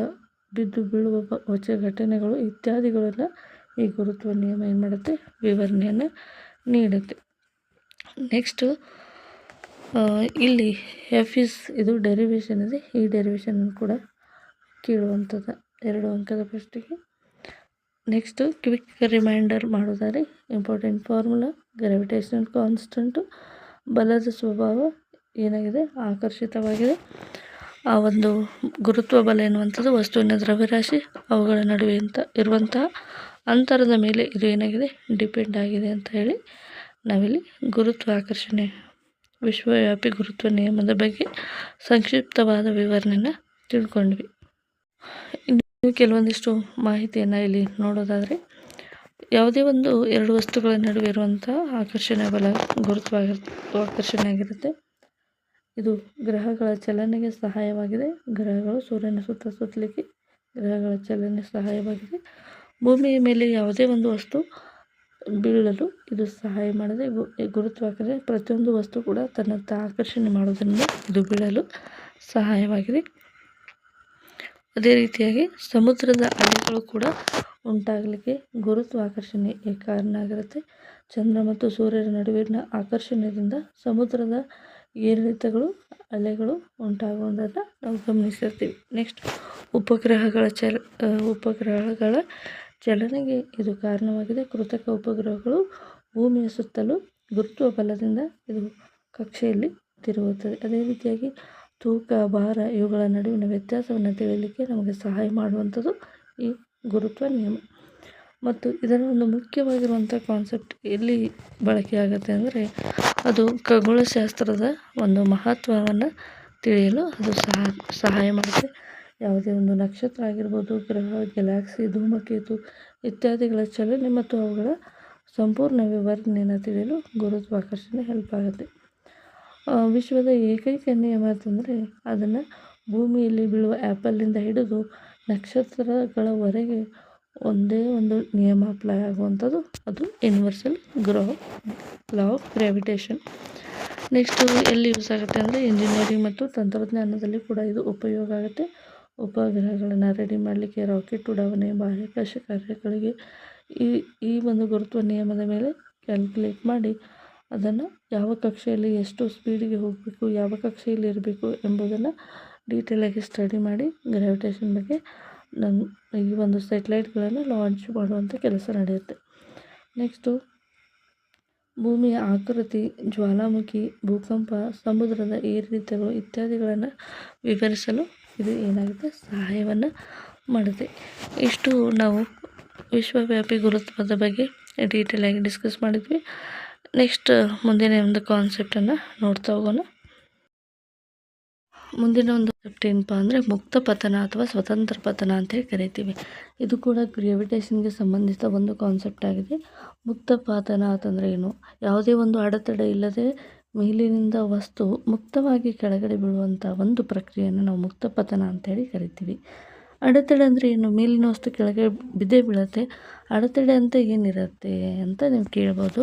[SPEAKER 1] ಬಿದ್ದು ಬೀಳುವ ಹೊಸ ಘಟನೆಗಳು ಇತ್ಯಾದಿಗಳೆಲ್ಲ ಈ ಗುರುತ್ವ ನಿಯಮ ಏನು ಮಾಡುತ್ತೆ, ವಿವರಣೆಯನ್ನು ನೀಡುತ್ತೆ. ನೆಕ್ಸ್ಟು ಇಲ್ಲಿ ಇದು ಡೆರಿವೇಷನ್ ಇದೆ. ಈ ಡೆರಿವೇಷನ್ ಕೂಡ ಕೇಳುವಂಥದ್ದು 2 ಅಂಕದ ಪ್ರಶ್ನೆಗೆ. ನೆಕ್ಸ್ಟು ಕ್ವಿಕ್ ರಿಮೈಂಡರ್ ಮಾಡೋದಾದ್ರೆ ಇಂಪಾರ್ಟೆಂಟ್ ಫಾರ್ಮುಲಾ, ಗ್ರಾವಿಟೇಷನಲ್ ಕಾನ್ಸ್ಟಂಟು, ಬಲದ ಸ್ವಭಾವ ಏನಾಗಿದೆ, ಆಕರ್ಷಿತವಾಗಿದೆ. ಆ ಒಂದು ಗುರುತ್ವ ಬಲ ಎನ್ನುವಂಥದ್ದು ವಸ್ತುವಿನ ದ್ರವ್ಯರಾಶಿ ಅವುಗಳ ನಡುವೆ ಇರುವಂತಹ ಅಂತರದ ಮೇಲೆ ಇದು ಏನಾಗಿದೆ ಡಿಪೆಂಡ್ ಆಗಿದೆ ಅಂತ ಹೇಳಿ ನಾವಿಲ್ಲಿ ಗುರುತ್ವಾಕರ್ಷಣೆ ವಿಶ್ವವ್ಯಾಪಿ ಗುರುತ್ವ ನಿಯಮದ ಬಗ್ಗೆ ಸಂಕ್ಷಿಪ್ತವಾದ ವಿವರಣೆಯನ್ನು ತಿಳ್ಕೊಂಡ್ವಿ. ಇನ್ನು ಕೆಲವೊಂದಿಷ್ಟು ಮಾಹಿತಿಯನ್ನು ಇಲ್ಲಿ ನೋಡೋದಾದರೆ, ಯಾವುದೇ ಒಂದು ಎರಡು ವಸ್ತುಗಳ ನಡುವೆ ಇರುವಂಥ ಆಕರ್ಷಣೆ ಬಲ ಗುರುತ್ವಾಕರ್ಷಣೆ ಆಗಿರುತ್ತೆ. ಇದು ಗ್ರಹಗಳ ಚಲನೆಗೆ ಸಹಾಯವಾಗಿದೆ. ಗ್ರಹಗಳು ಸೂರ್ಯನ ಸುತ್ತಲಿಕ್ಕೆ ಗ್ರಹಗಳ ಚಲನೆ ಸಹಾಯವಾಗಿದೆ. ಭೂಮಿಯ ಮೇಲೆ ಯಾವುದೇ ಒಂದು ವಸ್ತು ಬೀಳಲು ಇದು ಸಹಾಯ ಮಾಡಿದೆ. ಗುರುತ್ವಾಕರ್ಷಣೆ ಪ್ರತಿಯೊಂದು ವಸ್ತು ಕೂಡ ತನ್ನತ್ತ ಆಕರ್ಷಣೆ ಮಾಡೋದ್ರಿಂದ ಇದು ಬೀಳಲು ಸಹಾಯವಾಗಿದೆ. ಅದೇ ರೀತಿಯಾಗಿ ಸಮುದ್ರದ ಅಲೆಗಳು ಕೂಡ ಉಂಟಾಗಲಿಕ್ಕೆ ಗುರುತ್ವಾಕರ್ಷಣೆ ಕಾರಣ ಆಗಿರುತ್ತೆ. ಚಂದ್ರ ಮತ್ತು ಸೂರ್ಯರ ನಡುವಿನ ಆಕರ್ಷಣೆಯಿಂದ ಸಮುದ್ರದ ಏರಿಳಿತಗಳು, ಅಲೆಗಳು ಉಂಟಾಗುವುದನ್ನು ನಾವು ಗಮನಿಸಿರ್ತೀವಿ. ನೆಕ್ಸ್ಟ್, ಉಪಗ್ರಹಗಳ ಚಲನೆಗೆ ಇದು ಕಾರಣವಾಗಿದೆ. ಕೃತಕ ಉಪಗ್ರಹಗಳು ಭೂಮಿಯ ಸುತ್ತಲೂ ಗುರುತ್ವ ಬಲದಿಂದ ಇದು ಕಕ್ಷೆಯಲ್ಲಿ ತಿರುಗುತ್ತದೆ. ಅದೇ ರೀತಿಯಾಗಿ ತೂಕ, ಭಾರ ಇವುಗಳ ನಡುವಿನ ವ್ಯತ್ಯಾಸವನ್ನು ತಿಳಿಯಲಿಕ್ಕೆ ನಮಗೆ ಸಹಾಯ ಮಾಡುವಂಥದ್ದು ಈ ಗುರುತ್ವ ನಿಯಮ. ಮತ್ತು ಇದರ ಒಂದು ಮುಖ್ಯವಾಗಿರುವಂಥ ಕಾನ್ಸೆಪ್ಟ್ ಎಲ್ಲಿ ಬಳಕೆಯಾಗುತ್ತೆ ಅಂದರೆ, ಅದು ಖಗೋಳಶಾಸ್ತ್ರದ ಒಂದು ಮಹತ್ವವನ್ನು ತಿಳಿಯಲು ಅದು ಸಹಾಯ ಮಾಡುತ್ತೆ. ಯಾವುದೇ ಒಂದು ನಕ್ಷತ್ರ ಆಗಿರ್ಬೋದು, ಗ್ರಹ, ಗ್ಯಾಲಕ್ಸಿ, ಧೂಮಕೇತು ಇತ್ಯಾದಿಗಳ ಚಲನೆ ಮತ್ತು ಅವುಗಳ ಸಂಪೂರ್ಣ ವಿವರಣೆಯನ್ನು ತಿಳಿಯಲು ಗುರುತ್ವಾಕರ್ಷಣೆ ಹೆಲ್ಪ್ ಆಗುತ್ತೆ. ವಿಶ್ವದ ಏಕೈಕ ನಿಯಮ ಅಂತಂದರೆ, ಅದನ್ನು ಭೂಮಿಯಲ್ಲಿ ಬೀಳುವ ಆ್ಯಪಲ್ನಿಂದ ಹಿಡಿದು ನಕ್ಷತ್ರಗಳವರೆಗೆ ಒಂದೇ ಒಂದು ನಿಯಮ ಅಪ್ಲೈ ಆಗುವಂಥದ್ದು, ಅದು universal law of gravitation. Next ಎಲ್ಲಿ ಯೂಸ್ ಆಗುತ್ತೆ ಅಂದರೆ, ಇಂಜಿನಿಯರಿಂಗ್ ಮತ್ತು ತಂತ್ರಜ್ಞಾನದಲ್ಲಿ ಕೂಡ ಇದು ಉಪಯೋಗ ಆಗುತ್ತೆ. ಉಪಗ್ರಹಗಳನ್ನು ರೆಡಿ ಮಾಡಲಿಕ್ಕೆ, ರಾಕೆಟ್ ಉಡಾವಣೆ, ಬಾಹ್ಯಾಕಾಶ ಕಾರ್ಯಗಳಿಗೆ ಈ ಒಂದು ಗುರುತ್ವ ನಿಯಮದ ಮೇಲೆ ಕ್ಯಾಲ್ಕುಲೇಟ್ ಮಾಡಿ ಅದನ್ನು ಯಾವ ಕಕ್ಷೆಯಲ್ಲಿ ಎಷ್ಟು ಸ್ಪೀಡಿಗೆ ಹೋಗಬೇಕು, ಯಾವ ಕಕ್ಷೆಯಲ್ಲಿ ಇರಬೇಕು ಎಂಬುದನ್ನು ಡೀಟೇಲಾಗಿ ಸ್ಟಡಿ ಮಾಡಿ ಗ್ರಾವಿಟೇಷನ್ ಬಗ್ಗೆ ಈ ಒಂದು ಸ್ಯಾಟಲೈಟ್ಗಳನ್ನು ಲಾಂಚ್ ಮಾಡುವಂಥ ಕೆಲಸ ನಡೆಯುತ್ತೆ. ನೆಕ್ಸ್ಟು ಭೂಮಿಯ ಆಕೃತಿ, ಜ್ವಾಲಾಮುಖಿ, ಭೂಕಂಪ, ಸಮುದ್ರದ ಏರಿಳಿತಗಳು ಇತ್ಯಾದಿಗಳನ್ನು ವಿವರಿಸಲು ಇದು ಏನಾಗುತ್ತೆ, ಸಹಾಯವನ್ನು ಮಾಡುತ್ತೆ. ಇಷ್ಟು ನಾವು ವಿಶ್ವವ್ಯಾಪಿ ಗುರುತ್ವದ ಬಗ್ಗೆ ಡೀಟೇಲಾಗಿ ಡಿಸ್ಕಸ್ ಮಾಡಿದ್ವಿ. ನೆಕ್ಸ್ಟ್ ಮುಂದಿನ ಒಂದು ಕಾನ್ಸೆಪ್ಟನ್ನು ನೋಡ್ತಾ ಹೋಗೋಣ. ಮುಂದಿನ ಒಂದು ಕಾನ್ಸೆಪ್ಟ್ ಏನಪ್ಪ ಅಂದರೆ ಮುಕ್ತ ಪತನ ಅಥವಾ ಸ್ವತಂತ್ರ ಪತನ ಅಂತೇಳಿ ಕರಿತೀವಿ. ಇದು ಕೂಡ ಗ್ರಾವಿಟೇಷನ್ಗೆ ಸಂಬಂಧಿಸಿದ ಒಂದು ಕಾನ್ಸೆಪ್ಟ್ ಆಗಿದೆ. ಮುಕ್ತ ಪತನ ಅಂತಂದರೆ ಏನು? ಯಾವುದೇ ಒಂದು ಅಡೆತಡೆ ಇಲ್ಲದೆ ಮೇಲಿನಿಂದ ವಸ್ತು ಮುಕ್ತವಾಗಿ ಕೆಳಗಡೆ ಬೀಳುವಂಥ ಒಂದು ಪ್ರಕ್ರಿಯೆಯನ್ನು ನಾವು ಮುಕ್ತ ಪತನ ಅಂತೇಳಿ ಕರಿತೀವಿ. ಅಡೆತಡೆ ಅಂದರೆ ಏನು? ಮೇಲಿನ ವಸ್ತು ಕೆಳಗೆ ಬಿದ್ದೇ ಬೀಳುತ್ತೆ. ಅಡೆತಡೆ ಅಂತ ಏನಿರುತ್ತೆ ಅಂತ ನೀವು ಕೇಳ್ಬೋದು.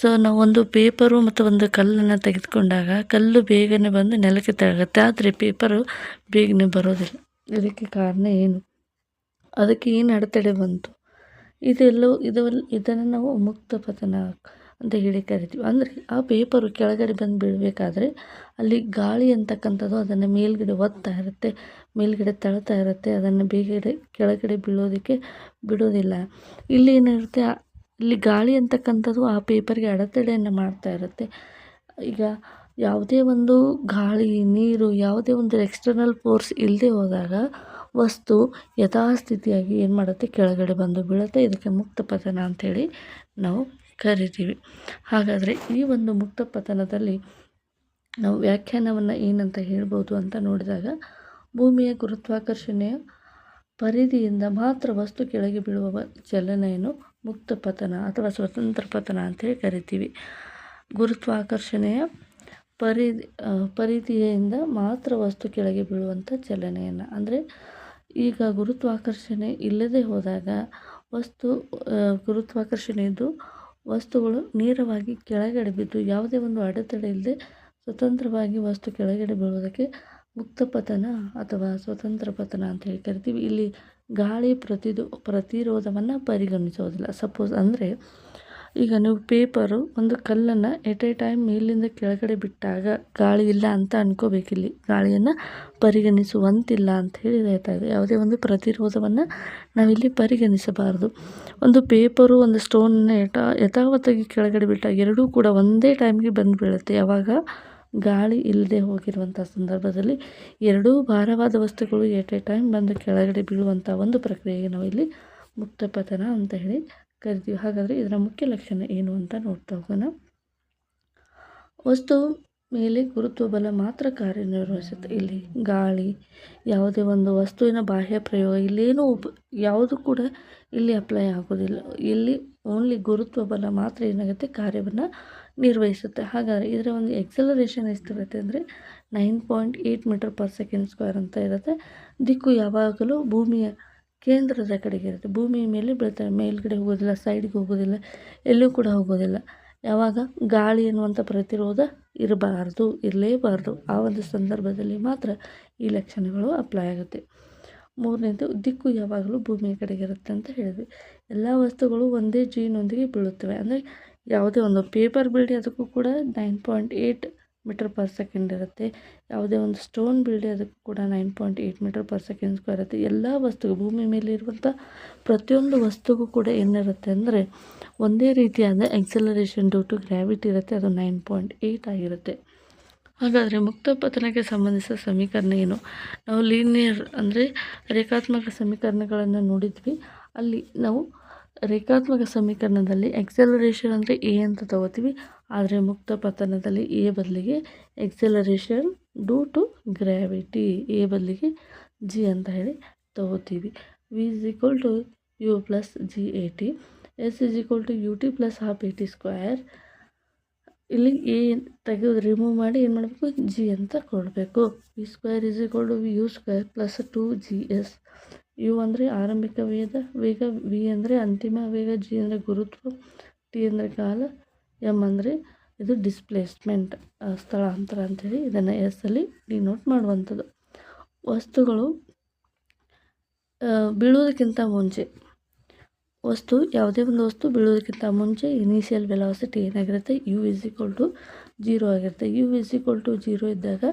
[SPEAKER 1] ಸೊ ನಾವು ಒಂದು ಪೇಪರು ಮತ್ತು ಒಂದು ಕಲ್ಲನ್ನು ತೆಗೆದುಕೊಂಡಾಗ ಕಲ್ಲು ಬೇಗನೆ ಬಂದು ನೆಲಕ್ಕೆ ತಗುತ್ತೆ, ಆದರೆ ಪೇಪರು ಬೇಗನೆ ಬರೋದಿಲ್ಲ. ಇದಕ್ಕೆ ಕಾರಣ ಏನು? ಅದಕ್ಕೆ ಏನು ಅಡೆತಡೆ ಬಂತು? ಇದನ್ನು ನಾವು ಮುಕ್ತ ಪತನ ಅಂತ ಹೇಳಿ ಕರಿತೀವಿ. ಅಂದರೆ ಆ ಪೇಪರು ಕೆಳಗಡೆ ಬಂದು ಬೀಳಬೇಕಾದ್ರೆ ಅಲ್ಲಿ ಗಾಳಿ ಅಂತಕ್ಕಂಥದ್ದು ಅದನ್ನು ಮೇಲ್ಗಡೆ ಒತ್ತಾ ಇರುತ್ತೆ, ಮೇಲ್ಗಡೆ ತಳ್ತಾ ಇರುತ್ತೆ, ಅದನ್ನು ಬೇಗ ಕೆಳಗಡೆ ಬೀಳೋದಕ್ಕೆ ಬಿಡೋದಿಲ್ಲ. ಇಲ್ಲಿ ಏನಿರುತ್ತೆ, ಇಲ್ಲಿ ಗಾಳಿ ಅಂತಕ್ಕಂಥದ್ದು ಆ ಪೇಪರ್ಗೆ ಅಡೆತಡೆಯನ್ನು ಮಾಡ್ತಾ ಇರುತ್ತೆ. ಈಗ ಯಾವುದೇ ಒಂದು ಗಾಳಿ, ನೀರು, ಯಾವುದೇ ಒಂದು ಎಕ್ಸ್ಟರ್ನಲ್ ಫೋರ್ಸ್ ಇಲ್ಲದೆ ಹೋದಾಗ ವಸ್ತು ಯಥಾಸ್ಥಿತಿಯಾಗಿ ಏನು ಮಾಡುತ್ತೆ, ಕೆಳಗಡೆ ಬಂದು ಬೀಳುತ್ತೆ. ಇದಕ್ಕೆ ಮುಕ್ತ ಪತನ ಅಂಥೇಳಿ ನಾವು ಕರಿತೀವಿ. ಹಾಗಾದರೆ ಈ ಒಂದು ಮುಕ್ತ ಪತನದಲ್ಲಿ ನಾವು ವ್ಯಾಖ್ಯಾನವನ್ನು ಏನಂತ ಹೇಳ್ಬೋದು ಅಂತ ನೋಡಿದಾಗ, ಭೂಮಿಯ ಗುರುತ್ವಾಕರ್ಷಣೆಯ ಪರಿಧಿಯಿಂದ ಮಾತ್ರ ವಸ್ತು ಕೆಳಗೆ ಬೀಳುವ ಚಲನೆಯನ್ನು ಮುಕ್ತ ಪತನ ಅಥವಾ ಸ್ವತಂತ್ರ ಪತನ ಅಂತೇಳಿ ಕರಿತೀವಿ. ಗುರುತ್ವಾಕರ್ಷಣೆಯ ಪರಿಧಿಯಿಂದ ಮಾತ್ರ ವಸ್ತು ಕೆಳಗೆ ಬೀಳುವಂಥ ಚಲನೆಯನ್ನು, ಅಂದರೆ ಈಗ ಗುರುತ್ವಾಕರ್ಷಣೆ ಇಲ್ಲದೆ ಹೋದಾಗ ಗುರುತ್ವಾಕರ್ಷಣೆ ಇದ್ದು ವಸ್ತುಗಳು ನೇರವಾಗಿ ಕೆಳಗಡೆ ಬಿದ್ದು ಯಾವುದೇ ಒಂದು ಅಡೆತಡೆ ಇಲ್ಲದೆ ಸ್ವತಂತ್ರವಾಗಿ ವಸ್ತು ಕೆಳಗಡೆ ಬೀಳೋದಕ್ಕೆ ಮುಕ್ತ ಪತನ ಅಥವಾ ಸ್ವತಂತ್ರ ಪತನ ಅಂತ ಹೇಳಿ ಕರಿತೀವಿ. ಇಲ್ಲಿ ಗಾಳಿ ಪ್ರತಿರೋಧವನ್ನು ಪರಿಗಣಿಸೋದಿಲ್ಲ. ಸಪೋಸ್ ಅಂದರೆ ಈಗ ನೀವು ಪೇಪರು ಒಂದು ಕಲ್ಲನ್ನು ಎಟ್ ಎ ಟೈಮ್ ಮೇಲಿಂದ ಕೆಳಗಡೆ ಬಿಟ್ಟಾಗ ಗಾಳಿ ಇಲ್ಲ ಅಂತ ಅನ್ಕೋಬೇಕಿಲ್ಲಿ. ಗಾಳಿಯನ್ನು ಪರಿಗಣಿಸುವಂತಿಲ್ಲ ಅಂತ ಹೇಳಿ ಹೇಳ್ತಾ ಇದೆ. ಯಾವುದೇ ಒಂದು ಪ್ರತಿರೋಧವನ್ನು ನಾವಿಲ್ಲಿ ಪರಿಗಣಿಸಬಾರದು. ಒಂದು ಪೇಪರು ಒಂದು ಸ್ಟೋನನ್ನು ಯಥಾವತ್ತಾಗಿ ಕೆಳಗಡೆ ಬಿಟ್ಟಾಗ ಎರಡೂ ಕೂಡ ಒಂದೇ ಟೈಮ್ಗೆ ಬಂದು ಬೀಳುತ್ತೆ. ಯಾವಾಗ ಗಾಳಿ ಇಲ್ಲದೆ ಹೋಗಿರುವಂಥ ಸಂದರ್ಭದಲ್ಲಿ ಎರಡೂ ಭಾರವಾದ ವಸ್ತುಗಳು ಎಟ್ ಎ ಟೈಮ್ ಬಂದು ಕೆಳಗಡೆ ಬೀಳುವಂಥ ಒಂದು ಪ್ರಕ್ರಿಯೆಗೆ ನಾವು ಇಲ್ಲಿ ಮುಕ್ತ ಪತನ ಅಂತ ಹೇಳಿ ಕರಿತೀವಿ. ಹಾಗಾದರೆ ಇದರ ಮುಖ್ಯ ಲಕ್ಷಣ ಏನು ಅಂತ ನೋಡ್ತಾ ಹೋಗೋಣ. ವಸ್ತು ಮೇಲೆ ಗುರುತ್ವ ಬಲ ಮಾತ್ರ ಕಾರ್ಯನಿರ್ವಹಿಸುತ್ತೆ. ಇಲ್ಲಿ ಗಾಳಿ, ಯಾವುದೇ ಒಂದು ವಸ್ತುವಿನ ಬಾಹ್ಯ ಪ್ರಯೋಗ ಇಲ್ಲೇನೂ ಯಾವುದು ಕೂಡ ಇಲ್ಲಿ ಅಪ್ಲೈ ಆಗೋದಿಲ್ಲ. ಇಲ್ಲಿ ಓನ್ಲಿ ಗುರುತ್ವ ಬಲ ಮಾತ್ರ ಏನಾಗುತ್ತೆ, ಕಾರ್ಯವನ್ನು ನಿರ್ವಹಿಸುತ್ತೆ. ಹಾಗಾದರೆ ಇದರ ಒಂದು ಎಕ್ಸಲರೇಷನ್ ಎಷ್ಟಿರುತ್ತೆ ಅಂದರೆ 9.8 m/s² ಅಂತ ಇರುತ್ತೆ. ದಿಕ್ಕು ಯಾವಾಗಲೂ ಭೂಮಿಯ ಕೇಂದ್ರದ ಕಡೆಗೆ ಇರುತ್ತೆ. ಭೂಮಿಯ ಮೇಲೆ ಬೀಳ್ತಾರೆ, ಮೇಲ್ಗಡೆ ಹೋಗೋದಿಲ್ಲ, ಸೈಡ್ಗೆ ಹೋಗೋದಿಲ್ಲ, ಎಲ್ಲೂ ಕೂಡ ಹೋಗೋದಿಲ್ಲ. ಯಾವಾಗ ಗಾಳಿ ಅನ್ನುವಂಥ ಪ್ರತಿರೋಧ ಇರಲೇಬಾರ್ದು. ಆ ಒಂದು ಸಂದರ್ಭದಲ್ಲಿ ಮಾತ್ರ ಈ ಲಕ್ಷಣಗಳು ಅಪ್ಲೈ ಆಗುತ್ತೆ. ಮೂರನೇದು, ದಿಕ್ಕು ಯಾವಾಗಲೂ ಭೂಮಿಯ ಕಡೆಗೆ ಇರುತ್ತೆ ಅಂತ ಹೇಳಿದ್ವಿ. ಎಲ್ಲ ವಸ್ತುಗಳು ಒಂದೇ ಜಿನೊಂದಿಗೆ ಬೀಳುತ್ತವೆ. ಅಂದರೆ ಯಾವುದೇ ಒಂದು ಪೇಪರ್ ಬೀಳಿ ಅದಕ್ಕೂ ಕೂಡ 9.8 m/s² ಇರುತ್ತೆ. ಯಾವುದೇ ಒಂದು ಸ್ಟೋನ್ ಬೀಳಿ ಅದಕ್ಕೂ ಕೂಡ 9.8 m/s² ಇರುತ್ತೆ. ಎಲ್ಲ ವಸ್ತುಗಳು ಭೂಮಿ ಮೇಲೆ ಇರುವಂಥ ಪ್ರತಿಯೊಂದು ವಸ್ತುಗೂ ಕೂಡ ಏನಿರುತ್ತೆ ಅಂದರೆ ಒಂದೇ ರೀತಿಯಾದ ಎಕ್ಸಲರೇಷನ್ ಡ್ಯೂ ಟು ಗ್ರಾವಿಟಿ ಇರುತ್ತೆ. ಅದು 9.8 ಆಗಿರುತ್ತೆ. ಹಾಗಾದರೆ ಮುಕ್ತ ಪತನಕ್ಕೆ ಸಂಬಂಧಿಸಿದ ಸಮೀಕರಣ ಏನು? ನಾವು ಲೀನಿಯರ್ ಅಂದರೆ ರೇಖಾತ್ಮಕ ಸಮೀಕರಣಗಳನ್ನು ನೋಡಿದ್ವಿ. ಅಲ್ಲಿ ನಾವು ರೇಖಾತ್ಮಕ ಸಮೀಕರಣದಲ್ಲಿ ಎಕ್ಸಲರೇಷನ್ ಅಂದರೆ ಎ ಅಂತ ತಗೋತೀವಿ. ಆದರೆ ಮುಕ್ತ ಪತನದಲ್ಲಿ ಎ ಬದಲಿಗೆ acceleration due to gravity, A ಬದಲಿಗೆ ಜಿ ಅಂತ ಹೇಳಿ ತಗೋತೀವಿ. v = u + g/at, s = ut + ½ at². ಇಲ್ಲಿ ಎ ತೆಗೆದು ರಿಮೂವ್ ಮಾಡಿ ಏನು ಮಾಡಬೇಕು, ಜಿ ಅಂತ ಕೊಡಬೇಕು. v² = u² + 2gs. ಯು ಅಂದರೆ ಆರಂಭಿಕ ವೇಗ, ವಿ ಅಂದರೆ ಅಂತಿಮ ವೇಗ, ಜಿ ಅಂದರೆ ಗುರುತ್ವ, ಟಿ ಅಂದರೆ ಕಾಲ, ಎಮ್ ಅಂದರೆ ಇದು ಡಿಸ್ಪ್ಲೇಸ್ಮೆಂಟ್, ಸ್ಥಳಾಂತರ ಅಂಥೇಳಿ ಇದನ್ನು ಎಸ್ ಅಲ್ಲಿ ಡಿನೋಟ್ ಮಾಡುವಂಥದ್ದು. ವಸ್ತುಗಳು ಬೀಳೋದಕ್ಕಿಂತ ಮುಂಚೆ ಯಾವುದೇ ಒಂದು ವಸ್ತು ಬೀಳೋದಕ್ಕಿಂತ ಮುಂಚೆ ಇನಿಷಿಯಲ್ ವೆಲಾಸಿಟಿ ಏನಾಗಿರುತ್ತೆ, u = 0 ಆಗಿರುತ್ತೆ. u = 0 ಇದ್ದಾಗ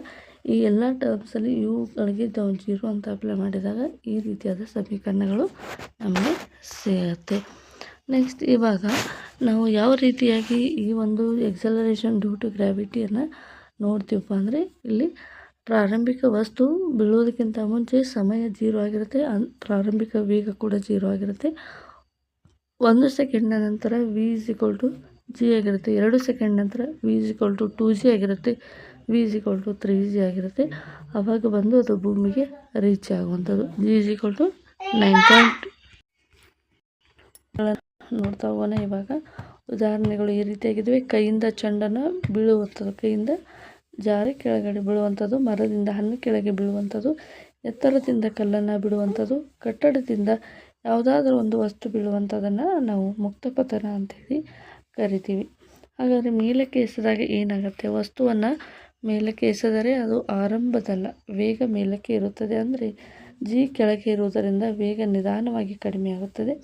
[SPEAKER 1] ಈ ಎಲ್ಲ ಟರ್ಮ್ಸಲ್ಲಿ ಯುಗಳಿಗೆ ನಾವು 0 ಅಂತ ಅಪ್ಲೈ ಮಾಡಿದಾಗ ಈ ರೀತಿಯಾದ ಸಮೀಕರಣಗಳು ನಮಗೆ ಸಿಗುತ್ತೆ. ನೆಕ್ಸ್ಟ್, ಇವಾಗ ನಾವು ಯಾವ ರೀತಿಯಾಗಿ ಈ ಒಂದು ಎಕ್ಸಲರೇಷನ್ ಡ್ಯೂ ಟು ಗ್ರಾವಿಟಿಯನ್ನು ನೋಡ್ತೀವಪ್ಪ ಅಂದರೆ, ಇಲ್ಲಿ ಪ್ರಾರಂಭಿಕ ವಸ್ತು ಬೀಳೋದಕ್ಕಿಂತ ಮುಂಚೆ ಸಮಯ 0 ಆಗಿರುತ್ತೆ, ಪ್ರಾರಂಭಿಕ ವೇಗ ಕೂಡ 0 ಆಗಿರುತ್ತೆ. 1 ಸೆಕೆಂಡ್ನ ನಂತರ v = g ಆಗಿರುತ್ತೆ. 2 ಸೆಕೆಂಡ್ ನಂತರ v = 2g ಆಗಿರುತ್ತೆ. V is equal to 3g ಆಗಿರುತ್ತೆ. ಆವಾಗ ಬಂದು ಅದು ಭೂಮಿಗೆ ರೀಚ್ ಆಗುವಂಥದ್ದು. ಜಿ ಇಸ್ ಈಕ್ವಲ್ ಟು 9 ನೋಡ್ತಾ ಹೋಗೋಣ. ಇವಾಗ ಉದಾಹರಣೆಗಳು ಈ ರೀತಿಯಾಗಿದ್ದಾವೆ. ಕೈಯಿಂದ ಚೆಂಡನ್ನು ಬೀಳುವಂಥದ್ದು, ಕೈಯಿಂದ ಜಾರಿ ಕೆಳಗಡೆ ಬೀಳುವಂಥದ್ದು, ಮರದಿಂದ ಹಣ್ಣು ಕೆಳಗೆ ಬೀಳುವಂಥದ್ದು, ಎತ್ತರದಿಂದ ಕಲ್ಲನ್ನು ಬಿಡುವಂಥದ್ದು, ಕಟ್ಟಡದಿಂದ ಯಾವುದಾದ್ರೂ ಒಂದು ವಸ್ತು ಬೀಳುವಂಥದ್ದನ್ನು ನಾವು ಮುಕ್ತಪತನ ಅಂಥೇಳಿ ಕರಿತೀವಿ. ಹಾಗಾದರೆ ಮೇಲಕ್ಕೆ ಎಸೆದಾಗ ಏನಾಗುತ್ತೆ? ವಸ್ತುವನ್ನು ಮೇಲಕ್ಕೆ ಎಸೆದರೆ ಅದು ಆರಂಭದಲ್ಲ, ವೇಗ ಮೇಲಕ್ಕೆ ಇರುತ್ತದೆ. ಅಂದರೆ ಜಿ ಕೆಳಗೆ ಇರುವುದರಿಂದ ವೇಗ ನಿಧಾನವಾಗಿ ಕಡಿಮೆ ಆಗುತ್ತದೆ.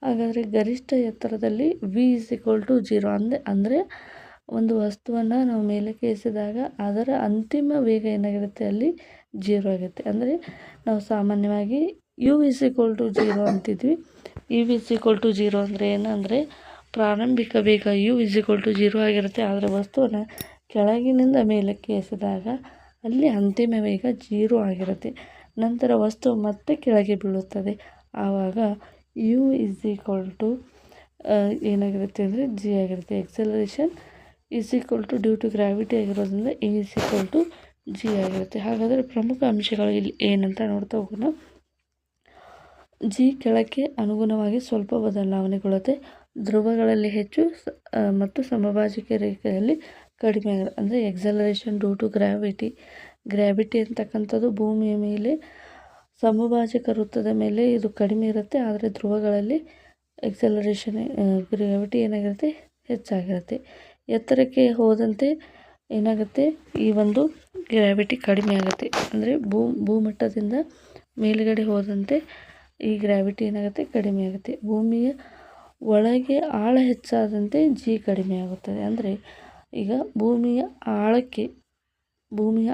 [SPEAKER 1] ಹಾಗಾದರೆ ಗರಿಷ್ಠ ಎತ್ತರದಲ್ಲಿ ವಿ ಇಸ್ ಈಕ್ವಲ್ ಟು 0 ಅಂದರೆ ಒಂದು ವಸ್ತುವನ್ನು ನಾವು ಮೇಲಕ್ಕೆ ಎಸೆದಾಗ ಅದರ ಅಂತಿಮ ವೇಗ ಏನಾಗಿರುತ್ತೆ? ಅಲ್ಲಿ 0 ಆಗುತ್ತೆ. ಅಂದರೆ ನಾವು ಸಾಮಾನ್ಯವಾಗಿ ಯು ಇಸ್ ಈಕ್ವಲ್ ಟು 0 ಅಂತಿದ್ವಿ. ಯು ಇಸ್ ಈಕ್ವಲ್ ಟು 0 ಅಂದರೆ ಏನಂದರೆ ಪ್ರಾರಂಭಿಕ ವೇಗ ಯು ಇಸ್ ಈಕ್ವಲ್ ಟು 0 ಆಗಿರುತ್ತೆ. ಆದರೆ ವಸ್ತುವನ್ನು ಕೆಳಗಿನಿಂದ ಮೇಲಕ್ಕೆ ಎಸೆದಾಗ ಅಲ್ಲಿ ಅಂತಿಮ ವೇಗ 0 ಆಗಿರುತ್ತೆ. ನಂತರ ವಸ್ತು ಮತ್ತೆ ಕೆಳಗೆ ಬೀಳುತ್ತದೆ. ಆವಾಗ ಯು ಇಸ್ ಈಕ್ವಲ್ ಟು ಏನಾಗಿರುತ್ತೆ ಅಂದರೆ ಜಿ ಆಗಿರುತ್ತೆ. Acceleration is equal to due to gravity ಆಗಿರೋದ್ರಿಂದ a is equal to g ಆಗಿರುತ್ತೆ. ಹಾಗಾದರೆ ಪ್ರಮುಖ ಅಂಶಗಳು ಇಲ್ಲಿ ಏನಂತ ನೋಡ್ತಾ ಹೋಗೋಣ. ಜಿ ಕೆಳಕ್ಕೆ ಅನುಗುಣವಾಗಿ ಸ್ವಲ್ಪ ಬದಲಾವಣೆಗೊಳ್ಳುತ್ತೆ. ಧ್ರುವಗಳಲ್ಲಿ ಹೆಚ್ಚು ಮತ್ತು ಸಮಭಾಜಕ ರೇಖೆಯಲ್ಲಿ ಕಡಿಮೆ ಆಗುತ್ತೆ. ಅಂದರೆ ಎಕ್ಸಲರೇಷನ್ ಡ್ಯೂ ಟು ಗ್ರಾವಿಟಿ ಅಂತಕ್ಕಂಥದ್ದು ಭೂಮಿಯ ಮೇಲೆ ಸಮಭಾಜಕ ವೃತ್ತದ ಮೇಲೆ ಇದು ಕಡಿಮೆ ಇರುತ್ತೆ. ಆದರೆ ಧ್ರುವಗಳಲ್ಲಿ ಎಕ್ಸಲರೇಷನ್ ಗ್ರಾವಿಟಿ ಏನಾಗಿರುತ್ತೆ? ಹೆಚ್ಚಾಗಿರುತ್ತೆ. ಎತ್ತರಕ್ಕೆ ಹೋದಂತೆ ಏನಾಗುತ್ತೆ? ಈ ಒಂದು ಗ್ರಾವಿಟಿ ಕಡಿಮೆ ಆಗುತ್ತೆ. ಅಂದರೆ ಭೂಮಟ್ಟದಿಂದ ಮೇಲುಗಡೆ ಹೋದಂತೆ ಈ ಗ್ರಾವಿಟಿ ಏನಾಗುತ್ತೆ? ಕಡಿಮೆ ಆಗುತ್ತೆ. ಭೂಮಿಯ ಒಳಗೆ ಆಳ ಹೆಚ್ಚಾದಂತೆ ಜಿ ಕಡಿಮೆ ಆಗುತ್ತದೆ. ಅಂದರೆ ಈಗ ಭೂಮಿಯ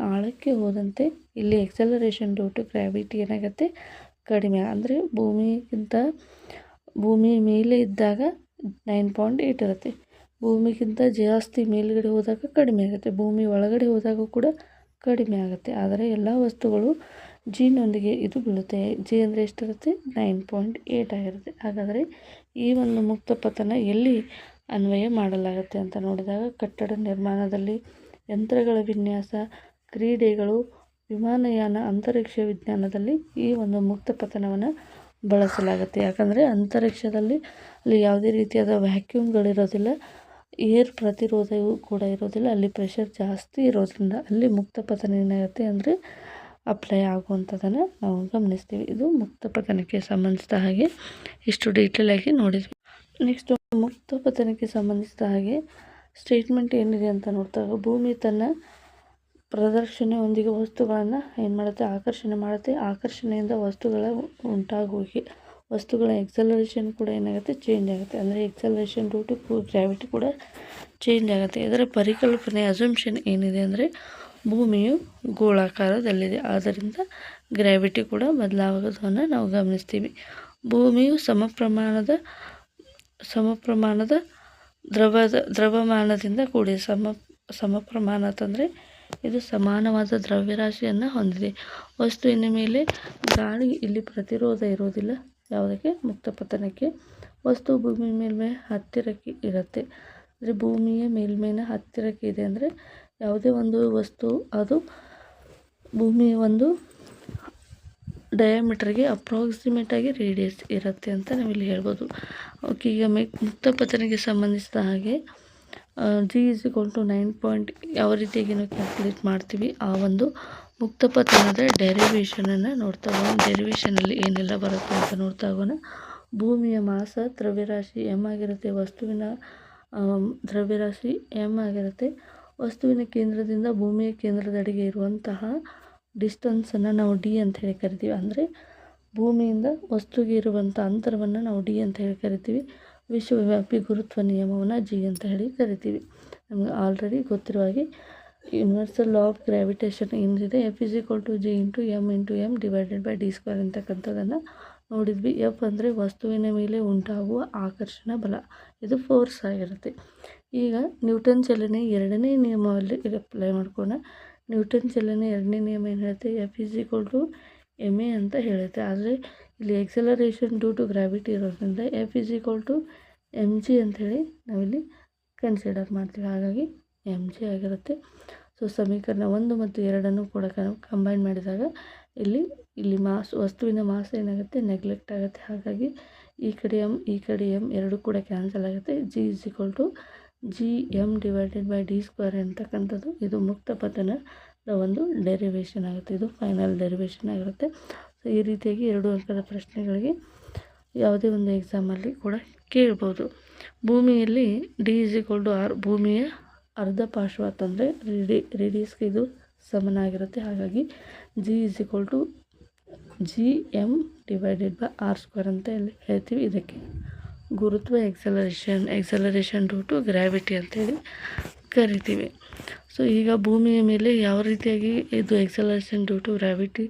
[SPEAKER 1] ಆಳಕ್ಕೆ ಹೋದಂತೆ ಇಲ್ಲಿ ಎಕ್ಸಲರೇಷನ್ ಡ್ಯೂ ಟು ಗ್ರಾವಿಟಿ ಏನಾಗುತ್ತೆ? ಕಡಿಮೆ. ಅಂದರೆ ಭೂಮಿಯ ಮೇಲೆ ಇದ್ದಾಗ 9.8 ಇರುತ್ತೆ. ಭೂಮಿಗಿಂತ ಜಾಸ್ತಿ ಮೇಲುಗಡೆ ಹೋದಾಗ ಕಡಿಮೆ ಆಗುತ್ತೆ. ಭೂಮಿ ಒಳಗಡೆ ಹೋದಾಗ ಕೂಡ ಕಡಿಮೆ ಆಗುತ್ತೆ. ಆದರೆ ಎಲ್ಲ ವಸ್ತುಗಳು ಜಿನೊಂದಿಗೆ ಇದು ಬೀಳುತ್ತೆ. ಜಿ ಅಂದರೆ ಎಷ್ಟಿರುತ್ತೆ? 9.8 ಆಗಿರುತ್ತೆ. ಹಾಗಾದರೆ ಈ ಒಂದು ಮುಕ್ತ ಪತನ ಎಲ್ಲಿ ಅನ್ವಯ ಮಾಡಲಾಗುತ್ತೆ ಅಂತ ನೋಡಿದಾಗ ಕಟ್ಟಡ ನಿರ್ಮಾಣದಲ್ಲಿ, ಯಂತ್ರಗಳ ವಿನ್ಯಾಸ, ಕ್ರೀಡೆಗಳು, ವಿಮಾನಯಾನ, ಅಂತರಿಕ್ಷ ವಿಜ್ಞಾನದಲ್ಲಿ ಈ ಒಂದು ಮುಕ್ತ ಪತನವನ್ನು ಬಳಸಲಾಗುತ್ತೆ. ಯಾಕಂದರೆ ಅಂತರಿಕ್ಷದಲ್ಲಿ ಅಲ್ಲಿ ಯಾವುದೇ ರೀತಿಯಾದ ವ್ಯಾಕ್ಯೂಮ್ಗಳಿರೋದಿಲ್ಲ, ಏರ್ ಪ್ರತಿರೋಧವೂ ಕೂಡ ಇರೋದಿಲ್ಲ, ಅಲ್ಲಿ ಪ್ರೆಷರ್ ಜಾಸ್ತಿ ಇರೋದ್ರಿಂದ ಅಲ್ಲಿ ಮುಕ್ತ ಪತನ ಏನಾಗುತ್ತೆ ಅಂದರೆ ಅಪ್ಲೈ ಆಗುವಂಥದ್ದನ್ನು ನಾವು ಗಮನಿಸ್ತೀವಿ. ಇದು ಮುಕ್ತ ಪತನಕ್ಕೆ ಸಂಬಂಧಿಸಿದ ಹಾಗೆ ಇಷ್ಟು ಡೀಟೇಲಾಗಿ ನೋಡಿದ್ವಿ. ನೆಕ್ಸ್ಟ್ ಮುಕ್ತ ಪತನಕ್ಕೆ ಸಂಬಂಧಿಸಿದ ಹಾಗೆ ಸ್ಟೇಟ್ಮೆಂಟ್ ಏನಿದೆ ಅಂತ ನೋಡಿದಾಗ ಭೂಮಿ ತನ್ನ ಪ್ರದರ್ಶನದೊಂದಿಗೆ ವಸ್ತುಗಳನ್ನು ಏನು ಮಾಡುತ್ತೆ? ಆಕರ್ಷಣೆ ಮಾಡುತ್ತೆ. ಆಕರ್ಷಣೆಯಿಂದ ವಸ್ತುಗಳ ಎಕ್ಸಲರೇಷನ್ ಕೂಡ ಏನಾಗುತ್ತೆ? ಚೇಂಜ್ ಆಗುತ್ತೆ. ಅಂದರೆ ಎಕ್ಸಲರೇಷನ್ ಡ್ಯೂ ಟು ಗ್ರಾವಿಟಿ ಕೂಡ ಚೇಂಜ್ ಆಗುತ್ತೆ. ಇದರ ಪರಿಕಲ್ಪನೆ ಅಸಂಪ್ಷನ್ ಏನಿದೆ ಅಂದರೆ ಭೂಮಿಯು ಗೋಳಾಕಾರದಲ್ಲಿದೆ, ಆದ್ದರಿಂದ ಗ್ರಾವಿಟಿ ಕೂಡ ಬದಲಾಗೋದನ್ನು ನಾವು ಗಮನಿಸ್ತೀವಿ. ಭೂಮಿಯು ಸಮಪ್ರಮಾಣದ ದ್ರವ್ಯಮಾನದಿಂದ ಕೂಡಿದೆ. ಸಮಪ್ರಮಾಣ ಅಂತಂದರೆ ಇದು ಸಮಾನವಾದ ದ್ರವ್ಯರಾಶಿಯನ್ನು ಹೊಂದಿದೆ. ವಸ್ತುವಿನ ಮೇಲೆ ಗಾಳಿ ಇಲ್ಲಿ ಪ್ರತಿರೋಧ ಇರೋದಿಲ್ಲ. ಯಾವುದಕ್ಕೆ? ಮುಕ್ತ ಪತನಕ್ಕೆ. ವಸ್ತು ಭೂಮಿ ಮೇಲ್ಮೈ ಹತ್ತಿರಕ್ಕೆ ಇರುತ್ತೆ. ಅಂದರೆ ಭೂಮಿಯ ಮೇಲ್ಮೈನ ಹತ್ತಿರಕ್ಕೆ ಇದೆ ಅಂದರೆ ಯಾವುದೇ ಒಂದು ವಸ್ತು ಅದು ಭೂಮಿಯ ಒಂದು ಡಯಾಮೀಟರ್ಗೆ ಅಪ್ರಾಕ್ಸಿಮೇಟಾಗಿ ರೇಡಿಯಸ್ ಇರುತ್ತೆ ಅಂತ ನಾವಿಲ್ಲಿ ಹೇಳ್ಬೋದು. ಓಕೆ, ಈಗ ಮುಕ್ತ ಪತನಕ್ಕೆ ಸಂಬಂಧಿಸಿದ ಹಾಗೆ ಜಿ ಇಸ್ ಈಕ್ವಲ್ ಟು 9 ಯಾವ ರೀತಿಯಾಗಿ ನಾವು ಕ್ಯಾಲ್ಕುಲೇಟ್ ಮಾಡ್ತೀವಿ ಆ ಒಂದು ಮುಕ್ತ ಪತನದ ಡೆರಿವೇಷನನ್ನು ನೋಡ್ತಾ ಹೋಗೋಣ. ಡೆರಿವೇಷನಲ್ಲಿ ಏನೆಲ್ಲ ಬರುತ್ತೆ ಅಂತ ನೋಡ್ತಾ ಹೋಗೋಣ. ಭೂಮಿಯ ಮಾಸ ದ್ರವ್ಯರಾಶಿ ಎಮ್ ಆಗಿರುತ್ತೆ. ವಸ್ತುವಿನ ದ್ರವ್ಯರಾಶಿ ಎಮ್ ಆಗಿರುತ್ತೆ. ವಸ್ತುವಿನ ಕೇಂದ್ರದಿಂದ ಭೂಮಿಯ ಕೇಂದ್ರದೆಡೆಗೆ ಇರುವಂತಹ ಡಿಸ್ಟನ್ಸನ್ನು ನಾವು ಡಿ ಅಂತ ಹೇಳಿ ಕರಿತೀವಿ. ಅಂದರೆ ಭೂಮಿಯಿಂದ ವಸ್ತುವಿಗೆ ಇರುವಂಥ ಅಂತರವನ್ನು ನಾವು ಡಿ ಅಂತ ಹೇಳಿ ಕರಿತೀವಿ. ವಿಶ್ವವ್ಯಾಪಿ ಗುರುತ್ವ ನಿಯಮವನ್ನು ಜಿ ಅಂತ ಹೇಳಿ ಕರಿತೀವಿ. ನಮಗೆ ಆಲ್ರೆಡಿ ಗೊತ್ತಿರುವ ಹಾಗೆ ಯೂನಿವರ್ಸಲ್ ಲಾ ಆಫ್ ಗ್ರಾವಿಟೇಷನ್ ಏನಿದೆ F is equal to G into M divided by D square ಅಂತಕ್ಕಂಥದ್ದನ್ನು ನೋಡಿದ್ವಿ. ಎಫ್ ಅಂದರೆ ವಸ್ತುವಿನ ಮೇಲೆ ಉಂಟಾಗುವ ಆಕರ್ಷಣ ಬಲ, ಇದು ಫೋರ್ಸ್ ಆಗಿರುತ್ತೆ. ಈಗ ನ್ಯೂಟನ್ ಚಲನೆ ಎರಡನೇ ನಿಯಮದಲ್ಲಿ ಅಪ್ಲೈ ಮಾಡ್ಕೋಣ. ನ್ಯೂಟನ್ ಚಲನೆ ಎರಡನೇ ನಿಯಮ ಏನು ಹೇಳುತ್ತೆ? F is equal to M A ಅಂತ ಹೇಳುತ್ತೆ. ಆದರೆ ಇಲ್ಲಿ ಎಕ್ಸಲರೇಷನ್ ಡ್ಯೂ ಟು ಗ್ರಾವಿಟಿ ಇರೋದ್ರಿಂದ F is equal to M G ಅಂಥೇಳಿ ನಾವಿಲ್ಲಿ ಕನ್ಸಿಡರ್ ಮಾಡ್ತೀವಿ. ಹಾಗಾಗಿ ಎಮ್ ಜಿ ಆಗಿರುತ್ತೆ. ಸೊ ಸಮೀಕರಣ 1 ಮತ್ತು 2 ಕೂಡ ಕಂಬೈನ್ ಮಾಡಿದಾಗ ಇಲ್ಲಿ ವಸ್ತುವಿನ ಮಾಸ್ ಏನಾಗುತ್ತೆ, ನೆಗ್ಲೆಕ್ಟ್ ಆಗುತ್ತೆ. ಹಾಗಾಗಿ ಈ ಕಡೆ ಎಮ್ ಎರಡು ಕೂಡ ಕ್ಯಾನ್ಸಲ್ ಆಗುತ್ತೆ. G=GM/D² ಅಂತಕ್ಕಂಥದ್ದು ಇದು ಮುಕ್ತ ಪತನದ ಒಂದು ಡೆರಿವೇಷನ್ ಆಗುತ್ತೆ. ಇದು ಫೈನಲ್ ಡೆರಿವೇಷನ್ ಆಗಿರುತ್ತೆ. ಸೊ ಈ ರೀತಿಯಾಗಿ 2 ಅಂಕದ ಪ್ರಶ್ನೆಗಳಿಗೆ ಯಾವುದೇ ಒಂದು ಎಕ್ಸಾಮಲ್ಲಿ ಕೂಡ ಕೇಳ್ಬೋದು. ಭೂಮಿಯಲ್ಲಿ D=R, ಭೂಮಿಯ ಅರ್ಧ ಪಾರ್ಶ್ವ ಅಂತಂದರೆ ರೇಡಿಯಸ್ಗೆ ಇದು ಸಮನಾಗಿರುತ್ತೆ. ಹಾಗಾಗಿ G=GM/R² ಅಂತ ಹೇಳಿ ಹೇಳ್ತೀವಿ. ಇದಕ್ಕೆ ಗುರುತ್ವ ಎಕ್ಸಲರೇಷನ್ ಡ್ಯೂ ಟು ಗ್ರಾವಿಟಿ ಅಂತೇಳಿ ಕರಿತೀವಿ. ಸೊ ಈಗ ಭೂಮಿಯ ಮೇಲೆ ಯಾವ ರೀತಿಯಾಗಿ ಇದು ಎಕ್ಸಲರೇಷನ್ ಡ್ಯೂ ಟು ಗ್ರಾವಿಟಿ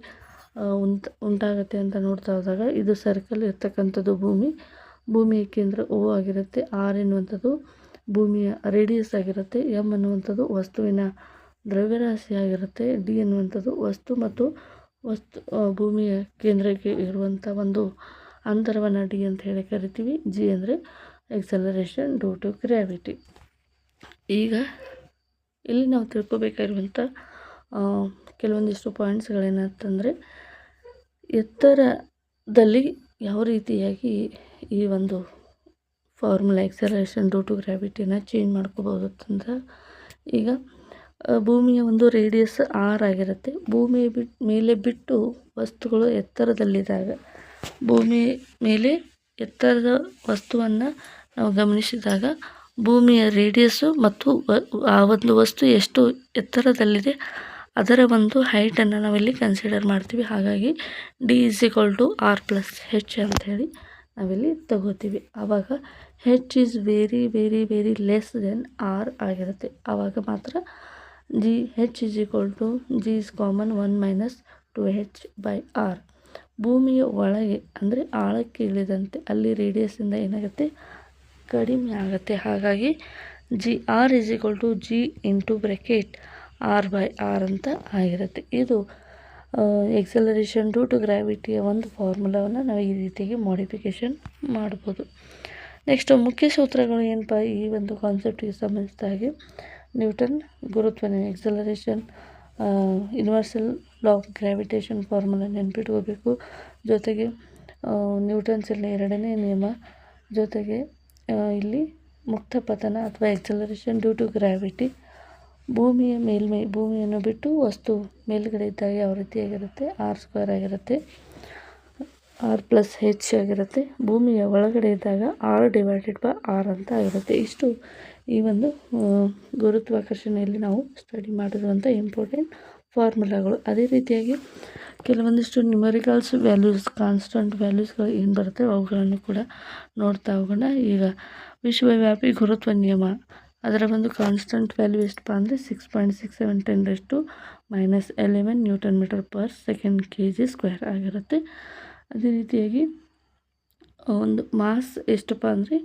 [SPEAKER 1] ಉಂಟಾಗುತ್ತೆ ಅಂತ ನೋಡ್ತಾ ಹೋದಾಗ, ಇದು ಸರ್ಕಲ್ ಇರ್ತಕ್ಕಂಥದ್ದು ಭೂಮಿಯ ಕೇಂದ್ರ O ಆಗಿರುತ್ತೆ. R ಎನ್ನುವಂಥದ್ದು ಭೂಮಿಯ ರೇಡಿಯಸ್ ಆಗಿರುತ್ತೆ. M ಅನ್ನುವಂಥದ್ದು ವಸ್ತುವಿನ ದ್ರವ್ಯರಾಶಿ ಆಗಿರುತ್ತೆ. D ಎನ್ನುವಂಥದ್ದು ವಸ್ತು ಭೂಮಿಯ ಕೇಂದ್ರಕ್ಕೆ ಇರುವಂಥ ಒಂದು ಅಂತರವನ್ನು D ಅಂತ ಹೇಳಿ ಕರಿತೀವಿ. G ಅಂದರೆ ಎಕ್ಸಲರೇಷನ್ ಡ್ಯೂ ಟು ಗ್ರಾವಿಟಿ. ಈಗ ಇಲ್ಲಿ ನಾವು ತಿಳ್ಕೊಬೇಕಾಗಿರುವಂಥ ಕೆಲವೊಂದಿಷ್ಟು ಪಾಯಿಂಟ್ಸ್ಗಳೇನಂತಂದರೆ, ಎತ್ತರದಲ್ಲಿ ಯಾವ ರೀತಿಯಾಗಿ ಈ ಒಂದು ಫಾರ್ಮುಲಾ ಎಕ್ಸಲರೇಷನ್ ಡ್ಯೂ ಟು ಗ್ರಾವಿಟಿನ ಚೇಂಜ್ ಮಾಡ್ಕೋಬೋದು ಅಂತಂದ್ರೆ, ಈಗ ಭೂಮಿಯ ಒಂದು ರೇಡಿಯಸ್ R ಆಗಿರುತ್ತೆ. ಭೂಮಿಯ ಮೇಲೆ ಬಿಟ್ಟು ವಸ್ತುಗಳು ಎತ್ತರದಲ್ಲಿದ್ದಾಗ, ಭೂಮಿ ಮೇಲೆ ಎತ್ತರದ ವಸ್ತುವನ್ನು ನಾವು ಗಮನಿಸಿದಾಗ ಭೂಮಿಯ ರೇಡಿಯಸ್ಸು ಮತ್ತು ಆ ಒಂದು ವಸ್ತು ಎಷ್ಟು ಎತ್ತರದಲ್ಲಿದೆ ಅದರ ಒಂದು ಹೈಟನ್ನು ನಾವಿಲ್ಲಿ ಕನ್ಸಿಡರ್ ಮಾಡ್ತೀವಿ. ಹಾಗಾಗಿ D=R+H ಅಂತ ಹೇಳಿ ನಾವಿಲ್ಲಿ ತಗೋತೀವಿ. ಆವಾಗ H is very very very less than R ಆಗಿರುತ್ತೆ. ಆವಾಗ ಮಾತ್ರ H=G=1 - 2H/R. ಭೂಮಿಯ ಒಳಗೆ ಅಂದರೆ ಆಳಕ್ಕೆ ಇಳಿದಂತೆ ಅಲ್ಲಿ ರೇಡಿಯಸ್ಸಿಂದ ಏನಾಗುತ್ತೆ, ಕಡಿಮೆ ಆಗುತ್ತೆ. ಹಾಗಾಗಿ G(R) ಅಂತ ಆಗಿರುತ್ತೆ. ಇದು ಎಕ್ಸಲರೇಷನ್ ಡ್ಯೂ ಟು ಗ್ರಾವಿಟಿಯ ಒಂದು ಫಾರ್ಮುಲಾವನ್ನು ನಾವು ಈ ರೀತಿಯಾಗಿ ಮಾಡಿಫಿಕೇಷನ್ ಮಾಡ್ಬೋದು. ನೆಕ್ಸ್ಟ್ ಮುಖ್ಯ ಸೂತ್ರಗಳು ಏನಪ್ಪ ಈ ಒಂದು ಕಾನ್ಸೆಪ್ಟಿಗೆ ಸಂಬಂಧಿಸಿದ ಹಾಗೆ, ನ್ಯೂಟನ್ ಗುರುತ್ವ acceleration universal law of gravitation formula ನೆನ್ಪಿಟ್ಕೋಬೇಕು. ಜೊತೆಗೆ ನ್ಯೂಟನ್ಸಿನ 2ನೇ ನಿಯಮ, ಜೊತೆಗೆ ಇಲ್ಲಿ ಮುಕ್ತ ಪತನ ಅಥವಾ ಎಕ್ಸಲರೇಷನ್ ಡ್ಯೂ ಟು ಗ್ರಾವಿಟಿ, ಭೂಮಿಯನ್ನು ಬಿಟ್ಟು ವಸ್ತು ಮೇಲುಗಡೆ ಇದ್ದಾಗ ಯಾವ ರೀತಿಯಾಗಿರುತ್ತೆ, R² ಆಗಿರುತ್ತೆ, R+H ಆಗಿರುತ್ತೆ. ಭೂಮಿಯ ಒಳಗಡೆ ಇದ್ದಾಗ R/R ಅಂತ ಆಗಿರುತ್ತೆ. ಇಷ್ಟು ಈ ಒಂದು ಗುರುತ್ವಾಕರ್ಷಣೆಯಲ್ಲಿ ನಾವು ಸ್ಟಡಿ ಮಾಡಿರುವಂಥ ಇಂಪಾರ್ಟೆಂಟ್ ಫಾರ್ಮುಲಾಗಳು. ಅದೇ ರೀತಿಯಾಗಿ ಕೆಲವೊಂದಿಷ್ಟು ನ್ಯೂಮರಿಕಲ್ಸ್ ವ್ಯಾಲ್ಯೂಸ್, ಕಾನ್ಸ್ಟಂಟ್ ವ್ಯಾಲ್ಯೂಸ್ಗಳು ಏನು ಬರುತ್ತೆ ಅವುಗಳನ್ನು ಕೂಡ ನೋಡ್ತಾ ಹೋಗೋಣ. ಈಗ ವಿಶ್ವವ್ಯಾಪಿ ಗುರುತ್ವ ನಿಯಮ, ಅದರ ಒಂದು ಕಾನ್ಸ್ಟಂಟ್ ವ್ಯಾಲ್ಯೂ ಎಷ್ಟಪ್ಪ ಅಂದರೆ 6.67 × 10⁻11 Nm/s kg² ಆಗಿರುತ್ತೆ. ಅದೇ ರೀತಿಯಾಗಿ ಒಂದು ಮಾಸ್ ಎಷ್ಟಪ್ಪ ಅಂದರೆ,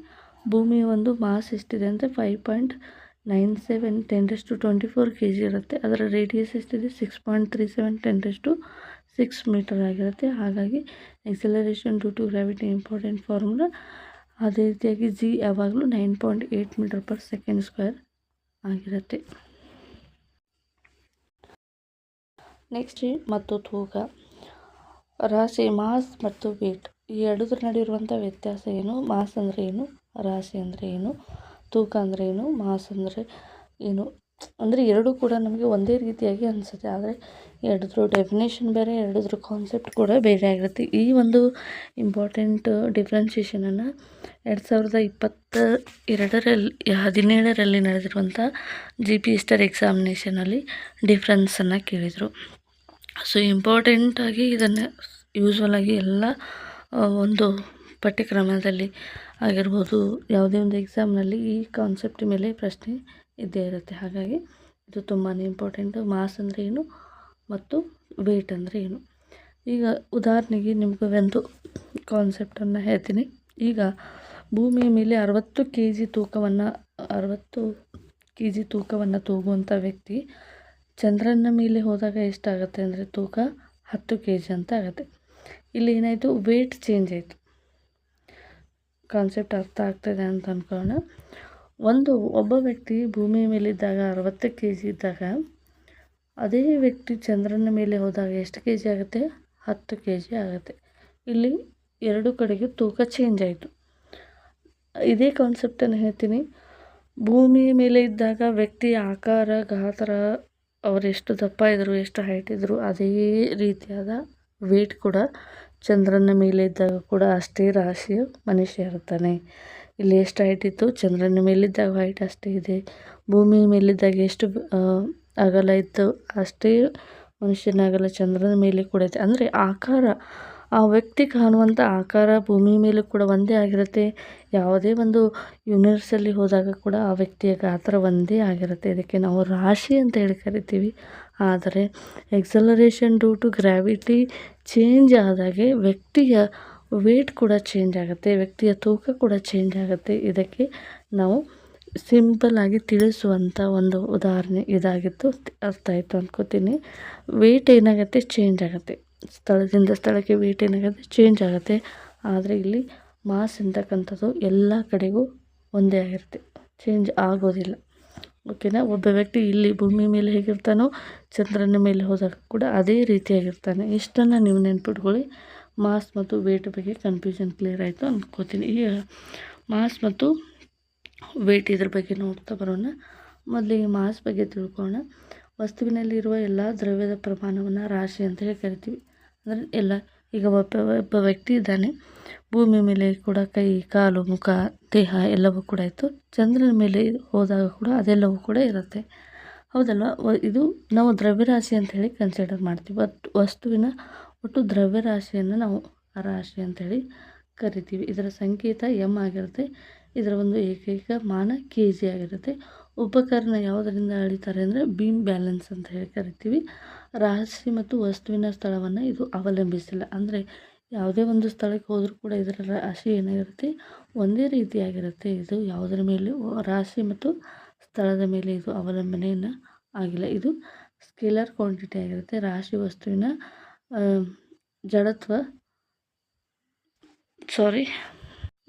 [SPEAKER 1] ಭೂಮಿಯ ಒಂದು ಮಾಸ್ ಎಷ್ಟಿದೆ ಅಂದರೆ 5.97 × 10⁻24 kg ಇರುತ್ತೆ. ಅದರ ರೇಡಿಯಸ್ ಎಷ್ಟಿದೆ 6.37 × 10⁻6 ಮೀಟರ್ ಆಗಿರುತ್ತೆ. ಹಾಗಾಗಿ acceleration due to gravity important formula. ಅದೇ ರೀತಿಯಾಗಿ G ಯಾವಾಗಲೂ 9.8 m/s² ಆಗಿರುತ್ತೆ. ನೆಕ್ಸ್ಟ್ ಮತ್ತು ತೂಕ, ರಾಶಿ, ಮಾಸ್ ಮತ್ತು ವೇಟ್, ಈ ಎರಡರ ನಡುವೆ ಇರುವಂಥ ವ್ಯತ್ಯಾಸ ಏನು, ಮಾಸ್ ಅಂದರೆ ಏನು, ರಾಶಿ ಅಂದರೆ ಏನು, ತೂಕ ಅಂದರೆ ಏನು, ಮಾಸ್ ಅಂದರೆ ಏನು ಅಂದರೆ ಎರಡೂ ಕೂಡ ನಮಗೆ ಒಂದೇ ರೀತಿಯಾಗಿ ಅನಿಸುತ್ತೆ. ಆದರೆ ಎರಡರ ಡೆಫಿನೇಷನ್ ಬೇರೆ, ಎರಡರ ಕಾನ್ಸೆಪ್ಟ್ ಕೂಡ ಬೇರೆ ಆಗಿರುತ್ತೆ. ಈ ಒಂದು ಇಂಪಾರ್ಟೆಂಟ್ ಡಿಫ್ರೆನ್ಷಿಯೇಷನನ್ನು 2017ರಲ್ಲಿ ನಡೆದಿರುವಂಥ GP ಸ್ಟಾರ್ ಎಕ್ಸಾಮಿನೇಷನಲ್ಲಿ ಡಿಫ್ರೆನ್ಸನ್ನು ಕೇಳಿದರು. ಸೊ ಇಂಪಾರ್ಟೆಂಟಾಗಿ ಇದನ್ನು ಯೂಶ್ವಲಾಗಿ ಎಲ್ಲ ಒಂದು ಪಠ್ಯಕ್ರಮದಲ್ಲಿ ಆಗಿರ್ಬೋದು, ಯಾವುದೇ ಒಂದು ಎಕ್ಸಾಮ್ನಲ್ಲಿ ಈ ಕಾನ್ಸೆಪ್ಟ್ ಮೇಲೆ ಪ್ರಶ್ನೆ ಇದ್ದೇ ಇರುತ್ತೆ. ಹಾಗಾಗಿ ಇದು ತುಂಬಾ ಇಂಪಾರ್ಟೆಂಟು. ಮಾಸ್ ಅಂದರೆ ಏನು ಮತ್ತು ವೇಟ್ ಅಂದರೆ ಏನು. ಈಗ ಉದಾಹರಣೆಗೆ ನಿಮಗೆ ಒಂದು ಕಾನ್ಸೆಪ್ಟನ್ನು ಹೇಳ್ತೀನಿ. ಈಗ ಭೂಮಿಯ ಮೇಲೆ 60 kg ತೂಕವನ್ನು ತೂಗುವಂಥ ವ್ಯಕ್ತಿ ಚಂದ್ರನ ಮೇಲೆ ಹೋದಾಗ ಎಷ್ಟಾಗುತ್ತೆ ಅಂದರೆ ತೂಕ 10 kg ಅಂತ ಆಗುತ್ತೆ. ಇಲ್ಲಿ ಏನಾಯಿತು, ವೇಟ್ ಚೇಂಜ್ ಆಯಿತು. ಕಾನ್ಸೆಪ್ಟ್ ಅರ್ಥ ಆಗ್ತದೆ ಅಂತ ಅಂದ್ಕೊಳ್ಳೋಣ. ಒಬ್ಬ ವ್ಯಕ್ತಿ ಭೂಮಿಯ ಮೇಲಿದ್ದಾಗ 60 kg ಇದ್ದಾಗ ಅದೇ ವ್ಯಕ್ತಿ ಚಂದ್ರನ ಮೇಲೆ ಹೋದಾಗ ಎಷ್ಟು ಕೆ ಜಿ ಆಗುತ್ತೆ? 10 ಕೆ ಜಿ ಆಗುತ್ತೆ. ಇಲ್ಲಿ ಎರಡು ಕಡೆಗೆ ತೂಕ ಚೇಂಜ್ ಆಯಿತು. ಇದೇ ಕಾನ್ಸೆಪ್ಟನ್ನು ಹೇಳ್ತೀನಿ. ಭೂಮಿಯ ಮೇಲೆ ಇದ್ದಾಗ ವ್ಯಕ್ತಿಯ ಆಕಾರ, ಗಾತ್ರ, ಅವರೆಷ್ಟು ದಪ್ಪ ಇದ್ದರು, ಎಷ್ಟು ಹೈಟ್ ಇದ್ದರು, ಅದೇ ರೀತಿಯಾದ ವೇಟ್ ಕೂಡ ಚಂದ್ರನ ಮೇಲೆ ಇದ್ದಾಗ ಕೂಡ ಅಷ್ಟೇ ರಾಶಿಯ ಮನುಷ್ಯ ಇರ್ತಾನೆ. ಇಲ್ಲಿ ಎಷ್ಟು ಹೈಟ್ ಇತ್ತು, ಚಂದ್ರನ ಮೇಲಿದ್ದಾಗ ಹೈಟ್ ಅಷ್ಟೇ ಇದೆ. ಭೂಮಿ ಮೇಲಿದ್ದಾಗ ಎಷ್ಟು ಅಗಲ ಇತ್ತು ಅಷ್ಟೇ ಮನುಷ್ಯನ ಅಗಲ ಚಂದ್ರನ ಮೇಲೆ ಕೂಡ ಇದೆ. ಅಂದರೆ ಆಕಾರ, ಆ ವ್ಯಕ್ತಿ ಕಾಣುವಂಥ ಆಕಾರ ಭೂಮಿ ಮೇಲೆ ಕೂಡ ಒಂದೇ ಆಗಿರುತ್ತೆ. ಯಾವುದೇ ಒಂದು ಯೂನಿವರ್ಸಲ್ಲಿ ಹೋದಾಗ ಕೂಡ ಆ ವ್ಯಕ್ತಿಯ ಗಾತ್ರ ಒಂದೇ ಆಗಿರುತ್ತೆ. ಇದಕ್ಕೆ ನಾವು ರಾಶಿ ಅಂತ ಹೇಳಿ ಕರಿತೀವಿ. ಆದರೆ acceleration due to gravity change ಆದಾಗೆ ವ್ಯಕ್ತಿಯ ವೇಟ್ ಕೂಡ ಚೇಂಜ್ ಆಗುತ್ತೆ, ವ್ಯಕ್ತಿಯ ತೂಕ ಕೂಡ ಚೇಂಜ್ ಆಗುತ್ತೆ. ಇದಕ್ಕೆ ನಾವು ಸಿಂಪಲ್ ಆಗಿ ತಿಳಿಸುವಂಥ ಒಂದು ಉದಾಹರಣೆ ಇದಾಗಿತ್ತು. ಅರ್ಥ ಆಯಿತು ಅಂದ್ಕೋತೀನಿ. ವೇಟ್ ಏನಾಗುತ್ತೆ, ಚೇಂಜ್ ಆಗುತ್ತೆ. ಸ್ಥಳದಿಂದ ಸ್ಥಳಕ್ಕೆ ವೇಟ್ ಏನಾಗುತ್ತೆ, ಚೇಂಜ್ ಆಗುತ್ತೆ. ಆದರೆ ಇಲ್ಲಿ ಮಾಸ್ ಅಂತಕ್ಕಂಥದ್ದು ಎಲ್ಲ ಕಡೆಗೂ ಒಂದೇ ಆಗಿರುತ್ತೆ, ಚೇಂಜ್ ಆಗೋದಿಲ್ಲ. ಓಕೆನಾ? ಒಬ್ಬ ವ್ಯಕ್ತಿ ಇಲ್ಲಿ ಭೂಮಿ ಮೇಲೆ ಹೇಗಿರ್ತಾನೋ ಚಂದ್ರನ ಮೇಲೆ ಹೋದಾಗ ಕೂಡ ಅದೇ ರೀತಿಯಾಗಿರ್ತಾನೆ. ಇಷ್ಟನ್ನು ನೀವು ನೆನ್ಪಿಟ್ಕೊಳ್ಳಿ. ಮಾಸ್ ಮತ್ತು ವೇಟ್ ಬಗ್ಗೆ ಕನ್ಫ್ಯೂಷನ್ ಕ್ಲಿಯರ್ ಆಯಿತು ಅಂದ್ಕೋತೀನಿ. ಈಗ ಮಾಸ್ ಮತ್ತು ವೇಟ್ ಇದ್ರ ಬಗ್ಗೆ ನೋಡ್ತಾ ಬರೋಣ. ಮೊದಲಿಗೆ ಮಾಸ್ ಬಗ್ಗೆ ತಿಳ್ಕೊಳ್ಳೋಣ. ವಸ್ತುವಿನಲ್ಲಿರುವ ಎಲ್ಲ ದ್ರವ್ಯದ ಪ್ರಮಾಣವನ್ನು ರಾಶಿ ಅಂತ ಹೇಳಿ ಕರಿತೀವಿ. ಅಂದರೆ ಎಲ್ಲ, ಈಗ ಒಬ್ಬ ವ್ಯಕ್ತಿ ಇದ್ದಾನೆ, ಭೂಮಿ ಮೇಲೆ ಕೂಡ ಕೈ, ಕಾಲು, ಮುಖ, ದೇಹ ಎಲ್ಲವೂ ಕೂಡ ಇತ್ತು. ಚಂದ್ರನ ಮೇಲೆ ಹೋದಾಗ ಕೂಡ ಅದೆಲ್ಲವೂ ಕೂಡ ಇರುತ್ತೆ, ಹೌದಲ್ವ? ಇದು ನಾವು ದ್ರವ್ಯರಾಶಿ ಅಂತ ಹೇಳಿ ಕನ್ಸಿಡರ್ ಮಾಡ್ತೀವಿ. ವಸ್ತುವಿನ ಒಟ್ಟು ದ್ರವ್ಯರಾಶಿಯನ್ನು ನಾವು ರಾಶಿ ಅಂತೇಳಿ ಕರಿತೀವಿ. ಇದರ ಸಂಕೇತ ಎಮ್ ಆಗಿರುತ್ತೆ. ಇದರ ಒಂದು ಏಕೈಕ ಮಾನ ಕೆ ಜಿ ಆಗಿರುತ್ತೆ. ಉಪಕರಣ ಯಾವುದರಿಂದ ಅಳಿತಾರೆ ಅಂದರೆ ಬೀಮ್ ಬ್ಯಾಲೆನ್ಸ್ ಅಂತ ಹೇಳಿ ಕರಿತೀವಿ. ರಾಶಿ ಮತ್ತು ವಸ್ತುವಿನ ಸ್ಥಳವನ್ನು ಇದು ಅವಲಂಬಿಸಿಲ್ಲ. ಅಂದರೆ ಯಾವುದೇ ಒಂದು ಸ್ಥಳಕ್ಕೆ ಹೋದರೂ ಕೂಡ ಇದರ ರಾಶಿ ಏನಾಗಿರುತ್ತೆ, ಒಂದೇ ರೀತಿಯಾಗಿರುತ್ತೆ. ಇದು ಯಾವುದರ ಮೇಲೆ, ರಾಶಿ ಮತ್ತು ಸ್ಥಳದ ಮೇಲೆ ಇದು ಅವಲಂಬನೆಯನ್ನು ಆಗಿಲ್ಲ. ಇದು ಸ್ಕೇಲರ್ ಕ್ವಾಂಟಿಟಿ ಆಗಿರುತ್ತೆ. ರಾಶಿ ವಸ್ತುವಿನ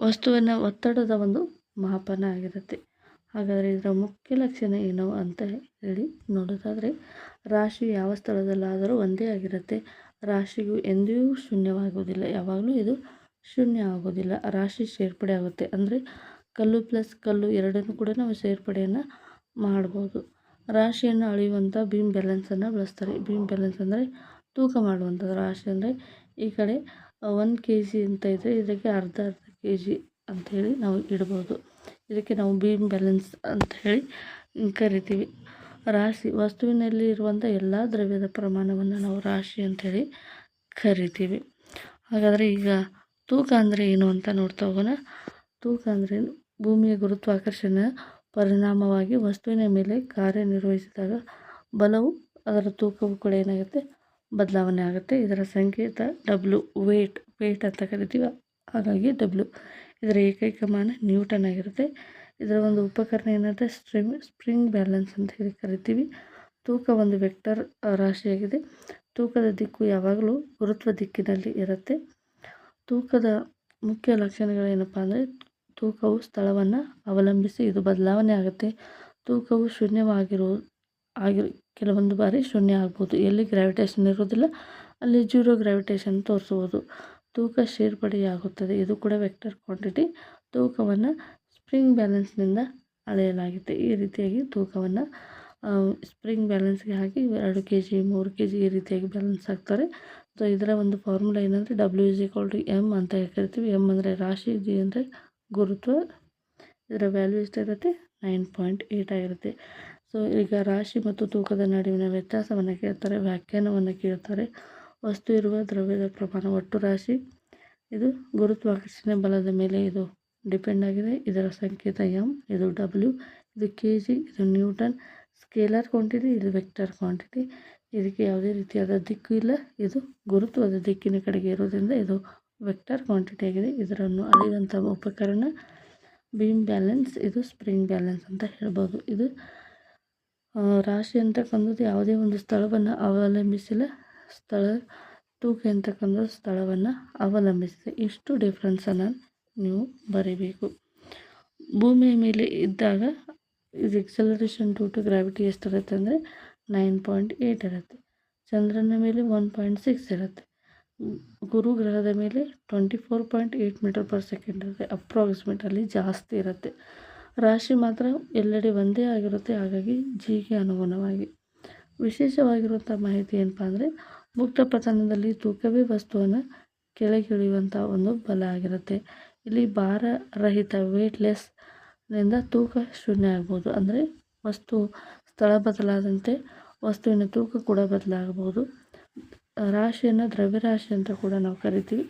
[SPEAKER 1] ವಸ್ತುವಿನ ಒತ್ತಡದ ಒಂದು ಮಾಪನ ಆಗಿರುತ್ತೆ. ಹಾಗಾದರೆ ಇದರ ಮುಖ್ಯ ಲಕ್ಷಣ ಏನು ಅಂತ ಹೇಳಿ ನೋಡೋದಾದರೆ, ರಾಶಿ ಯಾವ ಸ್ಥಳದಲ್ಲಾದರೂ ಒಂದೇ ಆಗಿರುತ್ತೆ. ರಾಶಿಯು ಎಂದೂ ಶೂನ್ಯವಾಗುವುದಿಲ್ಲ, ಯಾವಾಗಲೂ ಇದು ಶೂನ್ಯ ಆಗೋದಿಲ್ಲ. ರಾಶಿ ಸೇರ್ಪಡೆ ಆಗುತ್ತೆ. ಅಂದರೆ ಕಲ್ಲು ಪ್ಲಸ್ ಕಲ್ಲು ಎರಡನ್ನೂ ಕೂಡ ನಾವು ಸೇರ್ಪಡೆಯನ್ನು ಮಾಡ್ಬೋದು. ರಾಶಿಯನ್ನು ಅಳೆಯುವಂಥ ಬೀಮ್ ಬ್ಯಾಲೆನ್ಸನ್ನು ಬಳಸ್ತಾರೆ. ಬೀಮ್ ಬ್ಯಾಲೆನ್ಸ್ ಅಂದರೆ ತೂಕ ಮಾಡುವಂಥದ್ದು. ರಾಶಿ ಅಂದರೆ ಈ ಕಡೆ 1 ಕೆ ಜಿ ಅಂತ ಇದ್ದರೆ ಇದಕ್ಕೆ ಅರ್ಧ ಕೆ ಜಿ ಅಂಥೇಳಿ ನಾವು ಇಡ್ಬೋದು. ಇದಕ್ಕೆ ನಾವು ಬೀಮ್ ಬ್ಯಾಲೆನ್ಸ್ ಅಂತ ಹೇಳಿ ಕರಿತೀವಿ. ರಾಶಿ ವಸ್ತುವಿನಲ್ಲಿ ಇರುವಂಥ ಎಲ್ಲ ದ್ರವ್ಯದ ಪ್ರಮಾಣವನ್ನು ನಾವು ರಾಶಿ ಅಂಥೇಳಿ ಕರಿತೀವಿ. ಹಾಗಾದರೆ ಈಗ ತೂಕ ಅಂದರೆ ಏನು ಅಂತ ನೋಡ್ತಾ ಹೋಗೋಣ. ತೂಕ ಅಂದರೆ ಭೂಮಿಯ ಗುರುತ್ವಾಕರ್ಷಣೆಯ ಪರಿಣಾಮವಾಗಿ ವಸ್ತುವಿನ ಮೇಲೆ ಕಾರ್ಯನಿರ್ವಹಿಸಿದಾಗ ಬಲವು, ಅದರ ತೂಕವು ಕೂಡ ಏನಾಗುತ್ತೆ, ಬದಲಾವಣೆ ಆಗುತ್ತೆ. ಇದರ ಸಂಕೇತ ಡಬ್ಲ್ಯೂ, ವೇಟ್ ಅಂತ ಕರಿತೀವಿ. ಹಾಗಾಗಿ ಡಬ್ಲ್ಯೂ. ಇದರ ಏಕೈಕ ಮಾನ ನ್ಯೂಟನ್ ಆಗಿರುತ್ತೆ. ಇದರ ಒಂದು ಉಪಕರಣ ಏನಂದರೆ ಸ್ಪ್ರಿಂಗ್ ಬ್ಯಾಲೆನ್ಸ್ ಅಂತ ಹೇಳಿ ಕರಿತೀವಿ. ತೂಕ ಒಂದು ವೆಕ್ಟರ್ ರಾಶಿಯಾಗಿದೆ. ತೂಕದ ದಿಕ್ಕು ಯಾವಾಗಲೂ ಗುರುತ್ವ ದಿಕ್ಕಿನಲ್ಲಿ ಇರುತ್ತೆ. ತೂಕದ ಮುಖ್ಯ ಲಕ್ಷಣಗಳೇನಪ್ಪ ಅಂದರೆ, ತೂಕವು ಸ್ಥಳವನ್ನು ಅವಲಂಬಿಸಿ ಇದು ಬದಲಾವಣೆ ಆಗುತ್ತೆ. ತೂಕವು ಕೆಲವೊಂದು ಬಾರಿ ಶೂನ್ಯ ಆಗ್ಬೋದು. ಎಲ್ಲಿ ಗ್ರಾವಿಟೇಷನ್ ಇರೋದಿಲ್ಲ ಅಲ್ಲಿ ಜೀರೋ ಗ್ರಾವಿಟೇಷನ್ ತೋರಿಸ್ಬೋದು. ತೂಕ ಸೇರ್ಪಡೆಯಾಗುತ್ತದೆ. ಇದು ಕೂಡ ವೆಕ್ಟರ್ ಕ್ವಾಂಟಿಟಿ. ತೂಕವನ್ನು ಸ್ಪ್ರಿಂಗ್ ಬ್ಯಾಲೆನ್ಸ್ನಿಂದ ಅಳೆಯಲಾಗುತ್ತೆ. ಈ ರೀತಿಯಾಗಿ ತೂಕವನ್ನು ಸ್ಪ್ರಿಂಗ್ ಬ್ಯಾಲೆನ್ಸ್ಗೆ ಹಾಕಿ 2 ಕೆ ಜಿ 3 ಕೆ ಜಿ ಈ ರೀತಿಯಾಗಿ ಬ್ಯಾಲೆನ್ಸ್ ಆಗ್ತಾರೆ. ಸೊ ಇದರ ಒಂದು ಫಾರ್ಮುಲಾ ಏನಂದರೆ W=M ಅಂತ ಕರಿತೀವಿ. ಎಮ್ ಅಂದರೆ ರಾಶಿ, ಜಿ ಅಂದರೆ ಗುರುತ್ವ. ಇದರ ವ್ಯಾಲ್ಯೂ ಎಷ್ಟಿರುತ್ತೆ, 9.8 ಆಗಿರುತ್ತೆ. ಸೊ ಈಗ ರಾಶಿ ಮತ್ತು ತೂಕದ ನಡುವಿನ ವ್ಯತ್ಯಾಸವನ್ನು ಕೇಳ್ತಾರೆ, ವ್ಯಾಖ್ಯಾನವನ್ನು ಕೇಳ್ತಾರೆ. ವಸ್ತು ಇರುವ ದ್ರವ್ಯದ ಪ್ರಮಾಣ ಒಟ್ಟು ರಾಶಿ, ಇದು ಗುರುತ್ವಾಕರ್ಷಣೆ ಬಲದ ಮೇಲೆ ಇದು ಡಿಪೆಂಡ್ ಆಗಿದೆ. ಇದರ ಸಂಕೇತ ಎಮ್, ಇದು ಡಬ್ಲ್ಯೂ, ಇದು ಕೆ ಜಿ, ಇದು ನ್ಯೂಟನ್. ಸ್ಕೇಲರ್ ಕ್ವಾಂಟಿಟಿ, ಇದು ವೆಕ್ಟರ್ ಕ್ವಾಂಟಿಟಿ. ಇದಕ್ಕೆ ಯಾವುದೇ ರೀತಿಯಾದ ದಿಕ್ಕು ಇಲ್ಲ. ಇದು ಗುರುತ್ವದ ದಿಕ್ಕಿನ ಕಡೆಗೆ ಇರೋದ್ರಿಂದ ಇದು ವೆಕ್ಟರ್ ಕ್ವಾಂಟಿಟಿ ಆಗಿದೆ. ಇದನ್ನು ಅಳೆಯುವಂಥ ಉಪಕರಣ ಬೀಮ್ ಬ್ಯಾಲೆನ್ಸ್, ಇದು ಸ್ಪ್ರಿಂಗ್ ಬ್ಯಾಲೆನ್ಸ್ ಅಂತ ಹೇಳ್ಬೋದು. ಇದು ರಾಶಿ ಅಂತಕ್ಕಂಥದ್ದು ಯಾವುದೇ ಒಂದು ಸ್ಥಳವನ್ನು ಅವಲಂಬಿಸಿಲ್ಲ. ತೂಕ ಅಂತಕ್ಕಂಥದ್ದು ಸ್ಥಳವನ್ನು ಅವಲಂಬಿಸಿದೆ. ಇಷ್ಟು ಡಿಫ್ರೆನ್ಸನ್ನು ನೀವು ಬರೀಬೇಕು. ಭೂಮಿಯ ಮೇಲೆ ಇದ್ದಾಗ ಇದು ಎಕ್ಸಲರೇಷನ್ ಡ್ಯೂ ಟು ಗ್ರಾವಿಟಿ ಎಷ್ಟಿರುತ್ತೆ ಅಂದರೆ 9.8 ಇರುತ್ತೆ. ಚಂದ್ರನ ಮೇಲೆ 1.6 ಇರುತ್ತೆ. ಗುರು ಗ್ರಹದ ಮೇಲೆ 24.8 ಮೀಟರ್ ಪರ್ ಸೆಕೆಂಡ್ ಇರುತ್ತೆ. ಅಪ್ರಾಕ್ಸಿಮೇಟಲ್ಲಿ ಜಾಸ್ತಿ ಇರುತ್ತೆ. ರಾಶಿ ಮಾತ್ರ ಎಲ್ಲೆಡೆ ಒಂದೇ ಆಗಿರುತ್ತೆ. ಹಾಗಾಗಿ ಜಿಗೆ ಅನುಗುಣವಾಗಿ ವಿಶೇಷವಾಗಿರುವಂಥ ಮಾಹಿತಿ ಏನಪ್ಪ ಅಂದರೆ, ಮುಕ್ತ ಪತನದಲ್ಲಿ ತೂಕವೇ ವಸ್ತುವನ್ನು ಕೆಳಗಿಳಿಯುವಂಥ ಒಂದು ಬಲ ಆಗಿರುತ್ತೆ. ಇಲ್ಲಿ ಭಾರರಹಿತ ವೇಟ್ಲೆಸ್ನಿಂದ ತೂಕ ಶೂನ್ಯ ಆಗ್ಬೋದು. ಅಂದರೆ ವಸ್ತು ಸ್ಥಳ ಬದಲಾದಂತೆ ವಸ್ತುವಿನ ತೂಕ ಕೂಡ ಬದಲಾಗಬಹುದು. ರಾಶಿಯನ್ನು ದ್ರವ್ಯರಾಶಿ ಅಂತ ಕೂಡ ನಾವು ಕರಿತೀವಿ.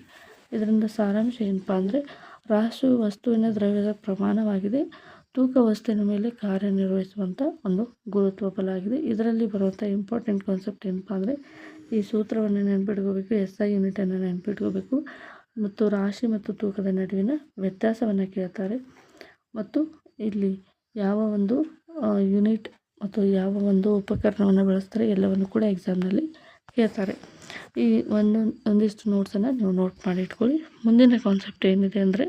[SPEAKER 1] ಇದರಿಂದ ಸಾರಾಂಶ ಏನಪ್ಪ ಅಂದರೆ, ರಾಶಿಯು ವಸ್ತುವಿನ ದ್ರವ್ಯದ ಪ್ರಮಾಣವಾಗಿದೆ. ತೂಕ ವಸ್ತುವಿನ ಮೇಲೆ ಕಾರ್ಯನಿರ್ವಹಿಸುವಂಥ ಒಂದು ಗುರುತ್ವ ಬಲ ಆಗಿದೆ. ಇದರಲ್ಲಿ ಬರುವಂಥ ಇಂಪಾರ್ಟೆಂಟ್ ಕಾನ್ಸೆಪ್ಟ್ ಏನಪ್ಪ ಅಂದರೆ, ಈ ಸೂತ್ರವನ್ನು ನೆನಪಿಟ್ಕೋಬೇಕು, SI ಯೂನಿಟನ್ನು ನೆನಪಿಟ್ಕೋಬೇಕು ಮತ್ತು ರಾಶಿ ಮತ್ತು ತೂಕದ ನಡುವಿನ ವ್ಯತ್ಯಾಸವನ್ನು ಕೇಳ್ತಾರೆ. ಮತ್ತು ಇಲ್ಲಿ ಯಾವ ಒಂದು ಯೂನಿಟ್ ಮತ್ತು ಯಾವ ಒಂದು ಉಪಕರಣವನ್ನು ಬಳಸ್ತಾರೆ ಎಲ್ಲವನ್ನು ಕೂಡ ಎಕ್ಸಾಮ್ನಲ್ಲಿ ಕೇಳ್ತಾರೆ. ಈ ಒಂದಿಷ್ಟು ನೋಟ್ಸನ್ನು ನೀವು ನೋಟ್ ಮಾಡಿ ಇಟ್ಕೊಳ್ಳಿ. ಮುಂದಿನ ಕಾನ್ಸೆಪ್ಟ್ ಏನಿದೆ ಅಂದರೆ,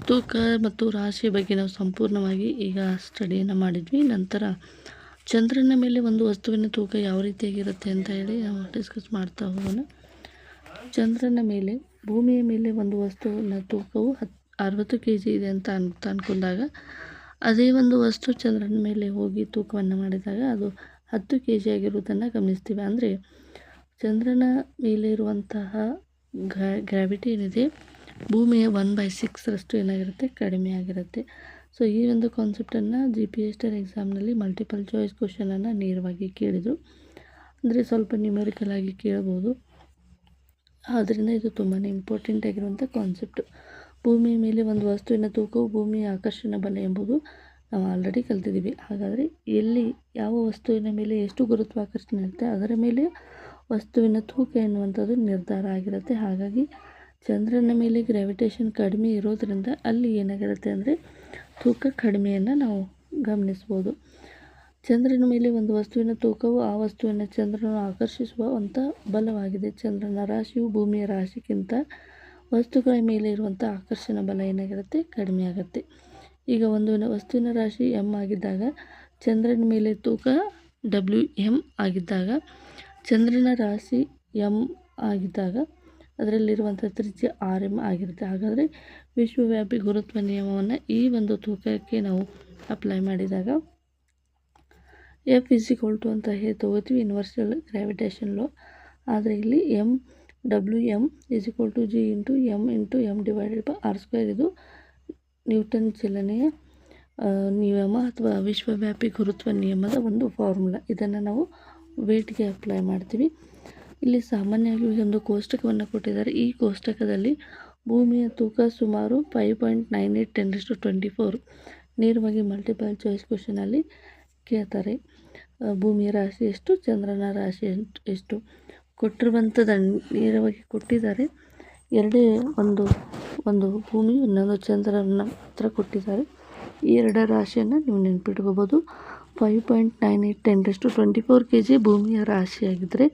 [SPEAKER 1] ತೂಕ ಮತ್ತು ರಾಶಿ ಬಗ್ಗೆ ನಾವು ಸಂಪೂರ್ಣವಾಗಿ ಈಗ ಸ್ಟಡಿಯನ್ನು ಮಾಡಿದ್ವಿ. ನಂತರ ಚಂದ್ರನ ಮೇಲೆ ಒಂದು ವಸ್ತುವಿನ ತೂಕ ಯಾವ ರೀತಿಯಾಗಿರುತ್ತೆ ಅಂತ ಹೇಳಿ ನಾವು ಡಿಸ್ಕಸ್ ಮಾಡ್ತಾ ಹೋಗೋಣ. ಚಂದ್ರನ ಮೇಲೆ, ಭೂಮಿಯ ಮೇಲೆ ಒಂದು ವಸ್ತುವಿನ ತೂಕವು 60 kg ಇದೆ ಅಂತ ಅಂದ್ಕೊಂಡಾಗ, ಅದೇ ಒಂದು ವಸ್ತು ಚಂದ್ರನ ಮೇಲೆ ಹೋಗಿ ತೂಕವನ್ನು ಮಾಡಿದಾಗ ಅದು 10 kg ಆಗಿರುವುದನ್ನು ಗಮನಿಸ್ತೀವಿ. ಅಂದರೆ ಚಂದ್ರನ ಮೇಲೆ ಇರುವಂತಹ ಗ್ರಾವಿಟಿ ಏನಿದೆ, ಭೂಮಿಯ 1/6 ಏನಾಗಿರುತ್ತೆ, ಕಡಿಮೆ ಆಗಿರುತ್ತೆ. ಸೊ ಈ ಒಂದು ಕಾನ್ಸೆಪ್ಟನ್ನು GPST ಎಕ್ಸಾಮ್ನಲ್ಲಿ ಮಲ್ಟಿಪಲ್ ಚಾಯ್ಸ್ ಕ್ವಶನನ್ನು ನೇರವಾಗಿ ಕೇಳಿದರು. ಅಂದರೆ ಸ್ವಲ್ಪ ನ್ಯೂಮೆರಿಕಲ್ ಆಗಿ ಕೇಳ್ಬೋದು. ಆದ್ದರಿಂದ ಇದು ತುಂಬಾ ಇಂಪಾರ್ಟೆಂಟ್ ಆಗಿರುವಂಥ ಕಾನ್ಸೆಪ್ಟ್. ಭೂಮಿಯ ಮೇಲೆ ಒಂದು ವಸ್ತುವಿನ ತೂಕವು ಭೂಮಿಯ ಆಕರ್ಷಣ ಬಲ ಎಂಬುದು ನಾವು ಆಲ್ರೆಡಿ ಕಲ್ತಿದ್ದೀವಿ. ಹಾಗಾದರೆ ಎಲ್ಲಿ ಯಾವ ವಸ್ತುವಿನ ಮೇಲೆ ಎಷ್ಟು ಗುರುತ್ವಾಕರ್ಷಣೆ ಇರುತ್ತೆ ಅದರ ಮೇಲೆ ವಸ್ತುವಿನ ತೂಕ ಎನ್ನುವಂಥದ್ದು ನಿರ್ಧಾರ ಆಗಿರುತ್ತೆ. ಹಾಗಾಗಿ ಚಂದ್ರನ ಮೇಲೆ ಗ್ರಾವಿಟೇಷನ್ ಕಡಿಮೆ ಇರೋದರಿಂದ ಅಲ್ಲಿ ಏನಾಗಿರುತ್ತೆ ಅಂದರೆ ತೂಕ ಕಡಿಮೆಯನ್ನು ನಾವು ಗಮನಿಸ್ಬೋದು. ಚಂದ್ರನ ಮೇಲೆ ಒಂದು ವಸ್ತುವಿನ ತೂಕವು ಆ ವಸ್ತುವಿನ ಚಂದ್ರನ ಆಕರ್ಷಿಸುವಂಥ ಬಲವಾಗಿದೆ. ಚಂದ್ರನ ರಾಶಿಯು ಭೂಮಿಯ ರಾಶಿಗಿಂತ ವಸ್ತುಗಳ ಮೇಲೆ ಇರುವಂಥ ಆಕರ್ಷಣ ಬಲ ಏನಾಗಿರುತ್ತೆ, ಕಡಿಮೆ ಆಗುತ್ತೆ. ಈಗ ಒಂದು ವಸ್ತುವಿನ ರಾಶಿ M ಆಗಿದ್ದಾಗ ಚಂದ್ರನ ಮೇಲೆ ತೂಕ WM ಆಗಿದ್ದಾಗ, ಚಂದ್ರನ ರಾಶಿ M ಆಗಿದ್ದಾಗ ಅದರಲ್ಲಿರುವಂಥ ತ್ರಿಜ್ಯ RM ಆಗಿರುತ್ತೆ. ಹಾಗಾದರೆ ವಿಶ್ವವ್ಯಾಪಿ ಗುರುತ್ವ ನಿಯಮವನ್ನು ಈ ಒಂದು ತೂಕಕ್ಕೆ ನಾವು ಅಪ್ಲೈ ಮಾಡಿದಾಗ F = ಅಂತ ಹೇಳಿ ತಗೋತೀವಿ, ಯೂನಿವರ್ಸಲ್ ಗ್ರಾವಿಟೇಷನ್ ಲಾ. ಆದರೆ ಇಲ್ಲಿ WM = G × M × M/r². ಇದು ನ್ಯೂಟನ್ ಚಲನೆಯ ನಿಯಮ ಅಥವಾ ವಿಶ್ವವ್ಯಾಪಿ ಗುರುತ್ವ ನಿಯಮದ ಒಂದು ಫಾರ್ಮುಲಾ. ಇದನ್ನು ನಾವು ವೇಟ್ಗೆ ಅಪ್ಲೈ ಮಾಡ್ತೀವಿ. ಇಲ್ಲಿ ಸಾಮಾನ್ಯವಾಗಿ ಒಂದು ಕೋಷ್ಟಕವನ್ನು ಕೊಟ್ಟಿದ್ದಾರೆ. ಈ ಕೋಷ್ಟಕದಲ್ಲಿ ಭೂಮಿಯ ತೂಕ ಸುಮಾರು 5.98 × 10⁻²4. ನೇರವಾಗಿ ಮಲ್ಟಿಪಲ್ ಚಾಯ್ಸ್ ಕ್ವಶನಲ್ಲಿ ಕೇಳ್ತಾರೆ. ಭೂಮಿಯ ರಾಶಿ ಎಷ್ಟು, ಚಂದ್ರನ ರಾಶಿ ಎಷ್ಟು ಕೊಟ್ಟಿರುವಂಥದ್ದನ್ನು ನೇರವಾಗಿ ಕೊಟ್ಟಿದ್ದಾರೆ. ಎರಡೇ ಒಂದು ಭೂಮಿ, ಇನ್ನೊಂದು ಚಂದ್ರನ ಹತ್ರ ಕೊಟ್ಟಿದ್ದಾರೆ. ಈ ಎರಡರ ರಾಶಿಯನ್ನು ನೀವು ನೆನಪಿಟ್ಕೋಬೋದು. 5.98 × 10⁻² kg ಭೂಮಿಯ ರಾಶಿಯಾಗಿದ್ದರೆ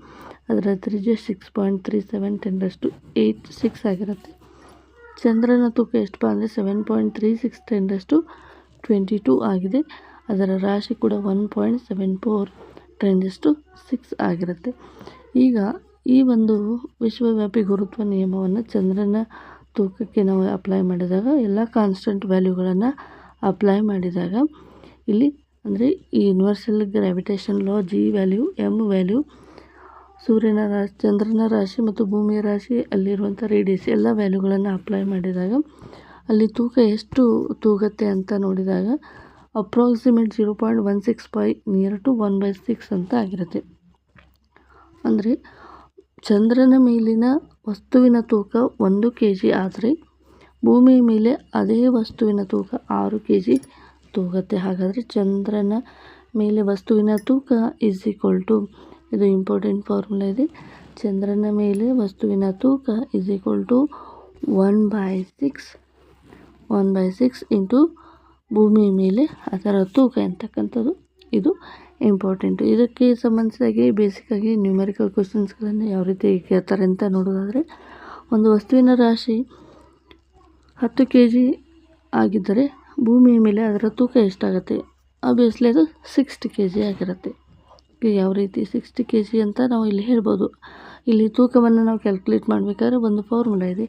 [SPEAKER 1] ಅದರ ತ್ರಿಜ್ಯ 6.37 × 10⁸ ಆಗಿರುತ್ತೆ. ಚಂದ್ರನ ತೂಕ ಎಷ್ಟಪ್ಪ ಅಂದರೆ 7.36 × 10⁻22 ಆಗಿದೆ. ಅದರ ರಾಶಿ ಕೂಡ 1.74 × 10⁶ ಆಗಿರುತ್ತೆ. ಈಗ ಈ ಒಂದು ವಿಶ್ವವ್ಯಾಪಿ ಗುರುತ್ವ ನಿಯಮವನ್ನು ಚಂದ್ರನ ತೂಕಕ್ಕೆ ನಾವು ಅಪ್ಲೈ ಮಾಡಿದಾಗ, ಎಲ್ಲ ಕಾನ್ಸ್ಟೆಂಟ್ ವ್ಯಾಲ್ಯೂಗಳನ್ನು ಅಪ್ಲೈ ಮಾಡಿದಾಗ ಇಲ್ಲಿ ಅಂದರೆ ಈ ಯೂನಿವರ್ಸಲ್ ಗ್ರಾವಿಟೇಷನ್ ಲಾ, G ವ್ಯಾಲ್ಯೂ, M ವ್ಯಾಲ್ಯೂ, ಸೂರ್ಯನ ರಾಶಿ, ಚಂದ್ರನ ರಾಶಿ ಮತ್ತು ಭೂಮಿಯ ರಾಶಿ, ಅಲ್ಲಿರುವಂಥ ರೇಡಿಯಸ್ ಎಲ್ಲ ವ್ಯಾಲ್ಯೂಗಳನ್ನು ಅಪ್ಲೈ ಮಾಡಿದಾಗ ಅಲ್ಲಿ ತೂಕ ಎಷ್ಟು ತೂಗುತ್ತೆ ಅಂತ ನೋಡಿದಾಗ ಅಪ್ರಾಕ್ಸಿಮೇಟ್ 0.165 ನಿಯರ್ ಟು 1/6 ಅಂತ ಆಗಿರುತ್ತೆ. ಅಂದರೆ ಚಂದ್ರನ ಮೇಲಿನ ವಸ್ತುವಿನ ತೂಕ 1 kg ಆದರೆ ಭೂಮಿಯ ಮೇಲೆ ಅದೇ ವಸ್ತುವಿನ ತೂಕ 6 kg ತೂಗುತ್ತೆ. ಹಾಗಾದರೆ ಚಂದ್ರನ ಮೇಲೆ ವಸ್ತುವಿನ ತೂಕ = ಇದು ಇಂಪಾರ್ಟೆಂಟ್ ಫಾರ್ಮುಲಾ ಇದೆ. ಚಂದ್ರನ ಮೇಲೆ ವಸ್ತುವಿನ ತೂಕ = 1/6 ಇಂಟು ಭೂಮಿಯ ಮೇಲೆ ಅದರ ತೂಕ ಅಂತಕ್ಕಂಥದ್ದು ಇದು ಇಂಪಾರ್ಟೆಂಟು. ಇದಕ್ಕೆ ಸಂಬಂಧಿಸಿದಾಗೆ ಬೇಸಿಕ್ಕಾಗಿ ನ್ಯೂಮೆರಿಕಲ್ ಕ್ವಶನ್ಸ್ಗಳನ್ನು ಯಾವ ರೀತಿ ಕೇಳ್ತಾರೆ ಅಂತ ನೋಡೋದಾದರೆ, ಒಂದು ವಸ್ತುವಿನ ರಾಶಿ 10 kg ಆಗಿದ್ದರೆ ಭೂಮಿಯ ಮೇಲೆ ಅದರ ತೂಕ ಎಷ್ಟಾಗುತ್ತೆ? ಆಬ್ವಿಯಸ್ಲಿ ಅದು 60 kg ಆಗಿರುತ್ತೆ. ಯಾವ ರೀತಿ 60 kg ಅಂತ ನಾವು ಇಲ್ಲಿ ಹೇಳ್ಬೋದು. ಇಲ್ಲಿ ತೂಕವನ್ನು ನಾವು ಕ್ಯಾಲ್ಕುಲೇಟ್ ಮಾಡಬೇಕಾದ್ರೆ ಒಂದು ಫಾರ್ಮುಲಾ ಇದೆ.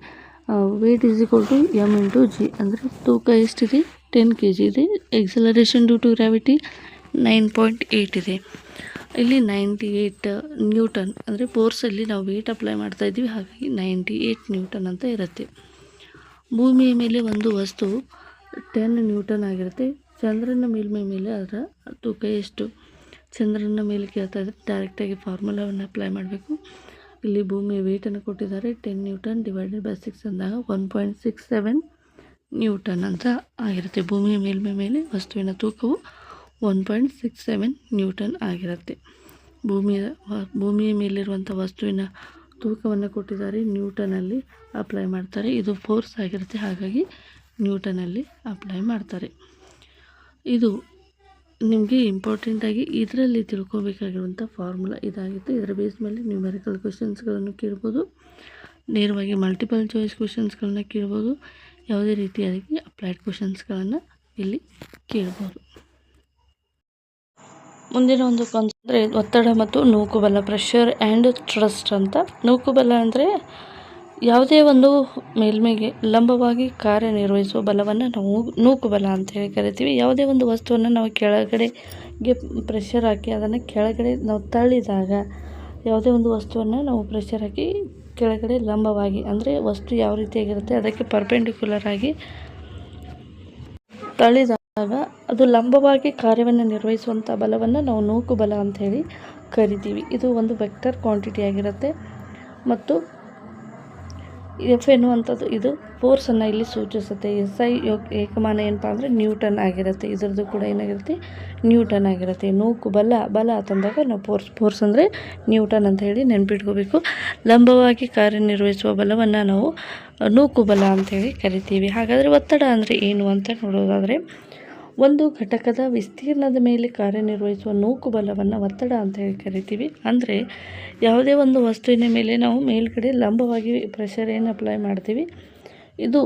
[SPEAKER 1] Weight is equal to m into g. ಅಂದರೆ ತೂಕ ಎಷ್ಟಿದೆ? 10 kg ಇದೆ. ಎಕ್ಸಲರೇಷನ್ ಡ್ಯೂ ಟು ಗ್ರಾವಿಟಿ 9.8 ಇದೆ. ಇಲ್ಲಿ 98 ನ್ಯೂಟನ್ ಅಂದರೆ ಫೋರ್ಸಲ್ಲಿ ನಾವು ವೇಟ್ ಅಪ್ಲೈ ಮಾಡ್ತಾ ಇದ್ದೀವಿ, ಹಾಗಾಗಿ 98 ನ್ಯೂಟನ್ ಅಂತ ಇರುತ್ತೆ. ಭೂಮಿಯ ಮೇಲೆ ಒಂದು ವಸ್ತು 10 ನ್ಯೂಟನ್ ಆಗಿರುತ್ತೆ. ಚಂದ್ರನ ಮೇಲ್ಮೈ ಮೇಲೆ ಅದರ ತೂಕ ಎಷ್ಟು? ಚಂದ್ರನ ಮೇಲೆ ಕೇಳ್ತಾ ಇದ್ದರೆ ಡೈರೆಕ್ಟಾಗಿ ಫಾರ್ಮುಲಾವನ್ನು ಅಪ್ಲೈ ಮಾಡಬೇಕು. ಇಲ್ಲಿ ಭೂಮಿಯ ವೇಟನ್ನು ಕೊಟ್ಟಿದ್ದಾರೆ. 10 ನ್ಯೂಟನ್ ಡಿವೈಡೆಡ್ ಬೈ 6 ಅಂದಾಗ 1.67 ನ್ಯೂಟನ್ ಅಂತ ಆಗಿರುತ್ತೆ. ಭೂಮಿಯ ಮೇಲ್ಮೈ ಮೇಲೆ ವಸ್ತುವಿನ ತೂಕವು 1.67 ನ್ಯೂಟನ್ ಆಗಿರುತ್ತೆ. ಭೂಮಿಯ ಮೇಲಿರುವಂಥ ವಸ್ತುವಿನ ತೂಕವನ್ನು ಕೊಟ್ಟಿದ್ದಾರೆ, ನ್ಯೂಟನಲ್ಲಿ ಅಪ್ಲೈ ಮಾಡ್ತಾರೆ. ಇದು ಫೋರ್ಸ್ ಆಗಿರುತ್ತೆ, ಹಾಗಾಗಿ ನ್ಯೂಟನಲ್ಲಿ ಅಪ್ಲೈ ಮಾಡ್ತಾರೆ. ಇದು ನಿಮಗೆ ಇಂಪಾರ್ಟೆಂಟಾಗಿ ಇದರಲ್ಲಿ ತಿಳ್ಕೊಬೇಕಾಗಿರುವಂಥ ಫಾರ್ಮುಲಾ ಇದಾಗಿತ್ತು. ಇದರ ಬೇಸ್ ಮೇಲೆ ನ್ಯೂಮೆರಿಕಲ್ ಕ್ವೆಶನ್ಸ್ಗಳನ್ನು ಕೇಳ್ಬೋದು, ನೇರವಾಗಿ ಮಲ್ಟಿಪಲ್ ಚಾಯ್ಸ್ ಕ್ವೆಶನ್ಸ್ಗಳನ್ನ ಕೇಳ್ಬೋದು, ಯಾವುದೇ ರೀತಿಯಾಗಿ ಅಪ್ಲೈಡ್ ಕ್ವೆಶನ್ಸ್ಗಳನ್ನು ಇಲ್ಲಿ ಕೇಳ್ಬೋದು. ಮುಂದಿನ ಒಂದು ಅಂದರೆ ಒತ್ತಡ ಮತ್ತು ನೂಕುಬಲ, ಪ್ರೆಷರ್ ಆ್ಯಂಡ್ ಟ್ರಸ್ಟ್ ಅಂತ. ನೂಕುಬಲ ಅಂದರೆ ಯಾವುದೇ ಒಂದು ಮೇಲ್ಮೈಗೆ ಲಂಬವಾಗಿ ಕಾರ್ಯನಿರ್ವಹಿಸುವ ಬಲವನ್ನು ನಾವು ನೂಕುಬಲ ಅಂತ ಹೇಳಿ ಕರಿತೀವಿ. ಯಾವುದೇ ಒಂದು ವಸ್ತುವನ್ನು ನಾವು ಕೆಳಗಡೆಗೆ ಪ್ರೆಷರ್ ಹಾಕಿ ಅದನ್ನು ಕೆಳಗಡೆ ನಾವು ತಳ್ಳಿದಾಗ, ಯಾವುದೇ ಒಂದು ವಸ್ತುವನ್ನು ನಾವು ಪ್ರೆಷರ್ ಹಾಕಿ ಕೆಳಗಡೆ ಲಂಬವಾಗಿ, ಅಂದರೆ ವಸ್ತು ಯಾವ ರೀತಿಯಾಗಿರುತ್ತೆ ಅದಕ್ಕೆ ಪರ್ಪೆಂಡಿಕ್ಯುಲರ್ ಆಗಿ ತಳ್ಳಿದಾಗ ಅದು ಲಂಬವಾಗಿ ಕಾರ್ಯವನ್ನು ನಿರ್ವಹಿಸುವಂಥ ಬಲವನ್ನು ನಾವು ನೂಕುಬಲ ಅಂತ ಹೇಳಿ ಕರಿತೀವಿ. ಇದು ಒಂದು ವೆಕ್ಟರ್ ಕ್ವಾಂಟಿಟಿ ಆಗಿರುತ್ತೆ ಮತ್ತು ಎಫ್ ಎನ್ನುವಂಥದ್ದು ಇದು ಫೋರ್ಸನ್ನು ಇಲ್ಲಿ ಸೂಚಿಸುತ್ತೆ. SI ಏಕಮಾನ ಏನಪ್ಪ ಅಂದರೆ ನ್ಯೂಟನ್ ಆಗಿರುತ್ತೆ. ಇದರದ್ದು ಕೂಡ ಏನಾಗಿರುತ್ತೆ? ನ್ಯೂಟನ್ ಆಗಿರುತ್ತೆ. ಬಲ ಅಂತಂದಾಗ ನಾವು ಫೋರ್ಸ್ ಅಂದರೆ ನ್ಯೂಟನ್ ಅಂತ ಹೇಳಿ ನೆನ್ಪಿಟ್ಕೋಬೇಕು. ಲಂಬವಾಗಿ ಕಾರ್ಯನಿರ್ವಹಿಸುವ ಬಲವನ್ನು ನಾವು ನೂಕುಬಲ ಅಂತೇಳಿ ಕರಿತೀವಿ. ಹಾಗಾದರೆ ಒತ್ತಡ ಅಂದರೆ ಏನು ಅಂತ ನೋಡೋದಾದರೆ, ಒಂದು ಘಟಕದ ವಿಸ್ತೀರ್ಣದ ಮೇಲೆ ಕಾರ್ಯನಿರ್ವಹಿಸುವ ನೂಕುಬಲವನ್ನು ಒತ್ತಡ ಅಂತ ಹೇಳಿ ಕರಿತೀವಿ. ಅಂದರೆ ಯಾವುದೇ ಒಂದು ವಸ್ತುವಿನ ಮೇಲೆ ನಾವು ಮೇಲ್ಗಡೆ ಲಂಬವಾಗಿ ಪ್ರೆಷರ್ ಏನು ಅಪ್ಲೈ ಮಾಡ್ತೀವಿ, ಇದು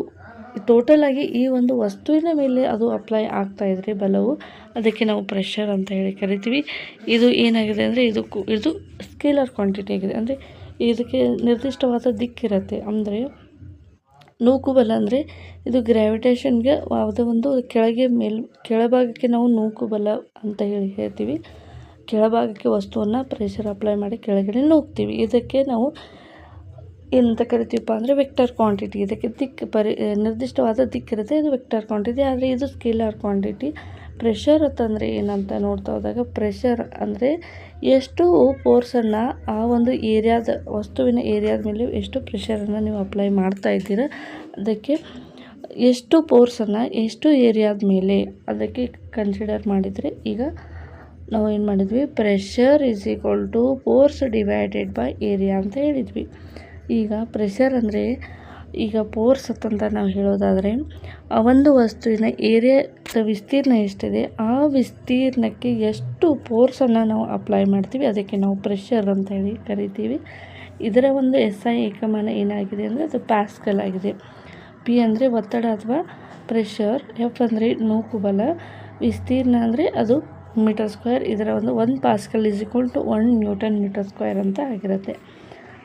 [SPEAKER 1] ಟೋಟಲಾಗಿ ಈ ಒಂದು ವಸ್ತುವಿನ ಮೇಲೆ ಅದು ಅಪ್ಲೈ ಆಗ್ತಾ ಇದ್ದರೆ ಬಲವು, ಅದಕ್ಕೆ ನಾವು ಪ್ರೆಷರ್ ಅಂತ ಹೇಳಿ ಕರಿತೀವಿ. ಇದು ಏನಾಗಿದೆ ಅಂದರೆ ಇದು ಸ್ಕೇಲರ್ ಕ್ವಾಂಟಿಟಿ ಆಗಿದೆ. ಅಂದರೆ ಇದಕ್ಕೆ ನಿರ್ದಿಷ್ಟವಾದ ದಿಕ್ಕಿರುತ್ತೆ. ಅಂದರೆ ನೂಕುಬಲ ಅಂದರೆ ಇದು ಗ್ರಾವಿಟೇಷನ್ಗೆ ಯಾವುದೋ ಒಂದು ಕೆಳಭಾಗಕ್ಕೆ ನಾವು ನೂಕುಬಲ ಅಂತ ಹೇಳಿ ಹೇಳ್ತೀವಿ. ಕೆಳಭಾಗಕ್ಕೆ ವಸ್ತುವನ್ನು ಪ್ರೆಷರ್ ಅಪ್ಲೈ ಮಾಡಿ ಕೆಳಗಡೆ ನೂಕ್ತೀವಿ. ಇದಕ್ಕೆ ನಾವು ಏನಂತ ಕರಿತೀವಪ್ಪ ಅಂದರೆ ವೆಕ್ಟರ್ ಕ್ವಾಂಟಿಟಿ. ಇದಕ್ಕೆ ನಿರ್ದಿಷ್ಟವಾದ ದಿಕ್ಕಿರುತ್ತೆ, ಇದು ವೆಕ್ಟರ್ ಕ್ವಾಂಟಿಟಿ. ಆದರೆ ಇದು ಸ್ಕೇಲಾರ್ ಕ್ವಾಂಟಿಟಿ. ಪ್ರೆಷರ್ ಅಂತಂದರೆ ಏನಂತ ನೋಡ್ತಾ ಹೋದಾಗ, ಪ್ರೆಷರ್ ಅಂದರೆ ಎಷ್ಟು ಫೋರ್ಸನ್ನು ಆ ಒಂದು ವಸ್ತುವಿನ ಏರಿಯಾದ ಮೇಲೆ ಎಷ್ಟು ಪ್ರೆಷರನ್ನು ನೀವು ಅಪ್ಲೈ ಮಾಡ್ತಾ ಇದ್ದೀರಾ, ಅದಕ್ಕೆ ಎಷ್ಟು ಫೋರ್ಸನ್ನು ಎಷ್ಟು ಏರಿಯಾದ ಮೇಲೆ ಅದಕ್ಕೆ ಕನ್ಸಿಡರ್ ಮಾಡಿದರೆ, ಈಗ ನಾವು ಏನು ಮಾಡಿದ್ವಿ, pressure is equal to force divided by area ಅಂತ ಹೇಳಿದ್ವಿ. ಈಗ ಪ್ರೆಷರ್ ಅಂದರೆ ಈಗ ಫೋರ್ಸ್ ಅಂತ ನಾವು ಹೇಳೋದಾದರೆ, ಆ ಒಂದು ವಸ್ತುವಿನ ಏರಿಯಾದ ವಿಸ್ತೀರ್ಣ ಎಷ್ಟಿದೆ ಆ ವಿಸ್ತೀರ್ಣಕ್ಕೆ ಎಷ್ಟು ಫೋರ್ಸನ್ನು ನಾವು ಅಪ್ಲೈ ಮಾಡ್ತೀವಿ, ಅದಕ್ಕೆ ನಾವು ಪ್ರೆಷರ್ ಅಂತ ಹೇಳಿ ಕರಿತೀವಿ. ಇದರ ಒಂದು SI ಏಕಮಾನ ಏನಾಗಿದೆ ಅಂದರೆ ಅದು ಪ್ಯಾಸ್ಕಲ್ ಆಗಿದೆ. P ಅಂದರೆ ಒತ್ತಡ ಅಥವಾ ಪ್ರೆಷರ್, F ಅಂದರೆ ನೂಕುಬಲ, ವಿಸ್ತೀರ್ಣ ಅಂದರೆ ಅದು ಮೀಟರ್ ಸ್ಕ್ವೇರ್. ಇದರ ಒಂದು 1 pascal is equal to 1 newton metre square ಅಂತ ಆಗಿರುತ್ತೆ.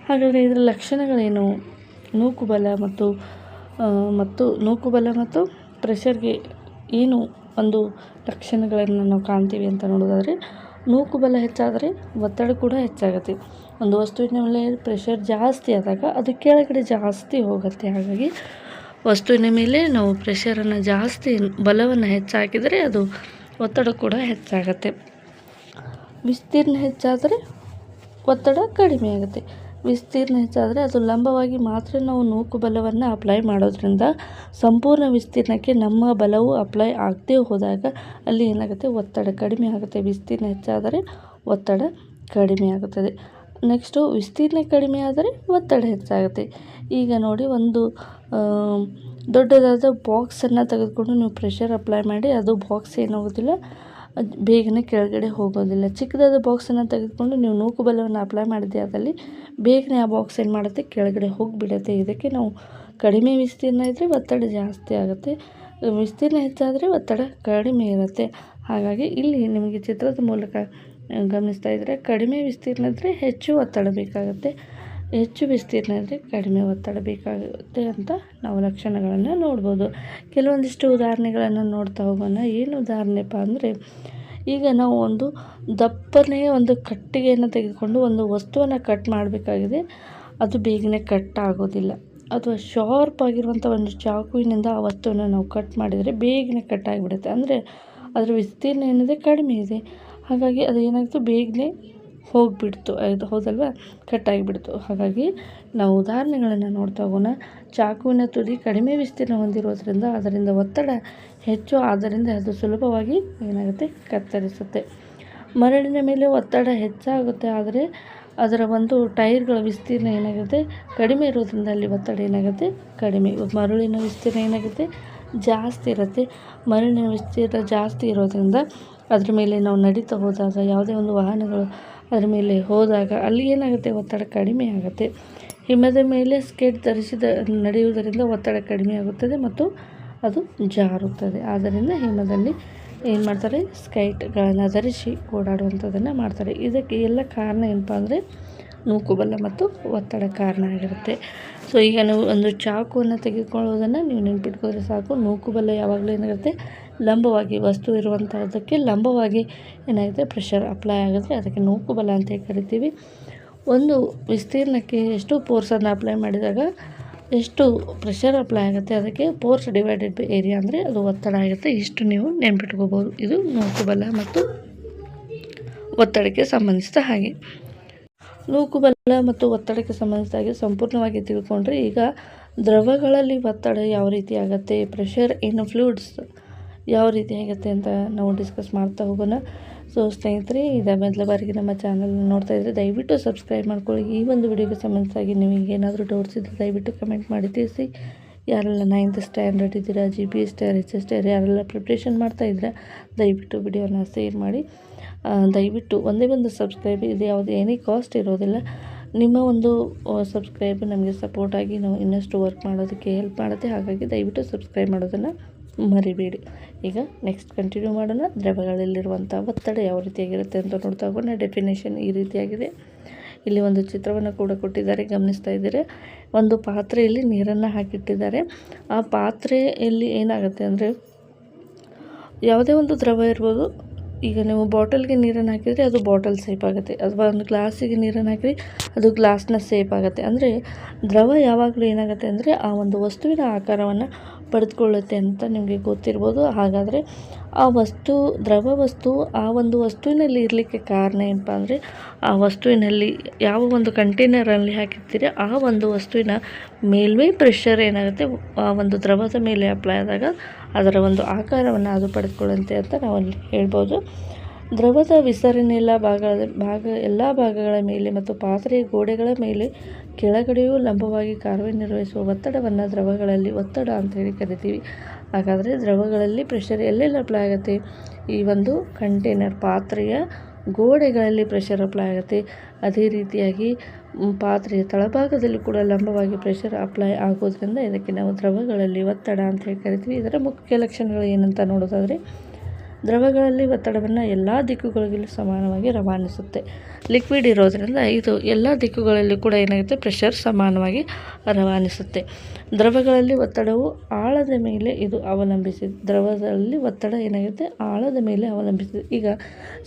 [SPEAKER 1] ಹಾಗಾದರೆ ಇದರ ಲಕ್ಷಣಗಳೇನು? ನೂಕುಬಲ ಮತ್ತು ನೂಕುಬಲ ಮತ್ತು ಪ್ರೆಷರ್ಗೆ ಏನು ಒಂದು ಲಕ್ಷಣಗಳನ್ನು ನಾವು ಕಾಣ್ತೀವಿ ಅಂತ ನೋಡೋದಾದರೆ, ನೂಕುಬಲ ಹೆಚ್ಚಾದರೆ ಒತ್ತಡ ಕೂಡ ಹೆಚ್ಚಾಗುತ್ತೆ. ಒಂದು ವಸ್ತುವಿನ ಮೇಲೆ ಪ್ರೆಷರ್ ಜಾಸ್ತಿ ಆದಾಗ ಅದು ಕೆಳಗಡೆ ಜಾಸ್ತಿ ಹೋಗುತ್ತೆ. ಹಾಗಾಗಿ ವಸ್ತುವಿನ ಮೇಲೆ ನಾವು ಪ್ರೆಷರನ್ನು ಜಾಸ್ತಿ ಬಲವನ್ನು ಹೆಚ್ಚಾಕಿದರೆ ಅದು ಒತ್ತಡ ಕೂಡ ಹೆಚ್ಚಾಗುತ್ತೆ. ವಿಸ್ತೀರ್ಣ ಹೆಚ್ಚಾದರೆ ಒತ್ತಡ ಕಡಿಮೆ ಆಗುತ್ತೆ. ವಿಸ್ತೀರ್ಣ ಹೆಚ್ಚಾದರೆ ಅದು ಲಂಬವಾಗಿ ಮಾತ್ರ ನಾವು ನೂಕುಬಲವನ್ನು ಅಪ್ಲೈ ಮಾಡೋದ್ರಿಂದ ಸಂಪೂರ್ಣ ವಿಸ್ತೀರ್ಣಕ್ಕೆ ನಮ್ಮ ಬಲವು ಅಪ್ಲೈ ಆಗದೆ ಹೋದಾಗ ಅಲ್ಲಿ ಏನಾಗುತ್ತೆ, ಒತ್ತಡ ಕಡಿಮೆ ಆಗುತ್ತೆ. ವಿಸ್ತೀರ್ಣ ಹೆಚ್ಚಾದರೆ ಒತ್ತಡ ಕಡಿಮೆ ಆಗುತ್ತದೆ. ನೆಕ್ಸ್ಟು ವಿಸ್ತೀರ್ಣ ಕಡಿಮೆ ಆದರೆ ಒತ್ತಡ ಹೆಚ್ಚಾಗುತ್ತೆ. ಈಗ ನೋಡಿ, ಒಂದು ದೊಡ್ಡದಾದ ಬಾಕ್ಸನ್ನು ತೆಗೆದುಕೊಂಡು ನೀವು ಪ್ರೆಷರ್ ಅಪ್ಲೈ ಮಾಡಿ, ಅದು ಬಾಕ್ಸ್ ಏನಾಗೋದಿಲ್ಲ, ಬೇಗನೆ ಕೆಳಗಡೆ ಹೋಗೋದಿಲ್ಲ. ಚಿಕ್ಕದಾದ ಬಾಕ್ಸನ್ನು ತೆಗೆದುಕೊಂಡು ನೀವು ನೂಕುಬಲವನ್ನು ಅಪ್ಲೈ ಮಾಡಿದ್ದೆ ಆದಲ್ಲಿ ಬೇಗನೆ ಆ ಬಾಕ್ಸ್ ಏನು ಮಾಡುತ್ತೆ, ಕೆಳಗಡೆ ಹೋಗಿಬಿಡುತ್ತೆ. ಇದಕ್ಕೆ ನಾವು ಕಡಿಮೆ ವಿಸ್ತೀರ್ಣ ಇದ್ದರೆ ಒತ್ತಡ ಜಾಸ್ತಿ ಆಗುತ್ತೆ, ವಿಸ್ತೀರ್ಣ ಹೆಚ್ಚಾದರೆ ಒತ್ತಡ ಕಡಿಮೆ ಇರುತ್ತೆ. ಹಾಗಾಗಿ ಇಲ್ಲಿ ನಿಮಗೆ ಚಿತ್ರದ ಮೂಲಕ ಗಮನಿಸ್ತಾ ಇದ್ದರೆ ಕಡಿಮೆ ವಿಸ್ತೀರ್ಣ ಇದ್ದರೆ ಹೆಚ್ಚು ಒತ್ತಡ ಬೇಕಾಗುತ್ತೆ, ಹೆಚ್ಚು ವಿಸ್ತೀರ್ಣ ಇದ್ದರೆ ಕಡಿಮೆ ಒತ್ತಡ ಬೇಕಾಗುತ್ತೆ ಅಂತ ನಾವು ಲಕ್ಷಣಗಳನ್ನು ನೋಡ್ಬೋದು. ಕೆಲವೊಂದಿಷ್ಟು ಉದಾಹರಣೆಗಳನ್ನು ನೋಡ್ತಾ ಹೋಗೋಣ. ಏನು ಉದಾಹರಣೆಪ್ಪ ಅಂದರೆ, ಈಗ ನಾವು ಒಂದು ದಪ್ಪನೆಯ ಒಂದು ಕಟ್ಟಿಗೆಯನ್ನು ತೆಗೆದುಕೊಂಡು ಒಂದು ವಸ್ತುವನ್ನು ಕಟ್ ಮಾಡಬೇಕಾಗಿದೆ. ಅದು ಬೇಗನೆ ಕಟ್ ಆಗೋದಿಲ್ಲ. ಅಥವಾ ಶಾರ್ಪ್ ಆಗಿರುವಂಥ ಒಂದು ಚಾಕುವಿನಿಂದ ಆ ವಸ್ತುವನ್ನು ನಾವು ಕಟ್ ಮಾಡಿದರೆ ಬೇಗನೆ ಕಟ್ ಆಗಿಬಿಡುತ್ತೆ. ಅಂದರೆ ಅದರ ವಿಸ್ತೀರ್ಣ ಏನಿದೆ ಕಡಿಮೆ ಇದೆ, ಹಾಗಾಗಿ ಅದು ಏನಾಯಿತು ಬೇಗನೆ ಹೋಗಿಬಿಡ್ತು. ಅದು ಹೌದಲ್ವ, ಕಟ್ ಆಗಿಬಿಡ್ತು. ಹಾಗಾಗಿ ನಾವು ಉದಾಹರಣೆಗಳನ್ನು ನೋಡ್ತಾ ಹೋಗೋಣ. ಚಾಕುವಿನ ತುದಿ ಕಡಿಮೆ ವಿಸ್ತೀರ್ಣ ಹೊಂದಿರೋದ್ರಿಂದ ಅದರಿಂದ ಒತ್ತಡ ಹೆಚ್ಚು, ಆದ್ದರಿಂದ ಅದು ಸುಲಭವಾಗಿ ಏನಾಗುತ್ತೆ ಕತ್ತರಿಸುತ್ತೆ. ಮರಳಿನ ಮೇಲೆ ಒತ್ತಡ ಹೆಚ್ಚಾಗುತ್ತೆ, ಆದರೆ ಅದರ ಒಂದು ಟೈರ್ಗಳ ವಿಸ್ತೀರ್ಣ ಏನಾಗುತ್ತೆ ಕಡಿಮೆ ಇರೋದ್ರಿಂದ ಅಲ್ಲಿ ಒತ್ತಡ ಏನಾಗುತ್ತೆ ಕಡಿಮೆ. ಮರಳಿನ ವಿಸ್ತೀರ್ಣ ಏನಾಗುತ್ತೆ ಜಾಸ್ತಿ ಇರುತ್ತೆ. ಮರಳಿನ ವಿಸ್ತೀರ್ಣ ಜಾಸ್ತಿ ಇರೋದ್ರಿಂದ ಅದ್ರ ಮೇಲೆ ನಾವು ನಡೀತಾ ಹೋದಾಗ, ಯಾವುದೇ ಒಂದು ವಾಹನಗಳು ಅದರ ಮೇಲೆ ಹೋದಾಗ ಅಲ್ಲಿ ಏನಾಗುತ್ತೆ ಒತ್ತಡ ಕಡಿಮೆ ಆಗುತ್ತೆ. ಹಿಮದ ಮೇಲೆ ಸ್ಕೇಟ್ ಧರಿಸಿದ ನಡೆಯುವುದರಿಂದ ಒತ್ತಡ ಕಡಿಮೆ ಆಗುತ್ತದೆ ಮತ್ತು ಅದು ಜಾರುತ್ತದೆ. ಆದ್ದರಿಂದ ಹಿಮದಲ್ಲಿ ಏನು ಮಾಡ್ತಾರೆ, ಸ್ಕೈಟ್ಗಳನ್ನು ಧರಿಸಿ ಓಡಾಡುವಂಥದ್ದನ್ನು ಮಾಡ್ತಾರೆ. ಇದಕ್ಕೆ ಎಲ್ಲ ಕಾರಣ ಏನಪ್ಪ ಅಂದರೆ ನೂಕುಬಲ ಮತ್ತು ಒತ್ತಡ ಕಾರಣ ಆಗಿರುತ್ತೆ. ಸೊ ಈಗ ನೀವು ಒಂದು ಚಾಕುವನ್ನು ತೆಗೆದುಕೊಳ್ಳೋದನ್ನು ನೀವು ನೆನಪಿಟ್ಕೊಂಡ್ರೆ ಸಾಕು. ನೂಕುಬಲ ಯಾವಾಗಲೂ ಏನಾಗುತ್ತೆ ಲಂಬವಾಗಿ, ವಸ್ತು ಇರುವಂಥದ್ದಕ್ಕೆ ಲಂಬವಾಗಿ ಏನಾಗುತ್ತೆ ಪ್ರೆಷರ್ ಅಪ್ಲೈ ಆಗುತ್ತೆ. ಅದಕ್ಕೆ ನೂಕುಬಲ ಅಂತ ಕರಿತೀವಿ. ಒಂದು ವಿಸ್ತೀರ್ಣಕ್ಕೆ ಎಷ್ಟು ಫೋರ್ಸನ್ನು ಅಪ್ಲೈ ಮಾಡಿದಾಗ ಎಷ್ಟು ಪ್ರೆಷರ್ ಅಪ್ಲೈ ಆಗುತ್ತೆ, ಅದಕ್ಕೆ ಫೋರ್ಸ್ ಡಿವೈಡೆಡ್ ಬೈ ಏರಿಯಾ ಅಂದರೆ ಅದು ಒತ್ತಡ ಆಗುತ್ತೆ. ಇಷ್ಟು ನೀವು ನೆನ್ಪಿಟ್ಕೋಬೋದು. ಇದು ನೂಕುಬಲ ಮತ್ತು ಒತ್ತಡಕ್ಕೆ ಸಂಬಂಧಿಸಿದ ಹಾಗೆ. ನೂಕುಬಲ ಮತ್ತು ಒತ್ತಡಕ್ಕೆ ಸಂಬಂಧಿಸಿದ ಹಾಗೆ ಸಂಪೂರ್ಣವಾಗಿ ತಿಳ್ಕೊಂಡ್ರೆ, ಈಗ ದ್ರವಗಳಲ್ಲಿ ಒತ್ತಡ ಯಾವ ರೀತಿ ಆಗುತ್ತೆ, ಪ್ರೆಷರ್ ಇನ್ ಫ್ಲೂಯಿಡ್ಸ್ ಯಾವ ರೀತಿ ಆಗುತ್ತೆ ಅಂತ ನಾವು ಡಿಸ್ಕಸ್ ಮಾಡ್ತಾ ಹೋಗೋಣ. ಸೊ ಸ್ನೇಹಿತರೆ, ಇದೇ ಮೊದಲ ಬಾರಿಗೆ ನಮ್ಮ ಚಾನಲ್ ನೋಡ್ತಾ ಇದ್ದರೆ ದಯವಿಟ್ಟು ಸಬ್ಸ್ಕ್ರೈಬ್ ಮಾಡ್ಕೊಳ್ಳಿ. ಈ ಒಂದು ವಿಡಿಯೋಗೆ ಸಂಬಂಧಿಸಿದಾಗಿ ನಿಮಗೆ ಏನಾದರೂ ಡೌಟ್ಸ್ ಇದ್ದರೆ ದಯವಿಟ್ಟು ಕಮೆಂಟ್ ಮಾಡಿ ತಿಳಿಸಿ. ಯಾರೆಲ್ಲ 9th ಸ್ಟ್ಯಾಂಡರ್ಡ್ ಇದ್ದೀರಾ, GPS ಟೈರ್, HS ಟೈರ್ ಯಾರೆಲ್ಲ ಪ್ರಿಪ್ರೇಷನ್ ಮಾಡ್ತಾಯಿದ್ದೀರಾ ದಯವಿಟ್ಟು ವಿಡಿಯೋನ ಶೇರ್ ಮಾಡಿ. ದಯವಿಟ್ಟು ಒಂದೇ ಒಂದು ಸಬ್ಸ್ಕ್ರೈಬ್, ಇದು ಯಾವುದೇ ಎನಿ ಕಾಸ್ಟ್ ಇರೋದಿಲ್ಲ. ನಿಮ್ಮ ಒಂದು ಸಬ್ಸ್ಕ್ರೈಬ್ ನಮಗೆ ಸಪೋರ್ಟ್ ಆಗಿ ನಾವು ಇನ್ನಷ್ಟು ವರ್ಕ್ ಮಾಡೋದಕ್ಕೆ ಹೆಲ್ಪ್ ಮಾಡುತ್ತೆ. ಹಾಗಾಗಿ ದಯವಿಟ್ಟು ಸಬ್ಸ್ಕ್ರೈಬ್ ಮಾಡೋದನ್ನು ಮರಿಬೇಡಿ. ಈಗ ನೆಕ್ಸ್ಟ್ ಕಂಟಿನ್ಯೂ ಮಾಡೋಣ. ದ್ರವಗಳಲ್ಲಿರುವಂಥ ಒತ್ತಡ ಯಾವ ರೀತಿಯಾಗಿರುತ್ತೆ ಅಂತ ನೋಡ್ತಾ ಹೋಗೋಣ. ಡೆಫಿನೇಷನ್ ಈ ರೀತಿಯಾಗಿದೆ. ಇಲ್ಲಿ ಒಂದು ಚಿತ್ರವನ್ನು ಕೂಡ ಕೊಟ್ಟಿದ್ದಾರೆ, ಗಮನಿಸ್ತಾ ಇದ್ದಾರೆ. ಒಂದು ಪಾತ್ರೆಯಲ್ಲಿ ನೀರನ್ನು ಹಾಕಿಟ್ಟಿದ್ದಾರೆ. ಆ ಪಾತ್ರೆಯಲ್ಲಿ ಏನಾಗುತ್ತೆ ಅಂದರೆ, ಯಾವುದೇ ಒಂದು ದ್ರವ ಇರ್ಬೋದು. ಈಗ ನೀವು ಬಾಟಲ್ಗೆ ನೀರನ್ನು ಹಾಕಿದರೆ ಅದು ಬಾಟಲ್ ಸೇಪ್ ಆಗುತ್ತೆ, ಅಥವಾ ಒಂದು ಗ್ಲಾಸಿಗೆ ನೀರನ್ನು ಹಾಕಿದರೆ ಅದು ಗ್ಲಾಸ್ನ ಸೇಪ್ ಆಗುತ್ತೆ. ಅಂದರೆ ದ್ರವ ಯಾವಾಗಲೂ ಏನಾಗುತ್ತೆ ಅಂದರೆ ಆ ಒಂದು ವಸ್ತುವಿನ ಆಕಾರವನ್ನು ಪಡೆದುಕೊಳ್ಳುತ್ತೆ ಅಂತ ನಿಮಗೆ ಗೊತ್ತಿರ್ಬೋದು. ಹಾಗಾದರೆ ಆ ವಸ್ತು, ದ್ರವ ವಸ್ತು ಆ ಒಂದು ವಸ್ತುವಿನಲ್ಲಿ ಇರಲಿಕ್ಕೆ ಕಾರಣ ಏನಪ್ಪ ಅಂದರೆ, ಆ ವಸ್ತುವಿನಲ್ಲಿ ಯಾವ ಒಂದು ಕಂಟೈನರಲ್ಲಿ ಹಾಕಿರ್ತೀರಿ ಆ ಒಂದು ವಸ್ತುವಿನ ಮೇಲ್ಮೈ ಪ್ರೆಷರ್ ಏನಾಗುತ್ತೆ ಆ ಒಂದು ದ್ರವದ ಮೇಲೆ ಅಪ್ಲೈ ಆದಾಗ ಅದರ ಒಂದು ಆಕಾರವನ್ನು ಅದು ಪಡೆದುಕೊಳ್ಳುತ್ತೆ ಅಂತ ನಾವಲ್ಲಿ ಹೇಳ್ಬೋದು. ದ್ರವದ ವಿಸರಣೆ ಎಲ್ಲ ಭಾಗಗಳ ಮೇಲೆ ಮತ್ತು ಪಾತ್ರೆಯ ಗೋಡೆಗಳ ಮೇಲೆ ಕೆಳಗಡೆಯೂ ಲಂಬವಾಗಿ ಕಾರ್ಯನಿರ್ವಹಿಸುವ ಒತ್ತಡವನ್ನು ದ್ರವಗಳಲ್ಲಿ ಒತ್ತಡ ಅಂತ ಹೇಳಿ ಕರಿತೀವಿ. ಹಾಗಾದರೆ ದ್ರವಗಳಲ್ಲಿ ಪ್ರೆಷರ್ ಎಲ್ಲೆಲ್ಲ ಅಪ್ಲೈ ಆಗುತ್ತೆ, ಈ ಒಂದು ಕಂಟೈನರ್ ಪಾತ್ರೆಯ ಗೋಡೆಗಳಲ್ಲಿ ಪ್ರೆಷರ್ ಅಪ್ಲೈ ಆಗುತ್ತೆ. ಅದೇ ರೀತಿಯಾಗಿ ಪಾತ್ರೆಯ ತಳಭಾಗದಲ್ಲಿ ಕೂಡ ಲಂಬವಾಗಿ ಪ್ರೆಷರ್ ಅಪ್ಲೈ ಆಗೋದ್ರಿಂದ ಇದಕ್ಕೆ ನಾವು ದ್ರವಗಳಲ್ಲಿ ಒತ್ತಡ ಅಂತ ಹೇಳಿ ಕರಿತೀವಿ. ಇದರ ಮುಖ್ಯ ಲಕ್ಷಣಗಳು ಏನಂತ ನೋಡೋದಾದರೆ, ದ್ರವಗಳಲ್ಲಿ ಒತ್ತಡವನ್ನು ಎಲ್ಲ ದಿಕ್ಕುಗಳಿಗೂ ಸಮಾನವಾಗಿ ರವಾನಿಸುತ್ತೆ. ಲಿಕ್ವಿಡ್ ಇರೋದರಿಂದ ಇದು ಎಲ್ಲ ದಿಕ್ಕುಗಳಲ್ಲಿ ಕೂಡ ಏನಾಗುತ್ತೆ ಪ್ರೆಷರ್ ಸಮಾನವಾಗಿ ರವಾನಿಸುತ್ತೆ. ದ್ರವಗಳಲ್ಲಿ ಒತ್ತಡವು ಆಳದ ಮೇಲೆ ಇದು ಅವಲಂಬಿಸಿದೆ. ದ್ರವದಲ್ಲಿ ಒತ್ತಡ ಏನಾಗುತ್ತೆ ಆಳದ ಮೇಲೆ ಅವಲಂಬಿಸಿದೆ. ಈಗ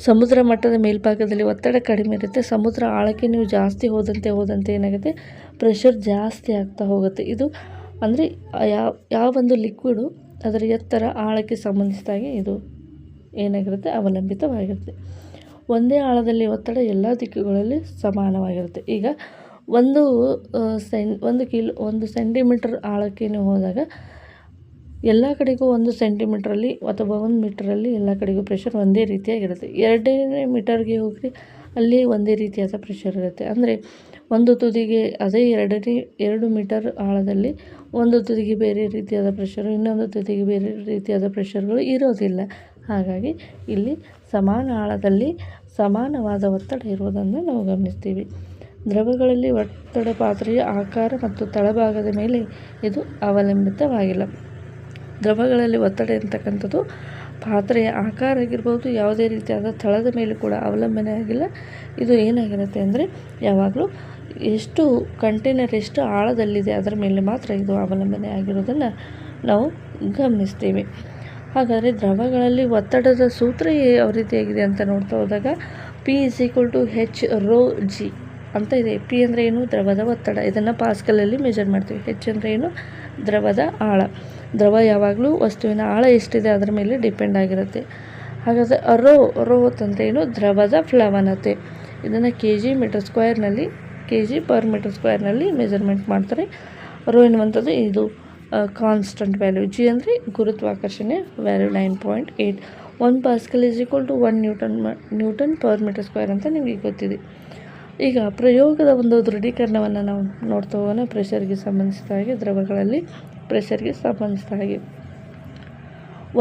[SPEAKER 1] ಸಮುದ್ರ ಮಟ್ಟದ ಮೇಲ್ಭಾಗದಲ್ಲಿ ಒತ್ತಡ ಕಡಿಮೆ ಇರುತ್ತೆ. ಸಮುದ್ರ ಆಳಕ್ಕೆ ನೀವು ಜಾಸ್ತಿ ಹೋದಂತೆ ಏನಾಗುತ್ತೆ ಪ್ರೆಷರ್ ಜಾಸ್ತಿ ಆಗ್ತಾ ಹೋಗುತ್ತೆ. ಇದು ಅಂದರೆ ಯಾವೊಂದು ಲಿಕ್ವಿಡು ಅದರ ಎತ್ತರ ಆಳಕ್ಕೆ ಸಂಬಂಧಿಸಿದಾಗೆ ಇದು ಏನಾಗಿರುತ್ತೆ ಅವಲಂಬಿತವಾಗಿರುತ್ತೆ. ಒಂದೇ ಆಳದಲ್ಲಿ ಒತ್ತಡ ಎಲ್ಲ ದಿಕ್ಕುಗಳಲ್ಲಿ ಸಮಾನವಾಗಿರುತ್ತೆ. ಈಗ ಒಂದು ಸೆಂಟಿಮೀಟರ್ ಆಳಕ್ಕೆ ನೀವು ಹೋದಾಗ ಎಲ್ಲ ಕಡೆಗೂ 1 ಸೆಂಟಿಮೀಟ್ರಲ್ಲಿ ಅಥವಾ 1 ಮೀಟರಲ್ಲಿ ಎಲ್ಲ ಕಡೆಗೂ ಪ್ರೆಷರ್ ಒಂದೇ ರೀತಿಯಾಗಿರುತ್ತೆ. 2 ಮೀಟರ್ಗೆ ಹೋಗಿ ಅಲ್ಲಿ ಒಂದೇ ರೀತಿಯಾದ ಪ್ರೆಷರ್ ಇರುತ್ತೆ. ಅಂದರೆ ಒಂದು ತುದಿಗೆ ಅದೇ 2 ಮೀಟರ್ ಆಳದಲ್ಲಿ ಒಂದು ತುದಿಗೆ ಬೇರೆ ರೀತಿಯಾದ ಪ್ರೆಷರು, ಇನ್ನೊಂದು ತುದಿಗೆ ಬೇರೆ ರೀತಿಯಾದ ಪ್ರೆಷರ್ಗಳು ಇರೋದಿಲ್ಲ. ಹಾಗಾಗಿ ಇಲ್ಲಿ ಸಮಾನ ಆಳದಲ್ಲಿ ಸಮಾನವಾದ ಒತ್ತಡ ಇರುವುದನ್ನು ನಾವು ಗಮನಿಸ್ತೀವಿ. ದ್ರವಗಳಲ್ಲಿ ಒತ್ತಡ ಪಾತ್ರೆಯ ಆಕಾರ ಮತ್ತು ತಳಭಾಗದ ಮೇಲೆ ಇದು ಅವಲಂಬಿತವಾಗಿಲ್ಲ. ದ್ರವಗಳಲ್ಲಿ ಒತ್ತಡ ಇರ್ತಕ್ಕಂಥದ್ದು ಪಾತ್ರೆಯ ಆಕಾರ ಆಗಿರ್ಬೋದು, ಯಾವುದೇ ರೀತಿಯಾದ ತಳದ ಮೇಲೆ ಕೂಡ ಅವಲಂಬನೆ ಆಗಿಲ್ಲ. ಇದು ಏನಾಗಿರುತ್ತೆ ಅಂದರೆ ಯಾವಾಗಲೂ ಎಷ್ಟು ಕಂಟೈನರ್ ಎಷ್ಟು ಆಳದಲ್ಲಿದೆ ಅದರ ಮೇಲೆ ಮಾತ್ರ ಇದು ಅವಲಂಬನೆ ಆಗಿರೋದನ್ನು ನಾವು ಗಮನಿಸ್ತೀವಿ. ಹಾಗಾದರೆ ದ್ರವಗಳಲ್ಲಿ ಒತ್ತಡದ ಸೂತ್ರ ಯಾವ ರೀತಿಯಾಗಿದೆ ಅಂತ ನೋಡ್ತಾ ಹೋದಾಗ P=H ρg ಅಂತ ಇದೆ. P ಅಂದರೆ ಏನು? ದ್ರವದ ಒತ್ತಡ. ಇದನ್ನು ಪಾಸ್ಕಲಲ್ಲಿ ಮೆಜರ್ ಮಾಡ್ತೀವಿ. H ಅಂದರೆ ಏನು? ದ್ರವದ ಆಳ. ದ್ರವ ಯಾವಾಗಲೂ ವಸ್ತುವಿನ ಆಳ ಎಷ್ಟಿದೆ ಅದರ ಮೇಲೆ ಡಿಪೆಂಡ್ ಆಗಿರುತ್ತೆ. ಹಾಗಾದರೆ ರೋ ಅಂತಂದರೆ ಏನು? ದ್ರವದ ಪ್ಲವನತೆ. ಇದನ್ನು kg/m²ನಲ್ಲಿ ಮೆಜರ್ಮೆಂಟ್ ಮಾಡ್ತಾರೆ. ರೋ ಎನ್ನುವಂಥದ್ದು ಇದು ಕಾನ್ಸ್ಟಂಟ್ ವ್ಯಾಲ್ಯೂ. ಜಿ ಅಂದರೆ ಗುರುತ್ವಾಕರ್ಷಣೆ ವ್ಯಾಲ್ಯೂ 9.8. 1 ಪಾಸ್ಕಲ್ = 1 ನ್ಯೂಟನ್/m² ಅಂತ ನಿಮಗೆ ಗೊತ್ತಿದೆ. ಈಗ ಪ್ರಯೋಗದ ಒಂದು ದೃಢೀಕರಣವನ್ನು ನಾವು ನೋಡ್ತಾ ಹೋಗೋಣ. ಪ್ರೆಷರ್ಗೆ ಸಂಬಂಧಿಸಿದ ಹಾಗೆ, ದ್ರವಗಳಲ್ಲಿ ಪ್ರೆಷರ್ಗೆ ಸಂಬಂಧಿಸಿದ ಹಾಗೆ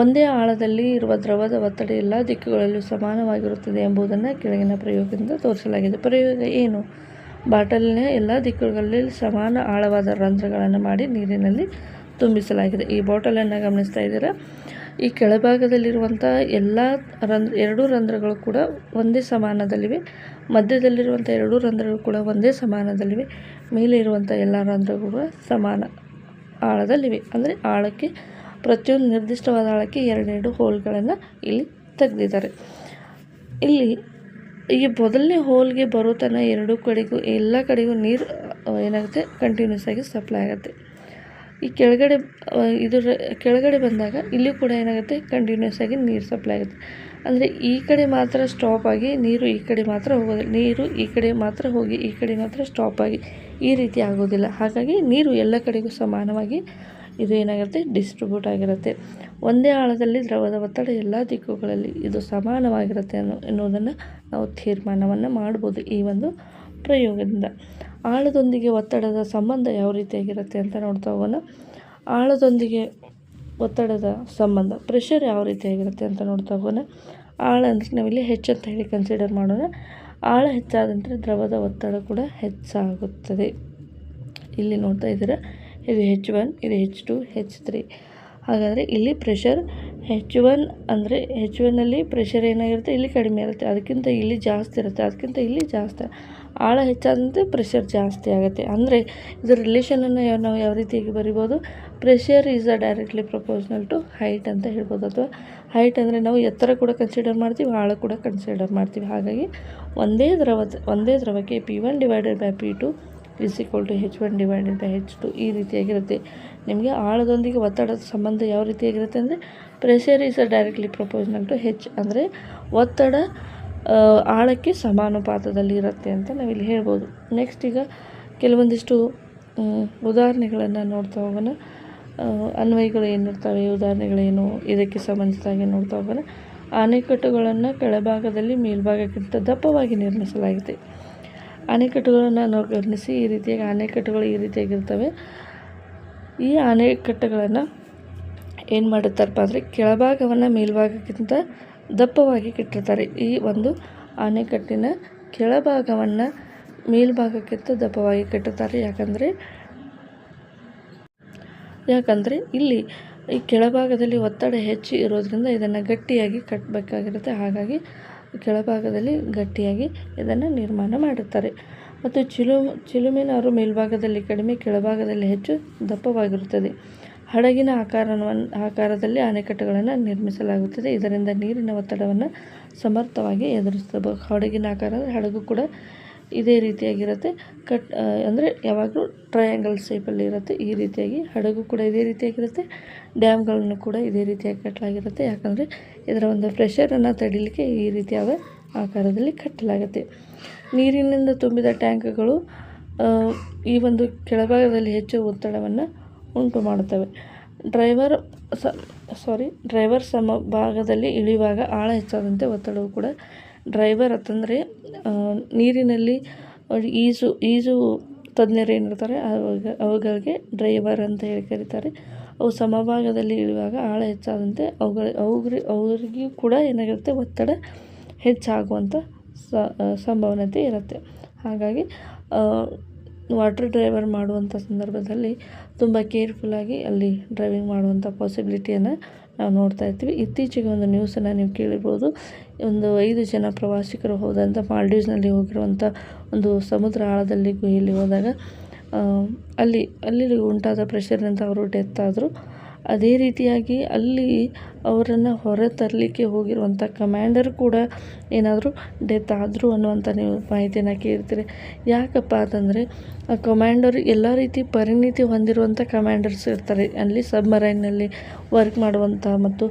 [SPEAKER 1] ಒಂದೇ ಆಳದಲ್ಲಿ ಇರುವ ದ್ರವದ ಒತ್ತಡ ಎಲ್ಲ ದಿಕ್ಕುಗಳಲ್ಲೂ ಸಮಾನವಾಗಿರುತ್ತದೆ ಎಂಬುದನ್ನು ಕೆಳಗಿನ ಪ್ರಯೋಗದಿಂದ ತೋರಿಸಲಾಗಿದೆ. ಪ್ರಯೋಗ ಏನು? ಬಾಟಲಿನ ಎಲ್ಲ ದಿಕ್ಕುಗಳಲ್ಲಿ ಸಮಾನ ಆಳವಾದ ರಂಧ್ರಗಳನ್ನು ಮಾಡಿ ನೀರಿನಲ್ಲಿ ತುಂಬಿಸಲಾಗಿದೆ. ಈ ಬಾಟಲನ್ನು ಗಮನಿಸ್ತಾ ಇದ್ದೀರಾ? ಈ ಕೆಳಭಾಗದಲ್ಲಿರುವಂಥ ಎಲ್ಲ ಎರಡೂ ರಂಧ್ರಗಳು ಕೂಡ ಒಂದೇ ಸಮಾನದಲ್ಲಿವೆ. ಮಧ್ಯದಲ್ಲಿರುವಂಥ ಎರಡೂ ರಂಧ್ರಗಳು ಕೂಡ ಒಂದೇ ಸಮಾನದಲ್ಲಿವೆ. ಮೇಲೆ ಇರುವಂಥ ಎಲ್ಲ ರಂಧ್ರಗಳು ಕೂಡ ಸಮಾನ ಆಳದಲ್ಲಿವೆ. ಅಂದರೆ ಆಳಕ್ಕೆ ಪ್ರತಿಯೊಂದು ನಿರ್ದಿಷ್ಟವಾದ ಆಳಕ್ಕೆ ಎರಡೆರಡು ಹೋಲ್ಗಳನ್ನು ಇಲ್ಲಿ ತೆಗೆದಿದ್ದಾರೆ. ಇಲ್ಲಿ ಈ ಮೊದಲನೇ ಹೋಲ್ಗೆ ಬರೋ ತನಕ ಎರಡೂ ಕಡೆಗೂ ಎಲ್ಲ ಕಡೆಗೂ ನೀರು ಏನಾಗುತ್ತೆ? ಕಂಟಿನ್ಯೂಸ್ ಆಗಿ ಸಪ್ಲೈ ಆಗುತ್ತೆ. ಈ ಕೆಳಗಡೆ ಬಂದಾಗ ಇಲ್ಲಿ ಕೂಡ ಏನಾಗುತ್ತೆ? ಕಂಟಿನ್ಯೂಸ್ ಆಗಿ ನೀರು ಸಪ್ಲೈ ಆಗುತ್ತೆ. ಅಂದರೆ ಈ ಕಡೆ ಮಾತ್ರ ಸ್ಟಾಪ್ ಆಗಿ ನೀರು ಈ ಕಡೆ ಮಾತ್ರ ಹೋಗೋದಿಲ್ಲ, ನೀರು ಈ ಕಡೆ ಮಾತ್ರ ಹೋಗಿ ಈ ಕಡೆ ಮಾತ್ರ ಸ್ಟಾಪ್ ಆಗಿ ಈ ರೀತಿ ಆಗೋದಿಲ್ಲ. ಹಾಗಾಗಿ ನೀರು ಎಲ್ಲ ಕಡೆಗೂ ಸಮಾನವಾಗಿ ಇದು ಏನಾಗಿರುತ್ತೆ? ಡಿಸ್ಟ್ರಿಬ್ಯೂಟ್ ಆಗಿರುತ್ತೆ. ಒಂದೇ ಆಳದಲ್ಲಿ ದ್ರವದ ಒತ್ತಡ ಎಲ್ಲ ದಿಕ್ಕುಗಳಲ್ಲಿ ಇದು ಸಮಾನವಾಗಿರುತ್ತೆ ಎನ್ನುವುದನ್ನು ನಾವು ತೀರ್ಮಾನವನ್ನು ಮಾಡ್ಬೋದು ಈ ಒಂದು ಪ್ರಯೋಗದಿಂದ. ಆಳದೊಂದಿಗೆ ಒತ್ತಡದ ಸಂಬಂಧ ಯಾವ ರೀತಿಯಾಗಿರುತ್ತೆ ಅಂತ ನೋಡ್ತಾ ಹೋಗೋಣ. ಆಳದೊಂದಿಗೆ ಒತ್ತಡದ ಸಂಬಂಧ, ಪ್ರೆಷರ್ ಯಾವ ರೀತಿಯಾಗಿರುತ್ತೆ ಅಂತ ನೋಡ್ತಾ ಹೋಗೋಣ. ಆಳ ಅಂದರೆ ನಾವಿಲ್ಲಿ ಹೆಚ್ಚು ಅಂತ ಹೇಳಿ ಕನ್ಸಿಡರ್ ಮಾಡೋಣ. ಆಳ ಹೆಚ್ಚಾದಂತೆ ದ್ರವದ ಒತ್ತಡ ಕೂಡ ಹೆಚ್ಚಾಗುತ್ತದೆ. ಇಲ್ಲಿ ನೋಡ್ತಾ ಇದ್ದೀರಾ, ಇದು H1, ಇದು H2, H3. ಹಾಗಾದರೆ ಇಲ್ಲಿ ಪ್ರೆಷರ್ H1 ಅಂದರೆ H1ನಲ್ಲಿ ಪ್ರೆಷರ್ ಏನಾಗಿರುತ್ತೆ? ಇಲ್ಲಿ ಕಡಿಮೆ ಇರುತ್ತೆ, ಅದಕ್ಕಿಂತ ಇಲ್ಲಿ ಜಾಸ್ತಿ ಇರುತ್ತೆ, ಅದಕ್ಕಿಂತ ಇಲ್ಲಿ ಜಾಸ್ತಿ. ಆಳ ಹೆಚ್ಚಾದಂತೆ ಪ್ರೆಷರ್ ಜಾಸ್ತಿ ಆಗುತ್ತೆ. ಅಂದರೆ ಇದರ ರಿಲೇಷನನ್ನು ನಾವು ಯಾವ ರೀತಿಯಾಗಿ ಬರಿಬೋದು? Pressure is directly proportional to height ಅಂತ ಹೇಳ್ಬೋದು. ಅಥವಾ ಹೈಟ್ ಅಂದರೆ ನಾವು ಎತ್ತರ ಕೂಡ ಕನ್ಸಿಡರ್ ಮಾಡ್ತೀವಿ, ಆಳ ಕೂಡ ಕನ್ಸಿಡರ್ ಮಾಡ್ತೀವಿ. ಹಾಗಾಗಿ ಒಂದೇ ದ್ರವಕ್ಕೆ P1/P2 = H1/H2 ಈ ರೀತಿಯಾಗಿರುತ್ತೆ. ನಿಮಗೆ ಆಳದೊಂದಿಗೆ ಒತ್ತಡದ ಸಂಬಂಧ ಯಾವ ರೀತಿಯಾಗಿರುತ್ತೆ ಅಂದರೆ pressure is directly proportional to H, ಅಂದರೆ ಒತ್ತಡ ಆಳಕ್ಕೆ ಸಮಾನುಪಾತದಲ್ಲಿ ಇರುತ್ತೆ ಅಂತ ನಾವಿಲ್ಲಿ ಹೇಳ್ಬೋದು. ನೆಕ್ಸ್ಟ್ ಈಗ ಕೆಲವೊಂದಿಷ್ಟು ಉದಾಹರಣೆಗಳನ್ನು ನೋಡ್ತಾ ಹೋಗೋಣ. ಅನ್ವಯಗಳು ಏನಿರ್ತವೆ, ಉದಾಹರಣೆಗಳೇನು, ಇದಕ್ಕೆ ಸಂಬಂಧಿಸಿದಾಗೆ ನೋಡ್ತಾ ಹೋಗೋಣ. ಅಣೆಕಟ್ಟುಗಳನ್ನು ಕೆಳಭಾಗದಲ್ಲಿ ಮೇಲ್ಭಾಗಕ್ಕಿಂತ ದಪ್ಪವಾಗಿ ನಿರ್ಮಿಸಲಾಗಿದೆ. ಅಣೆಕಟ್ಟುಗಳನ್ನು ನಾವು ಗಮನಿಸಿ. ಈ ರೀತಿಯಾಗಿ ಅಣೆಕಟ್ಟುಗಳು ಈ ರೀತಿಯಾಗಿರ್ತವೆ. ಈ ಅಣೆಕಟ್ಟುಗಳನ್ನು ಏನು ಮಾಡುತ್ತಾರಪ್ಪ ಅಂದರೆ ಕೆಳಭಾಗವನ್ನು ಮೇಲ್ಭಾಗಕ್ಕಿಂತ ದಪ್ಪವಾಗಿ ಕಟ್ಟಿರ್ತಾರೆ. ಈ ಒಂದು ಅಣೆಕಟ್ಟಿನ ಕೆಳಭಾಗವನ್ನು ಮೇಲ್ಭಾಗಕ್ಕಿಂತ ದಪ್ಪವಾಗಿ ಕಟ್ಟುತ್ತಾರೆ. ಯಾಕಂದರೆ ಇಲ್ಲಿ ಈ ಕೆಳಭಾಗದಲ್ಲಿ ಒತ್ತಡ ಹೆಚ್ಚು ಇರೋದ್ರಿಂದ ಇದನ್ನು ಗಟ್ಟಿಯಾಗಿ ಕಟ್ಟಬೇಕಾಗಿರುತ್ತೆ. ಹಾಗಾಗಿ ಕೆಳಭಾಗದಲ್ಲಿ ಗಟ್ಟಿಯಾಗಿ ಇದನ್ನು ನಿರ್ಮಾಣ ಮಾಡುತ್ತಾರೆ. ಮತ್ತು ಚಿಲುಮೆನಾರು ಮೇಲ್ಭಾಗದಲ್ಲಿ ಕಡಿಮೆ, ಕೆಳಭಾಗದಲ್ಲಿ ಹೆಚ್ಚು ದಪ್ಪವಾಗಿರುತ್ತದೆ. ಹಡಗಿನ ಆಕಾರದಲ್ಲಿ ಅಣೆಕಟ್ಟುಗಳನ್ನು ನಿರ್ಮಿಸಲಾಗುತ್ತದೆ. ಇದರಿಂದ ನೀರಿನ ಒತ್ತಡವನ್ನು ಸಮರ್ಥವಾಗಿ ಎದುರಿಸಬಹುದು. ಹಡಗಿನ ಆಕಾರ ಹಡಗು ಕೂಡ ಇದೇ ರೀತಿಯಾಗಿರುತ್ತೆ. ಅಂದರೆ ಯಾವಾಗಲೂ ಟ್ರಯಾಂಗಲ್ ಶೇಪಲ್ಲಿ ಇರುತ್ತೆ. ಈ ರೀತಿಯಾಗಿ ಹಡಗು ಕೂಡ ಇದೇ ರೀತಿಯಾಗಿರುತ್ತೆ. ಡ್ಯಾಮ್ಗಳನ್ನು ಕೂಡ ಇದೇ ರೀತಿಯಾಗಿ ಕಟ್ಟಲಾಗಿರುತ್ತೆ. ಯಾಕಂದರೆ ಇದರ ಒಂದು ಪ್ರೆಷರನ್ನು ತಡಿಲಿಕ್ಕೆ ಈ ರೀತಿಯಾದ ಆಕಾರದಲ್ಲಿ ಕಟ್ಟಲಾಗುತ್ತೆ. ನೀರಿನಿಂದ ತುಂಬಿದ ಟ್ಯಾಂಕ್ಗಳು ಈ ಒಂದು ಕೆಳಭಾಗದಲ್ಲಿ ಹೆಚ್ಚು ಒತ್ತಡವನ್ನು ಉಂಟು ಮಾಡುತ್ತವೆ. ಡ್ರೈವರ್ ಸಮಭಾಗದಲ್ಲಿ ಇಳಿಯುವಾಗ ಆಳ ಹೆಚ್ಚಾದಂತೆ ಒತ್ತಡವು ಕೂಡ ಡ್ರೈವರ್ ಅಂತಂದರೆ ನೀರಿನಲ್ಲಿ ಈಜು ತಜ್ಞರು ಏನಿರ್ತಾರೆ ಅವುಗಳಿಗೆ ಡ್ರೈವರ್ ಅಂತ ಹೇಳಿ ಕರೀತಾರೆ. ಅವು ಸಮಭಾಗದಲ್ಲಿ ಇಳಿಯುವಾಗ ಆಳ ಹೆಚ್ಚಾದಂತೆ ಅವರಿಗೂ ಕೂಡ ಏನಾಗಿರುತ್ತೆ? ಒತ್ತಡ ಹೆಚ್ಚಾಗುವಂಥ ಸಂಭವನತೆ ಇರುತ್ತೆ. ಹಾಗಾಗಿ ವಾಟರ್ ಡ್ರೈವರ್ ಮಾಡುವಂಥ ಸಂದರ್ಭದಲ್ಲಿ ತುಂಬ ಕೇರ್ಫುಲ್ಲಾಗಿ ಅಲ್ಲಿ ಡ್ರೈವಿಂಗ್ ಮಾಡುವಂಥ ಪಾಸಿಬಿಲಿಟಿಯನ್ನು ನಾವು ನೋಡ್ತಾ ಇರ್ತೀವಿ. ಇತ್ತೀಚೆಗೆ ಒಂದು ನ್ಯೂಸನ್ನು ನೀವು ಕೇಳಿರ್ಬೋದು. ಒಂದು 5 ಜನ ಪ್ರವಾಸಿಗರು ಹೋದಂಥ ಮಾಲ್ಡೀವ್ಸ್ನಲ್ಲಿ ಹೋಗಿರುವಂಥ ಒಂದು ಸಮುದ್ರ ಆಳದಲ್ಲಿ ಗುಹೆಯಲ್ಲಿ ಹೋದಾಗ ಅಲ್ಲಿ ಉಂಟಾದ ಪ್ರೆಷರ್ನಿಂದ ಅವರು ಡೆತ್ ಆದರು. ಅದೇ ರೀತಿಯಾಗಿ ಅಲ್ಲಿ ಅವರನ್ನು ಹೊರ ತರಲಿಕ್ಕೆ ಹೋಗಿರುವಂಥ ಕಮ್ಯಾಂಡರ್ ಕೂಡ ಏನಾದರೂ ಡೆತ್ ಆದರು ಅನ್ನುವಂಥ ನೀವು ಮಾಹಿತಿಯನ್ನು ಕೇಳ್ತೀರಿ. ಯಾಕಪ್ಪ ಅಂತಂದರೆ ಆ ಕಮ್ಯಾಂಡರ್ ಎಲ್ಲ ರೀತಿ ಪರಿಣಿತಿ ಹೊಂದಿರುವಂಥ ಕಮ್ಯಾಂಡರ್ಸ್ ಇರ್ತಾರೆ. ಅಲ್ಲಿ ಸಬ್ಮರೈನ್ನಲ್ಲಿ ವರ್ಕ್ ಮಾಡುವಂಥ ಮತ್ತು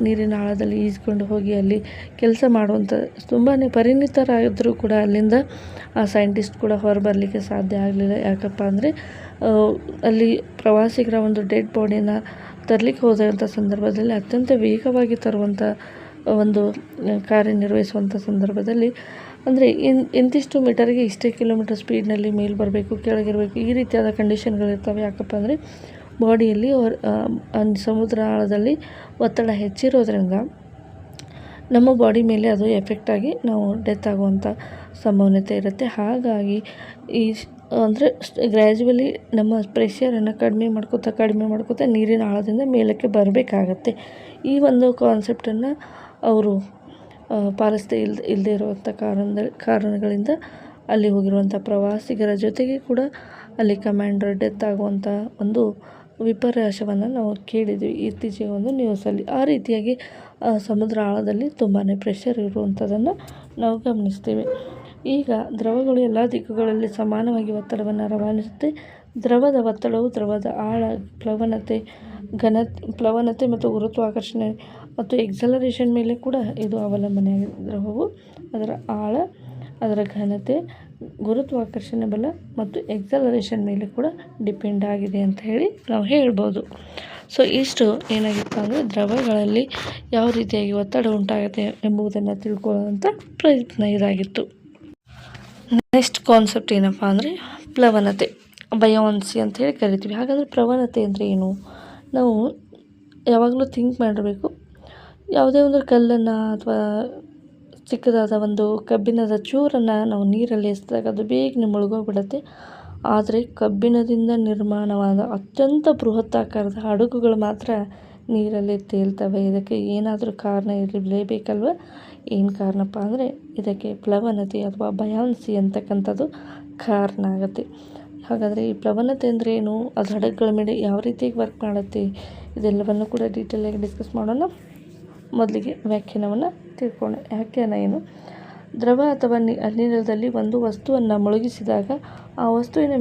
[SPEAKER 1] ನೀರಿನ ಆಳದಲ್ಲಿ ಈಜ್ಕೊಂಡು ಹೋಗಿ ಅಲ್ಲಿ ಕೆಲಸ ಮಾಡುವಂಥ ತುಂಬಾ ಪರಿಣಿತರಾದರೂ ಕೂಡ ಅಲ್ಲಿಂದ ಆ ಸೈಂಟಿಸ್ಟ್ ಕೂಡ ಹೊರಬರಲಿಕ್ಕೆ ಸಾಧ್ಯ ಆಗಲಿಲ್ಲ. ಯಾಕಪ್ಪ ಅಂದರೆ ಅಲ್ಲಿ ಪ್ರವಾಸಿಗರ ಒಂದು ಡೆಡ್ ಬಾಡಿನ ತರಲಿಕ್ಕೆ ಹೋದಂಥ ಸಂದರ್ಭದಲ್ಲಿ ಅತ್ಯಂತ ವೇಗವಾಗಿ ತರುವಂಥ ಒಂದು ಕಾರ್ಯನಿರ್ವಹಿಸುವಂಥ ಸಂದರ್ಭದಲ್ಲಿ ಅಂದರೆ ಇಂತಿಷ್ಟು ಮೀಟರ್ಗೆ ಇಷ್ಟೇ ಕಿಲೋಮೀಟರ್ ಸ್ಪೀಡ್ನಲ್ಲಿ ಮೇಲೆ ಬರಬೇಕು, ಕೆಳಗಿರಬೇಕು, ಈ ರೀತಿಯಾದ ಕಂಡೀಷನ್ಗಳಿರ್ತವೆ. ಯಾಕಪ್ಪ ಅಂದರೆ ಬಾಡಿಯಲ್ಲಿ ಸಮುದ್ರ ಆಳದಲ್ಲಿ ಒತ್ತಡ ಹೆಚ್ಚಿರೋದ್ರಿಂದ ನಮ್ಮ ಬಾಡಿ ಮೇಲೆ ಅದು ಎಫೆಕ್ಟ್ ಆಗಿ ನಾವು ಡೆತ್ ಆಗುವಂಥ ಸಂಭವನೀಯತೆ ಇರುತ್ತೆ. ಹಾಗಾಗಿ ಅಂದರೆ ಗ್ರ್ಯಾಜುವಲಿ ನಮ್ಮ ಪ್ರೆಷರನ್ನು ಕಡಿಮೆ ಮಾಡ್ಕೋತಾ ನೀರಿನ ಆಳದಿಂದ ಮೇಲಕ್ಕೆ ಬರಬೇಕಾಗತ್ತೆ. ಈ ಒಂದು ಕಾನ್ಸೆಪ್ಟನ್ನು ಅವರು ಇಲ್ಲದೆ ಇರುವಂಥ ಕಾರಣಗಳಿಂದ ಅಲ್ಲಿ ಹೋಗಿರುವಂಥ ಪ್ರವಾಸಿಗರ ಜೊತೆಗೆ ಕೂಡ ಅಲ್ಲಿ ಕಮ್ಯಾಂಡರ್ ಡೆತ್ ಆಗುವಂಥ ಒಂದು ವಿಪರ್ಯಾಸವನ್ನು ನಾವು ಕೇಳಿದ್ವಿ ಇತ್ತೀಚೆಗೆ ಒಂದು ನ್ಯೂಸಲ್ಲಿ. ಆ ರೀತಿಯಾಗಿ ಸಮುದ್ರ ಆಳದಲ್ಲಿ ತುಂಬಾ ಪ್ರೆಷರ್ ಇರುವಂಥದ್ದನ್ನು ನಾವು ಗಮನಿಸ್ತೀವಿ. ಈಗ ದ್ರವಗಳು ಎಲ್ಲ ದಿಕ್ಕುಗಳಲ್ಲಿ ಸಮಾನವಾಗಿ ಒತ್ತಡವನ್ನು ರವಾನಿಸುತ್ತೆ. ದ್ರವದ ಒತ್ತಡವು ದ್ರವದ ಆಳ, ಪ್ಲವನತೆ ಮತ್ತು ಗುರುತ್ವಾಕರ್ಷಣೆ ಮತ್ತು ಎಕ್ಸಲರೇಷನ್ ಮೇಲೆ ಕೂಡ ಇದು ಅವಲಂಬನೆಯಾಗಿದೆ. ದ್ರವವು ಅದರ ಆಳ, ಅದರ ಘನತೆ, ಗುರುತ್ವಾಕರ್ಷಣೆ ಬಲ ಮತ್ತು ಎಕ್ಸಲರೇಷನ್ ಮೇಲೆ ಕೂಡ ಡಿಪೆಂಡ್ ಆಗಿದೆ ಅಂತ ಹೇಳಿ ನಾವು ಹೇಳ್ಬೋದು. ಸೊ ಇಷ್ಟು ಏನಾಗಿತ್ತು ಅಂದರೆ ದ್ರವಗಳಲ್ಲಿ ಯಾವ ರೀತಿಯಾಗಿ ಒತ್ತಡ ಉಂಟಾಗುತ್ತೆ ಎಂಬುದನ್ನು ತಿಳ್ಕೊಳ್ಳುವಂಥ ಪ್ರಯತ್ನ ಇದಾಗಿತ್ತು. ನೆಕ್ಸ್ಟ್ ಕಾನ್ಸೆಪ್ಟ್ ಏನಪ್ಪ ಅಂದರೆ ಪ್ಲವನತೆ, ಬಯಾನ್ಸಿ ಅಂತ ಹೇಳಿ ಕರಿತೀವಿ. ಹಾಗಾದರೆ ಪ್ಲವನತೆ ಅಂದರೆ ಏನು? ನಾವು ಯಾವಾಗಲೂ ಥಿಂಕ್ ಮಾಡಿರಬೇಕು. ಯಾವುದೇ ಒಂದು ಕಲ್ಲನ್ನು ಅಥವಾ ಚಿಕ್ಕದಾದ ಒಂದು ಕಬ್ಬಿಣದ ಚೂರನ್ನು ನಾವು ನೀರಲ್ಲಿ ಎಸೆದಾಗ ಅದು ಬೇಗನೆ ಮುಳುಗೋಗ್ಬಿಡುತ್ತೆ. ಆದರೆ ಕಬ್ಬಿಣದಿಂದ ನಿರ್ಮಾಣವಾದ ಅತ್ಯಂತ ಬೃಹತ್ತಾಕಾರದ ಹಡಗುಗಳು ಮಾತ್ರ ನೀರಲ್ಲಿ ತೇಲ್ತವೆ. ಇದಕ್ಕೆ ಏನಾದರೂ ಕಾರಣ ಇರಲೇಬೇಕಲ್ವ? ಏನು ಕಾರಣಪ್ಪ ಅಂದರೆ ಇದಕ್ಕೆ ಪ್ಲವನತೆ ಅಥವಾ ಬಯಾನ್ಸಿ ಅಂತಕ್ಕಂಥದ್ದು ಕಾರಣ ಆಗುತ್ತೆ. ಹಾಗಾದರೆ ಈ ಪ್ಲವನತೆ ಅಂದರೆ ಏನು? ಅದು ಹಡಗುಗಳ ಮೇಲೆ ಯಾವ ರೀತಿಯಾಗಿ ವರ್ಕ್ ಮಾಡುತ್ತೆ? ಇದೆಲ್ಲವನ್ನು ಕೂಡ ಡೀಟೇಲಾಗಿ ಡಿಸ್ಕಸ್ ಮಾಡೋಣ. ಮೊದಲಿಗೆ ವ್ಯಾಖ್ಯಾನವನ್ನು ತಿಳ್ಕೊಳ್ಳೋಣ. ವ್ಯಾಖ್ಯಾನ ಏನು? ದ್ರವ ಅಥವಾ ಅನಿಲದಲ್ಲಿ ಒಂದು ವಸ್ತುವನ್ನು ಮುಳುಗಿಸಿದಾಗ ಆ ವಸ್ತುವಿನ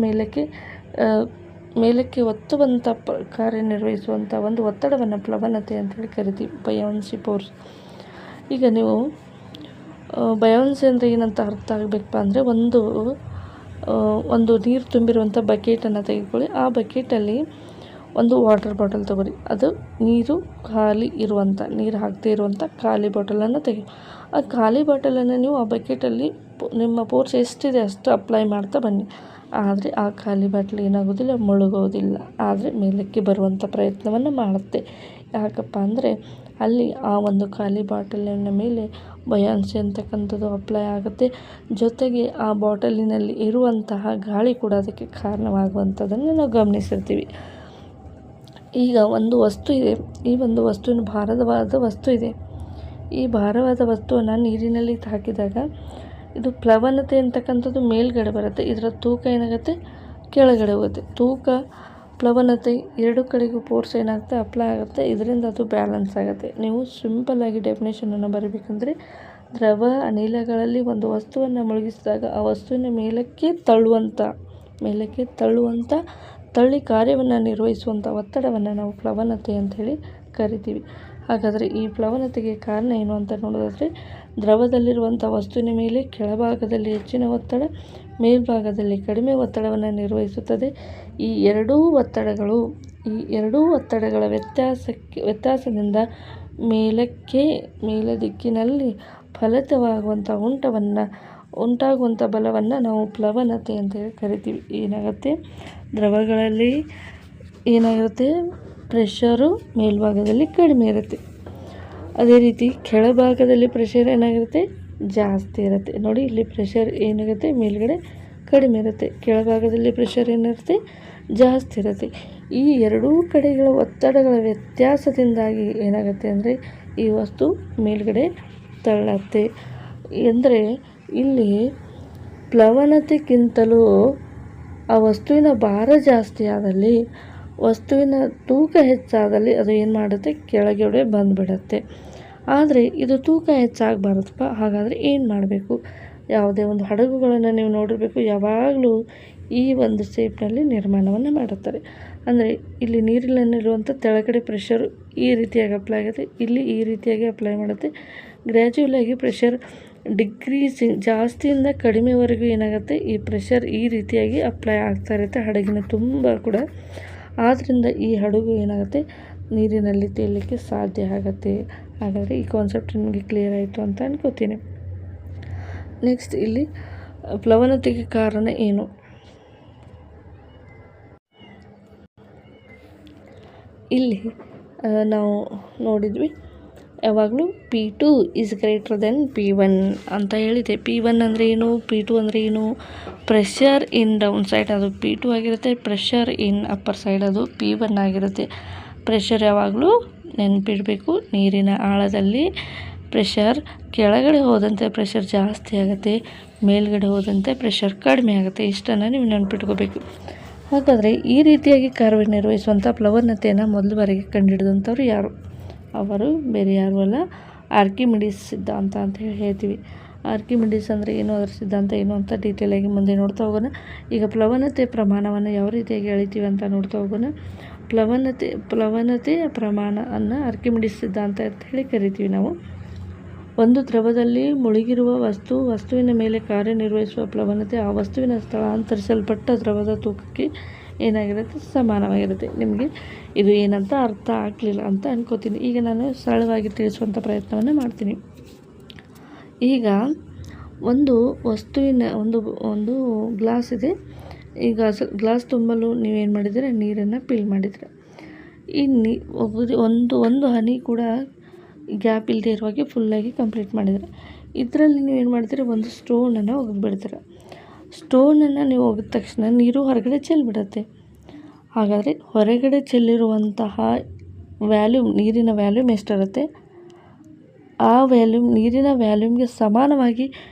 [SPEAKER 1] ಮೇಲಕ್ಕೆ ಒತ್ತುವಂಥ ಕಾರ್ಯನಿರ್ವಹಿಸುವಂಥ ಒಂದು ಒತ್ತಡವನ್ನು ಪ್ಲವನತೆ ಅಂತೇಳಿ ಕರಿತೀವಿ, ಬಯಾನ್ಸಿ ಫೋರ್ಸ್. ಈಗ ನೀವು ಬಯಾನ್ಸಿ ಅಂದರೆ ಏನಂತ ಅರ್ಥ ಆಗಬೇಕಪ್ಪ ಅಂದರೆ ಒಂದು ನೀರು ತುಂಬಿರುವಂಥ ಬಕೆಟನ್ನು ತೆಗೆದುಕೊಳ್ಳಿ. ಆ ಬಕೆಟಲ್ಲಿ ಒಂದು ವಾಟರ್ ಬಾಟಲ್ ತೊಗೊಳ್ಳಿ. ಅದು ನೀರು ಹಾಕ್ದೇ ಇರುವಂಥ ಖಾಲಿ ಬಾಟಲನ್ನು ಆ ಖಾಲಿ ಬಾಟಲನ್ನು ನೀವು ಆ ಬಕೆಟಲ್ಲಿ ನಿಮ್ಮ ಫೋರ್ಸ್ ಎಷ್ಟಿದೆ ಅಷ್ಟು ಅಪ್ಲೈ ಮಾಡ್ತಾ ಬನ್ನಿ. ಆದರೆ ಆ ಖಾಲಿ ಬಾಟಲ್ ಏನಾಗೋದಿಲ್ಲ, ಮುಳುಗೋದಿಲ್ಲ. ಆದರೆ ಮೇಲಕ್ಕೆ ಬರುವಂಥ ಪ್ರಯತ್ನವನ್ನು ಮಾಡುತ್ತೆ. ಯಾಕಪ್ಪ ಅಂದರೆ ಅಲ್ಲಿ ಆ ಒಂದು ಖಾಲಿ ಬಾಟಲಿನ ಮೇಲೆ ಬಯಾನ್ಸಿ ಅಂತಕ್ಕಂಥದ್ದು ಅಪ್ಲೈ ಆಗುತ್ತೆ. ಜೊತೆಗೆ ಆ ಬಾಟಲಿನಲ್ಲಿ ಇರುವಂತಹ ಗಾಳಿ ಕೂಡ ಅದಕ್ಕೆ ಕಾರಣವಾಗುವಂಥದ್ದನ್ನು ನಾವು ಗಮನಿಸಿರ್ತೀವಿ. ಈಗ ಒಂದು ವಸ್ತು ಇದೆ. ಈ ಒಂದು ವಸ್ತುವಿನ ಭಾರವಾದ ವಸ್ತು ಇದೆ. ಈ ಭಾರವಾದ ವಸ್ತುವನ್ನು ನೀರಿನಲ್ಲಿ ಹಾಕಿದಾಗ ಇದು ಪ್ಲವನತೆ ಅಂತಕ್ಕಂಥದ್ದು ಮೇಲ್ಗಡೆ ಬರುತ್ತೆ. ಇದರ ತೂಕ ಏನಾಗುತ್ತೆ, ಕೆಳಗಡೆ ಹೋಗುತ್ತೆ. ತೂಕ, ಪ್ಲವನತೆ ಎರಡು ಕಡೆಗೂ ಫೋರ್ಸ್ ಏನಾಗುತ್ತೆ, ಅಪ್ಲೈ ಆಗುತ್ತೆ. ಇದರಿಂದ ಅದು ಬ್ಯಾಲೆನ್ಸ್ ಆಗುತ್ತೆ. ನೀವು ಸಿಂಪಲ್ಲಾಗಿ ಡೆಫಿನೇಷನನ್ನು ಬರೀಬೇಕಂದ್ರೆ ದ್ರವ ಅನಿಲಗಳಲ್ಲಿ ಒಂದು ವಸ್ತುವನ್ನು ಮುಳುಗಿಸಿದಾಗ ಆ ವಸ್ತುವಿನ ಮೇಲಕ್ಕೆ ತಳ್ಳುವಂಥ ತಳ್ಳಿ ಕಾರ್ಯವನ್ನು ನಿರ್ವಹಿಸುವಂಥ ಒತ್ತಡವನ್ನು ನಾವು ಪ್ಲವನತೆ ಅಂಥೇಳಿ ಕರಿತೀವಿ. ಹಾಗಾದರೆ ಈ ಪ್ಲವನತೆಗೆ ಕಾರಣ ಏನು ಅಂತ ನೋಡೋದಾದರೆ ದ್ರವದಲ್ಲಿರುವಂಥ ವಸ್ತುವಿನ ಮೇಲೆ ಕೆಳಭಾಗದಲ್ಲಿ ಹೆಚ್ಚಿನ ಒತ್ತಡ, ಮೇಲ್ಭಾಗದಲ್ಲಿ ಕಡಿಮೆ ಒತ್ತಡವನ್ನು ನಿರ್ವಹಿಸುತ್ತದೆ. ಈ ಎರಡೂ ಒತ್ತಡಗಳ ವ್ಯತ್ಯಾಸದಿಂದ ಮೇಲೆ ದಿಕ್ಕಿನಲ್ಲಿ ಫಲಿತವಾಗುವಂಥ ಉಂಟಾಗುವಂಥ ಬಲವನ್ನು ನಾವು ಪ್ಲವನತೆ ಅಂತೇಳಿ ಕರಿತೀವಿ. ಏನಾಗುತ್ತೆ, ದ್ರವಗಳಲ್ಲಿ ಏನಾಗಿರುತ್ತೆ, ಪ್ರೆಷರು ಮೇಲ್ಭಾಗದಲ್ಲಿ ಕಡಿಮೆ ಇರುತ್ತೆ. ಅದೇ ರೀತಿ ಕೆಳಭಾಗದಲ್ಲಿ ಪ್ರೆಷರ್ ಏನಾಗಿರುತ್ತೆ, ಜಾಸ್ತಿ ಇರುತ್ತೆ. ನೋಡಿ, ಇಲ್ಲಿ ಪ್ರೆಷರ್ ಏನಾಗುತ್ತೆ, ಮೇಲ್ಗಡೆ ಕಡಿಮೆ ಇರುತ್ತೆ, ಕೆಳಭಾಗದಲ್ಲಿ ಪ್ರೆಷರ್ ಏನಿರುತ್ತೆ ಜಾಸ್ತಿ ಇರುತ್ತೆ. ಈ ಎರಡೂ ಕಡೆಗಳ ಒತ್ತಡಗಳ ವ್ಯತ್ಯಾಸದಿಂದಾಗಿ ಏನಾಗುತ್ತೆ ಅಂದರೆ ಈ ವಸ್ತು ಮೇಲ್ಗಡೆ ತಳ್ಳುತ್ತೆ. ಅಂದರೆ ಇಲ್ಲಿ ಪ್ಲವನತೆಗಿಂತಲೂ ಆ ವಸ್ತುವಿನ ಭಾರ ಜಾಸ್ತಿ ಆದಲ್ಲಿ, ವಸ್ತುವಿನ ತೂಕ ಹೆಚ್ಚಾದಲ್ಲಿ ಅದು ಏನು ಮಾಡುತ್ತೆ, ಕೆಳಗಡೆ ಬಂದುಬಿಡುತ್ತೆ. ಆದರೆ ಇದು ತೂಕ ಹೆಚ್ಚಾಗಬಾರ್ದಪ್ಪ, ಹಾಗಾದರೆ ಏನು ಮಾಡಬೇಕು? ಯಾವುದೇ ಒಂದು ಹಡಗುಗಳನ್ನು ನೀವು ನೋಡಿರಬೇಕು, ಯಾವಾಗಲೂ ಈ ಒಂದು ಶೇಪ್ನಲ್ಲಿ ನಿರ್ಮಾಣವನ್ನು ಮಾಡುತ್ತಾರೆ. ಅಂದರೆ ಇಲ್ಲಿ ನೀರಿನಲ್ಲಿರುವಂಥ ತೆಳಗಡೆ ಪ್ರೆಷರ್ ಈ ರೀತಿಯಾಗಿ ಅಪ್ಲೈ ಆಗುತ್ತೆ, ಇಲ್ಲಿ ಈ ರೀತಿಯಾಗಿ ಅಪ್ಲೈ ಮಾಡುತ್ತೆ. ಗ್ರ್ಯಾಜುವಲಾಗಿ ಪ್ರೆಷರ್ ಡಿಕ್ರೀಸಿಂಗ್, ಜಾಸ್ತಿಯಿಂದ ಕಡಿಮೆವರೆಗೂ ಏನಾಗುತ್ತೆ, ಈ ಪ್ರೆಷರ್ ಈ ರೀತಿಯಾಗಿ ಅಪ್ಲೈ ಆಗ್ತಾ ಇರುತ್ತೆ ಹಡಗಿನ ತುಂಬ ಕೂಡ. ಆದ್ದರಿಂದ ಈ ಹಡಗು ಏನಾಗುತ್ತೆ, ನೀರಿನಲ್ಲಿ ತೇಲಲಿಕ್ಕೆ ಸಾಧ್ಯ ಆಗುತ್ತೆ. ಹಾಗಾದರೆ ಈ ಕಾನ್ಸೆಪ್ಟ್ ನಿಮಗೆ ಕ್ಲಿಯರ್ ಆಯಿತು ಅಂತ ಅನ್ಕೋತೀನಿ. ನೆಕ್ಸ್ಟ್ ಇಲ್ಲಿ ಪ್ಲವನತೆಗೆ ಕಾರಣ ಏನು? ಇಲ್ಲಿ ನಾವು ನೋಡಿದ್ವಿ ಯಾವಾಗಲೂ P2 is greater than P1 ಅಂತ ಹೇಳಿದೆ. P1 ಅಂದರೆ ಏನು, P2 ಅಂದರೆ ಏನು? ಪ್ರೆಷರ್ ಇನ್ ಡೌನ್ ಸೈಡ್ ಅದು P2 ಆಗಿರುತ್ತೆ, ಪ್ರೆಷರ್ ಇನ್ ಅಪ್ಪರ್ ಸೈಡ್ ಅದು P1 ಆಗಿರುತ್ತೆ. ಪ್ರೆಷರ್ ಯಾವಾಗಲೂ ನೆನಪಿಡಬೇಕು, ನೀರಿನ ಆಳದಲ್ಲಿ ಪ್ರೆಷರ್ ಕೆಳಗಡೆ ಹೋದಂತೆ ಪ್ರೆಷರ್ ಜಾಸ್ತಿ ಆಗುತ್ತೆ, ಮೇಲ್ಗಡೆ ಹೋದಂತೆ ಪ್ರೆಷರ್ ಕಡಿಮೆ ಆಗುತ್ತೆ. ಇಷ್ಟನ್ನು ನೀವು ನೆನಪಿಟ್ಕೋಬೇಕು. ಹಾಗಾದರೆ ಈ ರೀತಿಯಾಗಿ ಕಾರ್ಯನಿರ್ವಹಿಸುವಂಥ ಪ್ಲವನತೆಯನ್ನು ಮೊದಲ ಬಾರಿಗೆ ಕಂಡುಹಿಡಿದಂಥವ್ರು ಯಾರು? ಅವರು ಬೇರೆ ಯಾರು ಅಲ್ಲ, ಆರ್ಕಿಮಿಡೀಸ್ ಸಿದ್ಧಾಂತ ಅಂತ ಹೇಳ್ತೀವಿ. ಆರ್ಕಿಮಿಡೀಸ್ ಅಂದರೆ ಏನು, ಅದರ ಸಿದ್ಧಾಂತ ಏನು ಅಂತ ಡೀಟೇಲಾಗಿ ಮುಂದೆ ನೋಡ್ತಾ ಹೋಗೋಣ. ಈಗ ಪ್ಲವನತೆ ಪ್ರಮಾಣವನ್ನು ಯಾವ ರೀತಿಯಾಗಿ ಎಳಿತೀವಿ ಅಂತ ನೋಡ್ತಾ ಹೋಗೋಣ. ಪ್ಲವನತೆಯ ಪ್ರಮಾಣವನ್ನು ಆರ್ಕಿಮಿಡೀಸ್ ಸಿದ್ಧಾಂತ ಅಂತ ಹೇಳಿ ಕರಿತೀವಿ ನಾವು. ಒಂದು ದ್ರವದಲ್ಲಿ ಮುಳುಗಿರುವ ವಸ್ತುವಿನ ಮೇಲೆ ಕಾರ್ಯನಿರ್ವಹಿಸುವ ಪ್ಲವನತೆ ಆ ವಸ್ತುವಿನ ಸ್ಥಳಾಂತರಿಸಲ್ಪಟ್ಟ ದ್ರವದ ತೂಕಕ್ಕೆ ಏನಾಗಿರುತ್ತೆ, ಸಮಾನವಾಗಿರುತ್ತೆ. ನಿಮಗೆ ಇದು ಏನಂತ ಅರ್ಥ ಆಗಲಿಲ್ಲ ಅಂತ ಅನ್ಕೋತೀನಿ. ಈಗ ನಾನು ಸರಳವಾಗಿ ತಿಳಿಸುವಂಥ ಪ್ರಯತ್ನವನ್ನು ಮಾಡ್ತೀನಿ. ಈಗ ಒಂದು ವಸ್ತುವಿನ ಒಂದು ಗ್ಲಾಸ್ ಇದೆ. ಈಗ ಗ್ಲಾಸ್ ತುಂಬಲು ನೀವೇನು ಮಾಡಿದರೆ, ನೀರನ್ನು ಫಿಲ್ ಮಾಡಿದರೆ. ಈ ಒಂದು ಹನಿ ಕೂಡ ಗ್ಯಾಪ್ ಇಲ್ಲದೆ ಇರುವಾಗೆ ಫುಲ್ಲಾಗಿ ಕಂಪ್ಲೀಟ್ ಮಾಡಿದರೆ, ಇದರಲ್ಲಿ ನೀವೇನು ಮಾಡ್ತೀರ, ಒಂದು ಸ್ಟೋನನ್ನು ಒಗೆದ್ಬಿಡ್ತೀರ. ಸ್ಟೋನನ್ನು ನೀವು ಒಗೆದ ತಕ್ಷಣ ನೀರು ಹೊರಗಡೆ ಚೆಲ್ಲಿಬಿಡುತ್ತೆ. ಹಾಗಾದರೆ ಹೊರಗಡೆ ಚೆಲ್ಲಿರುವಂತಹ ವ್ಯಾಲ್ಯೂಮ್, ನೀರಿನ ವ್ಯಾಲ್ಯೂಮ್ ಎಷ್ಟಿರುತ್ತೆ, ಆ ವ್ಯಾಲ್ಯೂಮ್ ನೀರಿನ ವ್ಯಾಲ್ಯೂಮ್ಗೆ ಸಮಾನವಾಗಿ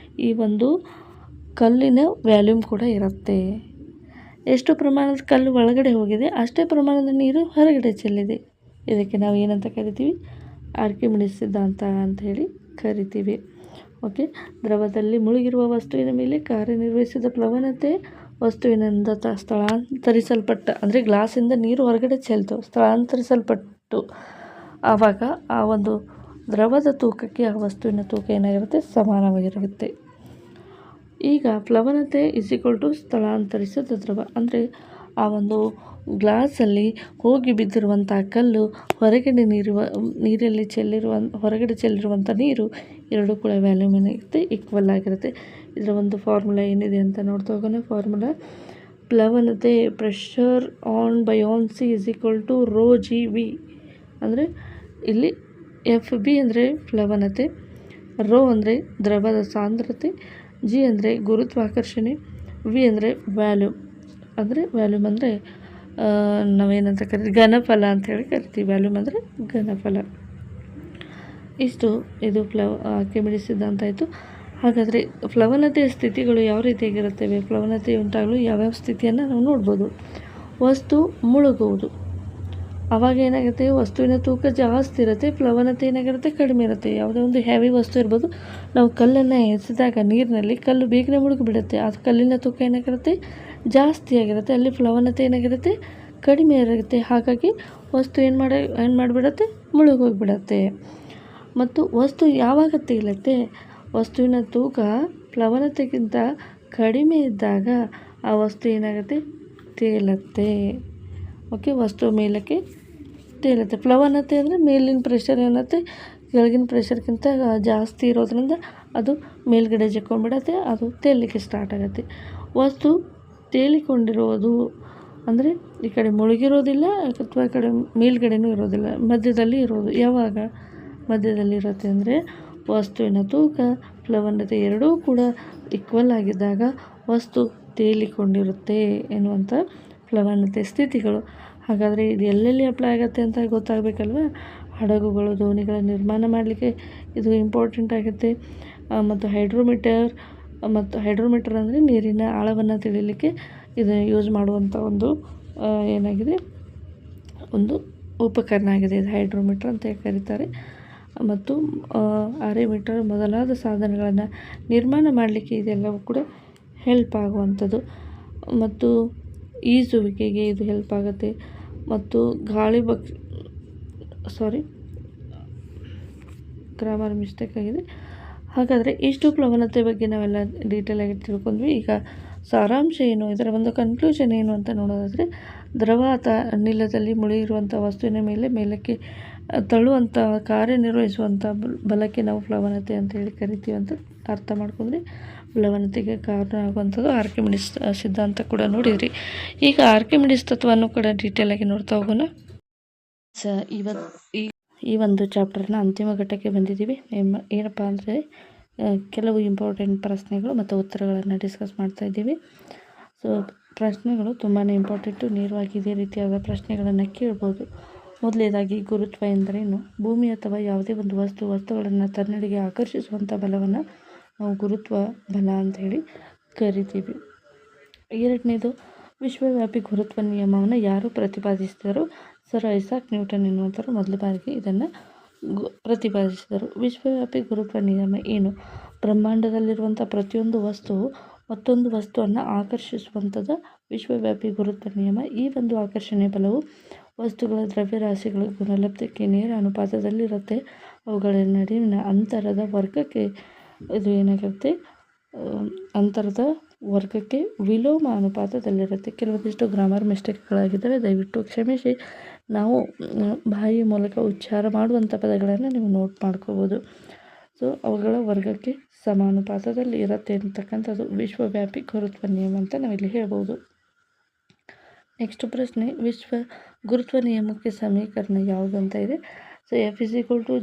[SPEAKER 1] ಈ ಒಂದು ಕಲ್ಲಿನ ವ್ಯಾಲ್ಯೂಮ್ ಕೂಡ ಇರುತ್ತೆ. ಎಷ್ಟು ಪ್ರಮಾಣದ ಕಲ್ಲು ಒಳಗಡೆ ಹೋಗಿದೆ, ಅಷ್ಟೇ ಪ್ರಮಾಣದ ನೀರು ಹೊರಗಡೆ ಚೆಲ್ಲಿದೆ. ಇದಕ್ಕೆ ನಾವು ಏನಂತ ಕರಿತೀವಿ, ಆರ್ಕಿಮಿಡೀಸ್ ಸಿದ್ಧಾಂತ ಅಂತ ಹೇಳಿ ಕರಿತೀವಿ. ಓಕೆ, ದ್ರವದಲ್ಲಿ ಮುಳುಗಿರುವ ವಸ್ತುವಿನ ಮೇಲೆ ಕಾರ್ಯನಿರ್ವಹಿಸಿದ ಪ್ಲವನತೆ ವಸ್ತುವಿನಿಂದ ಸ್ಥಳಾಂತರಿಸಲ್ಪಟ್ಟ, ಅಂದರೆ ಗ್ಲಾಸಿಂದ ನೀರು ಹೊರಗಡೆ ಚೆಲ್ತು, ಸ್ಥಳಾಂತರಿಸಲ್ಪಟ್ಟು ಆವಾಗ ಆ ಒಂದು ದ್ರವದ ತೂಕಕ್ಕೆ ಆ ವಸ್ತುವಿನ ತೂಕ ಏನಾಗಿರುತ್ತೆ, ಸಮಾನವಾಗಿರುತ್ತೆ. ಈಗ ಪ್ಲವನತೆ = ಸ್ಥಳಾಂತರಿಸಿದ ದ್ರವ, ಅಂದರೆ ಆ ಒಂದು ಗ್ಲಾಸಲ್ಲಿ ಹೋಗಿ ಬಿದ್ದಿರುವಂಥ ಕಲ್ಲು ಹೊರಗಡೆ ಹೊರಗಡೆ ಚೆಲ್ಲಿರುವಂಥ ನೀರು ಎರಡೂ ಕೂಡ ವ್ಯಾಲ್ಯೂಮ್ ಏನಾಗಿರುತ್ತೆ, ಈಕ್ವಲ್ ಆಗಿರುತ್ತೆ. ಇದರ ಒಂದು ಫಾರ್ಮುಲಾ ಏನಿದೆ ಅಂತ ನೋಡ್ತಾ ಹೋಗೋಣ. ಫಾರ್ಮುಲಾ ಪ್ಲವನತೆ ಪ್ರೆಷರ್ ಆನ್ ಬಯಾನ್ಸಿ ρGV. ಅಂದರೆ ಇಲ್ಲಿ FB ಅಂದರೆ ಪ್ಲವನತೆ, ರೋ ಅಂದರೆ ದ್ರವದ ಸಾಂದ್ರತೆ, G ಅಂದರೆ ಗುರುತ್ವಾಕರ್ಷಣೆ, V ಅಂದರೆ ವ್ಯಾಲ್ಯೂಮ್. ಅಂದರೆ ನಾವೇನಂತ ಕರಿತೀವಿ, ಘನಫಲ ಅಂತೇಳಿ ಕರಿತೀವಿ. ವ್ಯಾಲ್ಯೂಮ್ ಅಂದರೆ ಘನಫಲ. ಇದು ಆರ್ಕಿಮಿಡೀಸ್ ಸಿದ್ಧಾಂತ ಆಯಿತು. ಹಾಗಾದರೆ ಪ್ಲವನತೆಯ ಸ್ಥಿತಿಗಳು ಯಾವ ರೀತಿಯಾಗಿರುತ್ತವೆ, ಪ್ಲವನತೆ ಉಂಟಾಗಲು ಯಾವ್ಯಾವ ಸ್ಥಿತಿಯನ್ನು ನಾವು ನೋಡ್ಬೋದು. ವಸ್ತು ಮುಳುಗುವುದು, ಆವಾಗ ಏನಾಗುತ್ತೆ, ವಸ್ತುವಿನ ತೂಕ ಜಾಸ್ತಿ ಇರುತ್ತೆ, ಪ್ಲವನತೆ ಏನಾಗಿರುತ್ತೆ, ಕಡಿಮೆ ಇರುತ್ತೆ. ಯಾವುದೇ ಒಂದು ಹೆವಿ ವಸ್ತು ಇರ್ಬೋದು, ನಾವು ಕಲ್ಲನ್ನು ಎಸೆದಾಗ ನೀರಿನಲ್ಲಿ ಕಲ್ಲು ಬೇಗನೆ ಮುಳುಗಿಬಿಡುತ್ತೆ. ಅದು ಕಲ್ಲಿನ ತೂಕ ಏನಾಗಿರುತ್ತೆ, ಜಾಸ್ತಿ ಆಗಿರುತ್ತೆ, ಅಲ್ಲಿ ಪ್ಲವನತೆ ಏನಾಗಿರುತ್ತೆ, ಕಡಿಮೆ ಇರುತ್ತೆ. ಹಾಗಾಗಿ ವಸ್ತು ಏನು ಮಾಡಿಬಿಡುತ್ತೆ, ಮುಳುಗೋಗಿಬಿಡತ್ತೆ. ಮತ್ತು ವಸ್ತು ಯಾವಾಗ ತೇಲುತ್ತೆ, ವಸ್ತುವಿನ ತೂಕ ಪ್ಲವನತೆಗಿಂತ ಕಡಿಮೆ ಇದ್ದಾಗ ಆ ವಸ್ತು ಏನಾಗುತ್ತೆ, ತೇಲುತ್ತೆ. ಓಕೆ, ವಸ್ತು ಮೇಲಕ್ಕೆ ತೇಲುತ್ತೆ. ಪ್ಲವನತೆ ಅಂದರೆ ಮೇಲಿನ ಪ್ರೆಷರ್ ಏನಾಗುತ್ತೆ, ಕೆಳಗಿನ ಪ್ರೆಷರ್ಗಿಂತ ಜಾಸ್ತಿ ಇರೋದ್ರಿಂದ ಅದು ಮೇಲ್ಗಡೆ ಜಕ್ಕೊಂಡ್ಬಿಡತ್ತೆ, ಅದು ತೇಲಲಿಕ್ಕೆ ಸ್ಟಾರ್ಟ್ ಆಗುತ್ತೆ. ವಸ್ತು ತೇಲಿಕೊಂಡಿರೋದು ಅಂದರೆ ಈ ಕಡೆ ಮುಳುಗಿರೋದಿಲ್ಲ ಅಥವಾ ಈ ಕಡೆ ಮೇಲ್ಗಡೆನೂ ಇರೋದಿಲ್ಲ, ಮಧ್ಯದಲ್ಲಿ ಇರೋದು. ಯಾವಾಗ ಮಧ್ಯದಲ್ಲಿ ಇರುತ್ತೆ ಅಂದರೆ ವಸ್ತುವಿನ ತೂಕ ಪ್ಲವನತೆ ಎರಡೂ ಕೂಡ ಈಕ್ವಲ್ ಆಗಿದ್ದಾಗ ವಸ್ತು ತೇಲಿಕೊಂಡಿರುತ್ತೆ ಎನ್ನುವಂಥ ಪ್ಲವನತೆ ಸ್ಥಿತಿಗಳು. ಹಾಗಾದರೆ ಇದು ಎಲ್ಲೆಲ್ಲಿ ಅಪ್ಲೈ ಆಗುತ್ತೆ ಅಂತ ಗೊತ್ತಾಗಬೇಕಲ್ವ. ಹಡಗುಗಳು, ದೋಣಿಗಳ ನಿರ್ಮಾಣ ಮಾಡಲಿಕ್ಕೆ ಇದು ಇಂಪಾರ್ಟೆಂಟ್ ಆಗುತ್ತೆ. ಮತ್ತು ಹೈಡ್ರೋಮೀಟರ್ ಅಂದರೆ ನೀರಿನ ಆಳವನ್ನು ತಿಳಿಯಲಿಕ್ಕೆ ಇದನ್ನು ಯೂಸ್ ಮಾಡುವಂಥ ಒಂದು ಉಪಕರಣ ಆಗಿದೆ. ಇದು ಹೈಡ್ರೋಮೀಟರ್ ಅಂತ ಕರೀತಾರೆ. ಮತ್ತು ಆರಿಮೀಟರ್ ಮೊದಲಾದ ಸಾಧನಗಳನ್ನು ನಿರ್ಮಾಣ ಮಾಡಲಿಕ್ಕೆ ಇದೆಲ್ಲವೂ ಕೂಡ ಹೆಲ್ಪ್ ಆಗುವಂಥದ್ದು. ಮತ್ತು ಈಜುವಿಕೆಗೆ ಇದು ಹೆಲ್ಪ್ ಆಗುತ್ತೆ. ಮತ್ತು ಗ್ರಾಮರ್ ಮಿಸ್ಟೇಕ್ ಆಗಿದೆ. ಹಾಗಾದರೆ ಇಷ್ಟು ಪ್ಲವನತೆ ಬಗ್ಗೆ ನಾವೆಲ್ಲ ಡೀಟೇಲಾಗಿ ತಿಳ್ಕೊಂಡ್ವಿ. ಈಗ ಸಾರಾಂಶ ಏನು, ಇದರ ಒಂದು ಕನ್ಕ್ಲೂಷನ್ ಏನು ಅಂತ ನೋಡೋದಾದರೆ, ದ್ರವ ಅಥವಾ ಅನಿಲದಲ್ಲಿ ಮುಳುಗಿರುವಂಥ ವಸ್ತುವಿನ ಮೇಲಕ್ಕೆ ತಳ್ಳುವಂಥ ಕಾರ್ಯನಿರ್ವಹಿಸುವಂಥ ಬಲಕ್ಕೆ ನಾವು ಪ್ಲವನತೆ ಅಂತ ಹೇಳಿ ಕರಿತೀವಿ ಅಂತ ಅರ್ಥ ಮಾಡ್ಕೊಂಡ್ರೆ, ಪ್ಲವನತೆಗೆ ಕಾರಣ ಆಗುವಂಥದ್ದು ಆರ್ಕಿಮಿಡೀಸ್ ಸಿದ್ಧಾಂತ ಕೂಡ ನೋಡಿದ್ರಿ. ಈಗ ಆರ್ಕಿಮಿಡೀಸ್ ತತ್ವವನ್ನು ಕೂಡ ಡೀಟೇಲಾಗಿ ನೋಡ್ತಾ ಹೋಗೋಣ. ಈ ಒಂದು ಚಾಪ್ಟರ್ನ ಅಂತಿಮ ಘಟ್ಟಕ್ಕೆ ಬಂದಿದ್ದೀವಿ. ಏನಪ್ಪ ಅಂದರೆ ಕೆಲವು ಇಂಪಾರ್ಟೆಂಟ್ ಪ್ರಶ್ನೆಗಳು ಮತ್ತು ಉತ್ತರಗಳನ್ನು ಡಿಸ್ಕಸ್ ಮಾಡ್ತಾ ಇದ್ದೀವಿ. ಸೊ ಪ್ರಶ್ನೆಗಳು ತುಂಬಾ ಇಂಪಾರ್ಟೆಂಟು. ನೇರವಾಗಿ ಇದೇ ರೀತಿಯಾದ ಪ್ರಶ್ನೆಗಳನ್ನು ಕೇಳ್ಬೋದು. ಮೊದಲನೇದಾಗಿ, ಗುರುತ್ವ ಎಂದರೇನು? ಭೂಮಿ ಅಥವಾ ಯಾವುದೇ ಒಂದು ವಸ್ತುಗಳನ್ನು ತನ್ನೆಡೆಗೆ ಆಕರ್ಷಿಸುವಂಥ ಬಲವನ್ನು ನಾವು ಗುರುತ್ವ ಬಲ ಅಂತ ಹೇಳಿ ಕರಿತೀವಿ. ಎರಡನೇದು, ವಿಶ್ವವ್ಯಾಪಿ ಗುರುತ್ವ ನಿಯಮವನ್ನು ಯಾರು ಪ್ರತಿಪಾದಿಸಿದರು? ಸರ್ ಐಸಾಕ್ ನ್ಯೂಟನ್ ಎನ್ನುವಂಥವ್ರು ಮೊದಲ ಬಾರಿಗೆ ಇದನ್ನು ಪ್ರತಿಪಾದಿಸಿದರು. ವಿಶ್ವವ್ಯಾಪಿ ಗುರುತ್ವ ನಿಯಮ ಏನು? ಬ್ರಹ್ಮಾಂಡದಲ್ಲಿರುವಂಥ ಪ್ರತಿಯೊಂದು ವಸ್ತುವು ಮತ್ತೊಂದು ವಸ್ತುವನ್ನು ಆಕರ್ಷಿಸುವಂಥದ್ದು ವಿಶ್ವವ್ಯಾಪಿ ಗುರುತ್ವ ನಿಯಮ. ಈ ಒಂದು ಆಕರ್ಷಣೆ ಬಲವು ವಸ್ತುಗಳ ದ್ರವ್ಯರಾಶಿಗಳ ಗುಣಲಬ್ಧಕ್ಕೆ ನೇರ ಅನುಪಾತದಲ್ಲಿರುತ್ತೆ. ಅವುಗಳ ನಡುವಿನ ಅಂತರದ ವರ್ಗಕ್ಕೆ ಇದು ಏನಾಗಿರುತ್ತೆ? ಅಂತರದ ವರ್ಗಕ್ಕೆ ವಿಲೋಮ ಅನುಪಾತದಲ್ಲಿರುತ್ತೆ. ಕೆಲವೊಂದಿಷ್ಟು ಗ್ರಾಮರ್ ಮಿಸ್ಟೇಕ್ಗಳಾಗಿದ್ದಾವೆ, ದಯವಿಟ್ಟು ಕ್ಷಮಿಸಿ. ನಾವು ಬಾಯಿ ಮೂಲಕ ಉಚ್ಚಾರ ಮಾಡುವಂಥ ಪದಗಳನ್ನು ನೀವು ನೋಟ್ ಮಾಡ್ಕೋಬೋದು. ಸೊ ಅವುಗಳ ವರ್ಗಕ್ಕೆ ಸಮಾನುಪಾತದಲ್ಲಿ ಇರುತ್ತೆ ಅಂತಕ್ಕಂಥದ್ದು ವಿಶ್ವವ್ಯಾಪಿ ಗುರುತ್ವ ನಿಯಮ ಅಂತ ನಾವಿಲ್ಲಿ ಹೇಳ್ಬೋದು. ನೆಕ್ಸ್ಟ್ ಪ್ರಶ್ನೆ, ವಿಶ್ವ ಗುರುತ್ವ ನಿಯಮಕ್ಕೆ ಸಮೀಕರಣ ಯಾವುದು ಅಂತ ಇದೆ. So F =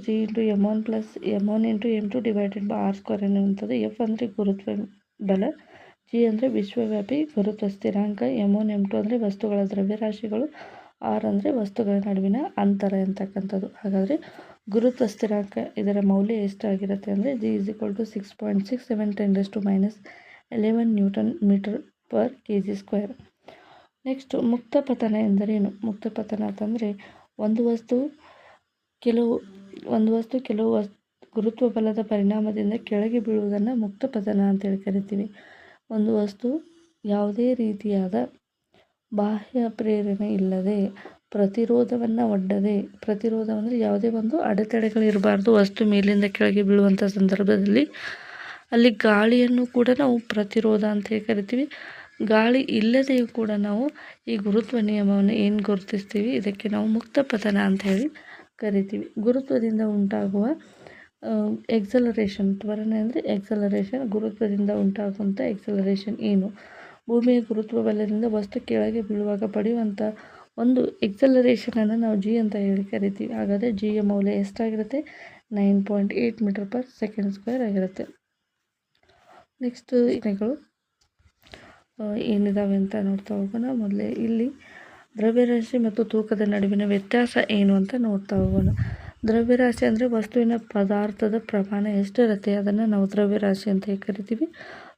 [SPEAKER 1] G × m1 + m1 × m2 / r² ಎನ್ನುವಂಥದ್ದು. F ಅಂದರೆ ಗುರುತ್ವ ಬಲ, G ಅಂದರೆ ವಿಶ್ವವ್ಯಾಪಿ ಗುರುತ್ವ ಸ್ಥಿರಾಂಕ, m1 m2 ಅಂದರೆ ವಸ್ತುಗಳ ದ್ರವ್ಯರಾಶಿಗಳು, r ಅಂದರೆ ವಸ್ತುಗಳ ನಡುವಿನ ಅಂತರ ಅಂತಕ್ಕಂಥದ್ದು. ಹಾಗಾದರೆ ಗುರುತ್ವ ಸ್ಥಿರಾಂಕ ಇದರ ಮೌಲ್ಯ ಎಷ್ಟಾಗಿರುತ್ತೆ ಅಂದರೆ G = 6.67 × 10 - 11 Nm/kg². ನೆಕ್ಸ್ಟ್, ಮುಕ್ತ ಪತನ ಎಂದರೇನು? ಮುಕ್ತ ಪತನ ಅಂತಂದರೆ ಒಂದು ವಸ್ತು ಕೆಲವು ಗುರುತ್ವ ಬಲದ ಪರಿಣಾಮದಿಂದ ಕೆಳಗೆ ಬೀಳುವುದನ್ನು ಮುಕ್ತ ಪತನ ಅಂತೇಳಿ ಕರಿತೀವಿ. ಒಂದು ವಸ್ತು ಯಾವುದೇ ರೀತಿಯಾದ ಬಾಹ್ಯ ಪ್ರೇರಣೆ ಇಲ್ಲದೆ ಪ್ರತಿರೋಧವನ್ನು ಒಡ್ಡದೆ, ಪ್ರತಿರೋಧ ಅಂದರೆ ಯಾವುದೇ ಒಂದು ಅಡೆತಡೆಗಳಿರಬಾರ್ದು ವಸ್ತು ಮೇಲಿಂದ ಕೆಳಗೆ ಬೀಳುವಂಥ ಸಂದರ್ಭದಲ್ಲಿ, ಅಲ್ಲಿ ಗಾಳಿಯನ್ನು ಕೂಡ ನಾವು ಪ್ರತಿರೋಧ ಅಂತ ಹೇಳಿ ಕರಿತೀವಿ. ಗಾಳಿ ಇಲ್ಲದೆಯೂ ಕೂಡ ನಾವು ಈ ಗುರುತ್ವ ನಿಯಮವನ್ನು ಏನು ಗುರುತಿಸ್ತೀವಿ, ಇದಕ್ಕೆ ನಾವು ಮುಕ್ತ ಪತನ ಅಂತ ಹೇಳಿ ಕರಿತೀವಿ. ಗುರುತ್ವದಿಂದ ಉಂಟಾಗುವ ಎಕ್ಸಲರೇಷನ್, ತ್ವರಣೆ ಅಂದರೆ ಎಕ್ಸಲರೇಷನ್, ಗುರುತ್ವದಿಂದ ಉಂಟಾಗುವಂಥ ಎಕ್ಸಲರೇಷನ್ ಏನು? ಭೂಮಿಯ ಗುರುತ್ವ ಬಲದಿಂದ ವಸ್ತು ಕೆಳಗೆ ಬೀಳುವಾಗ ಪಡೆಯುವಂಥ ಒಂದು ಎಕ್ಸಲರೇಷನನ್ನು ನಾವು G ಅಂತ ಹೇಳಿ ಕರಿತೀವಿ. ಹಾಗಾದರೆ Gಯ ಮೌಲ್ಯ ಎಷ್ಟಾಗಿರುತ್ತೆ? 9.8 m/s² ಆಗಿರುತ್ತೆ. ನೆಕ್ಸ್ಟ್ ಪ್ರಶ್ನೆಗಳು ಏನಿದಾವೆ ಅಂತ ನೋಡ್ತಾ ಹೋಗೋಣ. ಮೊದಲೇ ಇಲ್ಲಿ ದ್ರವ್ಯರಾಶಿ ಮತ್ತು ತೂಕದ ನಡುವಿನ ವ್ಯತ್ಯಾಸ ಏನು ಅಂತ ನೋಡ್ತಾ ಹೋಗೋಣ. ದ್ರವ್ಯರಾಶಿ ಅಂದರೆ ವಸ್ತುವಿನ ಪದಾರ್ಥದ ಪ್ರಮಾಣ ಎಷ್ಟಿರುತ್ತೆ ಅದನ್ನು ನಾವು ದ್ರವ್ಯರಾಶಿ ಅಂತ ಕರಿತೀವಿ.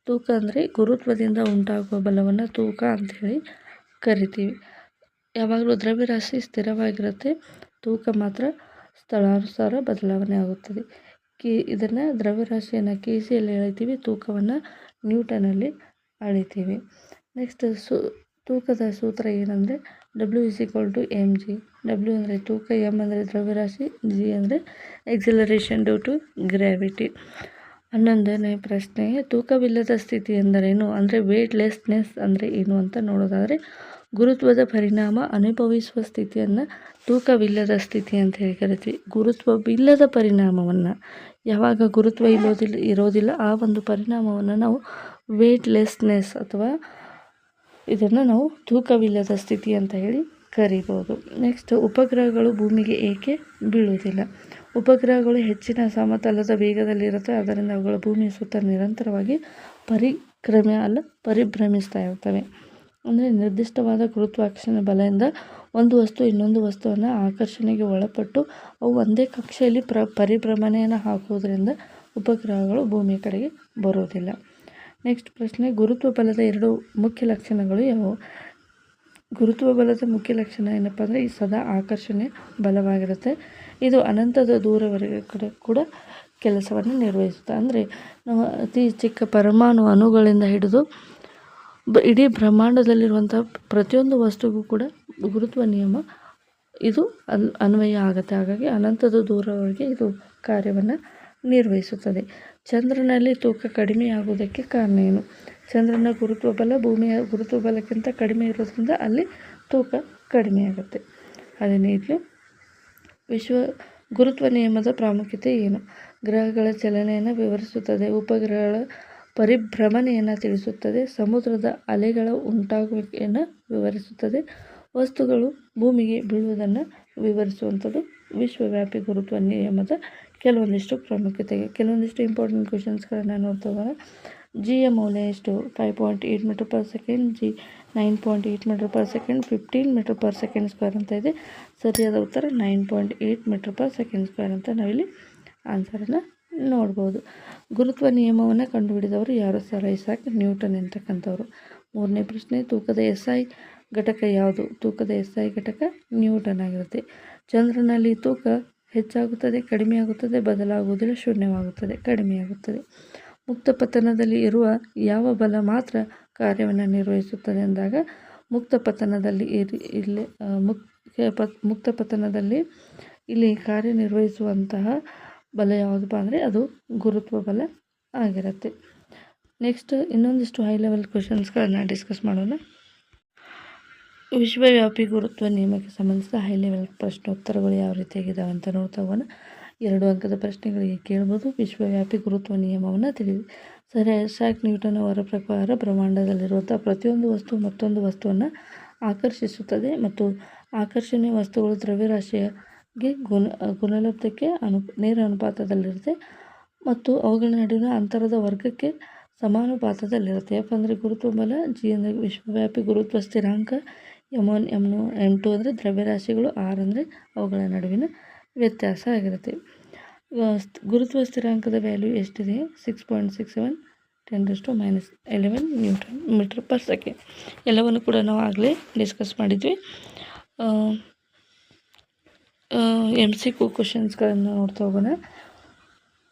[SPEAKER 1] ತೂಕ ಅಂದರೆ ಗುರುತ್ವದಿಂದ ಉಂಟಾಗುವ ಬಲವನ್ನು ತೂಕ ಅಂಥೇಳಿ ಕರಿತೀವಿ. ಯಾವಾಗಲೂ ದ್ರವ್ಯರಾಶಿ ಸ್ಥಿರವಾಗಿರುತ್ತೆ, ತೂಕ ಮಾತ್ರ ಸ್ಥಳಾನುಸಾರ ಬದಲಾವಣೆ ಆಗುತ್ತದೆ. ಇದನ್ನು ದ್ರವ್ಯರಾಶಿಯನ್ನು kgಯಲ್ಲಿ ಎಳಿತೀವಿ, ತೂಕವನ್ನು ನ್ಯೂಟನಲ್ಲಿ ಅಳಿತೀವಿ. ನೆಕ್ಸ್ಟ್, ತೂಕದ ಸೂತ್ರ ಏನಂದರೆ W = mg. W ಅಂದರೆ ತೂಕ, m ಅಂದರೆ ದ್ರವ್ಯರಾಶಿ, g ಅಂದರೆ ಎಕ್ಸಿಲರೇಷನ್ ಡ್ಯೂ ಟು ಗ್ರಾವಿಟಿ. 11ನೇ ಪ್ರಶ್ನೆ, ತೂಕವಿಲ್ಲದ ಸ್ಥಿತಿ ಎಂದರೇನು? ಅಂದರೆ ವೇಟ್ಲೆಸ್ನೆಸ್ ಅಂದರೆ ಏನು ಅಂತ ನೋಡೋದಾದರೆ, ಗುರುತ್ವದ ಪರಿಣಾಮ ಅನುಭವಿಸುವ ಸ್ಥಿತಿಯನ್ನು ತೂಕವಿಲ್ಲದ ಸ್ಥಿತಿ ಅಂತ ಹೇಳಿ ಕರಿತೀವಿ. ಗುರುತ್ವವಿಲ್ಲದ ಪರಿಣಾಮವನ್ನು, ಯಾವಾಗ ಗುರುತ್ವ ಇರೋದಿಲ್ಲ ಆ ಒಂದು ಪರಿಣಾಮವನ್ನು ನಾವು ವೇಟ್ಲೆಸ್ನೆಸ್ ಅಥವಾ ಇದನ್ನು ನಾವು ತೂಕವಿಲ್ಲದ ಸ್ಥಿತಿ ಅಂತ ಹೇಳಿ ಕರಿಬೋದು. ನೆಕ್ಸ್ಟ್, ಉಪಗ್ರಹಗಳು ಭೂಮಿಗೆ ಏಕೆ ಬೀಳುವುದಿಲ್ಲ? ಉಪಗ್ರಹಗಳು ಹೆಚ್ಚಿನ ಸಮತಲದ ವೇಗದಲ್ಲಿರುತ್ತೆ, ಆದ್ದರಿಂದ ಅವುಗಳು ಭೂಮಿಯ ಸುತ್ತ ನಿರಂತರವಾಗಿ ಕ್ರಮೇಣ ಪರಿಭ್ರಮಿಸ್ತಾ ಇರ್ತವೆ. ಅಂದರೆ ನಿರ್ದಿಷ್ಟವಾದ ಗುರುತ್ವಾಕರ್ಷಣೆ ಬಲದಿಂದ ಒಂದು ವಸ್ತು ಇನ್ನೊಂದು ವಸ್ತುವನ್ನು ಆಕರ್ಷಣೆಗೆ ಒಳಪಟ್ಟು ಅವು ಒಂದೇ ಕಕ್ಷೆಯಲ್ಲಿ ಪರಿಭ್ರಮಣೆಯನ್ನು ಹಾಕುವುದರಿಂದ ಉಪಗ್ರಹಗಳು ಭೂಮಿಯ ಕಡೆಗೆ ಬರುವುದಿಲ್ಲ. ನೆಕ್ಸ್ಟ್ ಪ್ರಶ್ನೆ, ಗುರುತ್ವ ಬಲದ 2 ಮುಖ್ಯ ಲಕ್ಷಣಗಳು ಯಾವುವು? ಗುರುತ್ವ ಬಲದ ಮುಖ್ಯ ಲಕ್ಷಣ ಏನಪ್ಪ ಅಂದರೆ ಈ ಸದಾ ಆಕರ್ಷಣೆ ಬಲವಾಗಿರುತ್ತೆ. ಇದು ಅನಂತದ ದೂರವರೆಗೆ ಕೂಡ ಕೆಲಸವನ್ನು ನಿರ್ವಹಿಸುತ್ತೆ. ಅಂದರೆ ನಾವು ಅತಿ ಚಿಕ್ಕ ಪರಮಾಣು ಅಣುಗಳಿಂದ ಹಿಡಿದು ಇಡೀ ಬ್ರಹ್ಮಾಂಡದಲ್ಲಿರುವಂಥ ಪ್ರತಿಯೊಂದು ವಸ್ತುಗೂ ಕೂಡ ಗುರುತ್ವ ನಿಯಮ ಇದು ಅನ್ವಯ ಆಗುತ್ತೆ. ಹಾಗಾಗಿ ಅನಂತದ ದೂರವರೆಗೆ ಇದು ಕಾರ್ಯವನ್ನು ನಿರ್ವಹಿಸುತ್ತದೆ. ಚಂದ್ರನಲ್ಲಿ ತೂಕ ಕಡಿಮೆಯಾಗುವುದಕ್ಕೆ ಕಾರಣ ಏನು? ಚಂದ್ರನ ಗುರುತ್ವ ಬಲ ಭೂಮಿಯ ಗುರುತ್ವ ಬಲಕ್ಕಿಂತ ಕಡಿಮೆ ಇರೋದ್ರಿಂದ ಅಲ್ಲಿ ತೂಕ ಕಡಿಮೆಯಾಗುತ್ತೆ. 15 ವಿಶ್ವ ಗುರುತ್ವ ನಿಯಮದ ಪ್ರಾಮುಖ್ಯತೆ ಏನು? ಗ್ರಹಗಳ ಚಲನೆಯನ್ನು ವಿವರಿಸುತ್ತದೆ. ಉಪಗ್ರಹಗಳ ಪರಿಭ್ರಮಣೆಯನ್ನು ತಿಳಿಸುತ್ತದೆ. ಸಮುದ್ರದ ಅಲೆಗಳ ಉಂಟಾಗುವಿಕೆಯನ್ನು ವಿವರಿಸುತ್ತದೆ. ವಸ್ತುಗಳು ಭೂಮಿಗೆ ಬೀಳುವುದನ್ನು ವಿವರಿಸುವಂಥದ್ದು ವಿಶ್ವವ್ಯಾಪಿ ಗುರುತ್ವ ನಿಯಮದ ಕೆಲವೊಂದಿಷ್ಟು ಪ್ರಾಮುಖ್ಯತೆಗೆ. ಕೆಲವೊಂದಿಷ್ಟು ಇಂಪಾರ್ಟೆಂಟ್ ಕ್ವೆಶನ್ಸ್ಗಳನ್ನು ನೋಡ್ತಾ ಹೋಗೋಣ. ಜಿಯ ಮೌಲ್ಯ ಎಷ್ಟು? 5.8 metre per second. G 9.8 metre per second. 15 metre per second square ಅಂತ ಇದೆ. ಸರಿಯಾದ ಉತ್ತರ 9.8 ಮೀಟರ್ ಪರ್ ಸೆಕೆಂಡ್ ಸ್ಕ್ವೇರ್ ಅಂತ ನಾವಿಲ್ಲಿ ಆನ್ಸರನ್ನು ನೋಡ್ಬೋದು. ಗುರುತ್ವ ನಿಯಮವನ್ನು ಕಂಡುಹಿಡಿದವರು ಯಾರು? ಸರ್ ಐಸಾಕ್ ನ್ಯೂಟನ್ ಅಂತಕ್ಕಂಥವ್ರು. 3ನೇ ಪ್ರಶ್ನೆ, ತೂಕದ SI ಘಟಕ ಯಾವುದು? ತೂಕದ SI ಘಟಕ ನ್ಯೂಟನ್ ಆಗಿರುತ್ತೆ. ಚಂದ್ರನಲ್ಲಿ ತೂಕ ಹೆಚ್ಚಾಗುತ್ತದೆ, ಕಡಿಮೆಯಾಗುತ್ತದೆ, ಬದಲಾಗುವುದಿಲ್ಲ, ಶೂನ್ಯವಾಗುತ್ತದೆ, ಕಡಿಮೆಯಾಗುತ್ತದೆ. ಮುಕ್ತ ಪತನದಲ್ಲಿ ಇರುವ ಯಾವ ಬಲ ಮಾತ್ರ ಕಾರ್ಯವನ್ನು ನಿರ್ವಹಿಸುತ್ತದೆ ಅಂದಾಗ ಮುಕ್ತ ಪತನದಲ್ಲಿ ಮುಕ್ತ ಪತನದಲ್ಲಿ ಇಲ್ಲಿ ಕಾರ್ಯನಿರ್ವಹಿಸುವಂತಹ ಬಲ ಯಾವುದಪ್ಪ ಅಂದರೆ ಅದು ಗುರುತ್ವ ಬಲ ಆಗಿರುತ್ತೆ. ನೆಕ್ಸ್ಟ್ ಇನ್ನೊಂದಿಷ್ಟು ಹೈ ಲೆವೆಲ್ ಕ್ವೆಶನ್ಸ್ಗಳನ್ನು ಡಿಸ್ಕಸ್ ಮಾಡೋಣ. ವಿಶ್ವವ್ಯಾಪಿ ಗುರುತ್ವ ನಿಯಮಕ್ಕೆ ಸಂಬಂಧಿಸಿದ ಹೈ ಲೆವೆಲ್ ಪ್ರಶ್ನೋತ್ತರಗಳು ಯಾವ ರೀತಿಯಾಗಿದ್ದಾವೆ ಅಂತ ನೋಡ್ತಾ ಹೋಗೋಣ. 2 ಅಂಕದ ಪ್ರಶ್ನೆಗಳಿಗೆ ಕೇಳ್ಬೋದು. ವಿಶ್ವವ್ಯಾಪಿ ಗುರುತ್ವ ನಿಯಮವನ್ನು ತಿಳಿದಿ. ಸರ್ ಐಸಾಕ್ ನ್ಯೂಟನ್ ಅವರ ಪ್ರಕಾರ ಬ್ರಹ್ಮಾಂಡದಲ್ಲಿರುವಂಥ ಪ್ರತಿಯೊಂದು ವಸ್ತು ಮತ್ತೊಂದು ವಸ್ತುವನ್ನು ಆಕರ್ಷಿಸುತ್ತದೆ ಮತ್ತು ಆಕರ್ಷಣೀಯ ವಸ್ತುಗಳು ದ್ರವ್ಯರಾಶಿಗೆ ಗುಣಲಬ್ಧಕ್ಕೆ ನೇರ ಅನುಪಾತದಲ್ಲಿರುತ್ತೆ ಮತ್ತು ಅವುಗಳ ನಡುವಿನ ಅಂತರದ ವರ್ಗಕ್ಕೆ ಸಮಾನುಪಾತದಲ್ಲಿರುತ್ತೆ. ಎಫ್ ಅಂದರೆ ಗುರುತ್ವ ಬಲ, ಜಿ ಅಂದರೆ ವಿಶ್ವವ್ಯಾಪಿ ಗುರುತ್ವ ಸ್ಥಿರಾಂಕ, M1 M2 ಅಂದರೆ ದ್ರವ್ಯರಾಶಿಗಳು, ಆರ್ ಅಂದರೆ ಅವುಗಳ ನಡುವಿನ ವ್ಯತ್ಯಾಸ ಆಗಿರುತ್ತೆ. ಗುರುತ್ವ ಸ್ಥಿರಾಂಕದ ವ್ಯಾಲ್ಯೂ ಎಷ್ಟಿದೆ? 6.67 10⁻11 ನ್ಯೂಟನ್ ಮೀಟರ್ ಪರ್ ಸೆಕೆಂಡ್. ಎಲ್ಲವನ್ನು ಕೂಡ ನಾವು ಆಗಲೇ ಡಿಸ್ಕಸ್ ಮಾಡಿದ್ವಿ. MCQ ಕ್ವೆಶನ್ಸ್ಗಳನ್ನು ನೋಡ್ತಾ ಹೋಗೋಣ.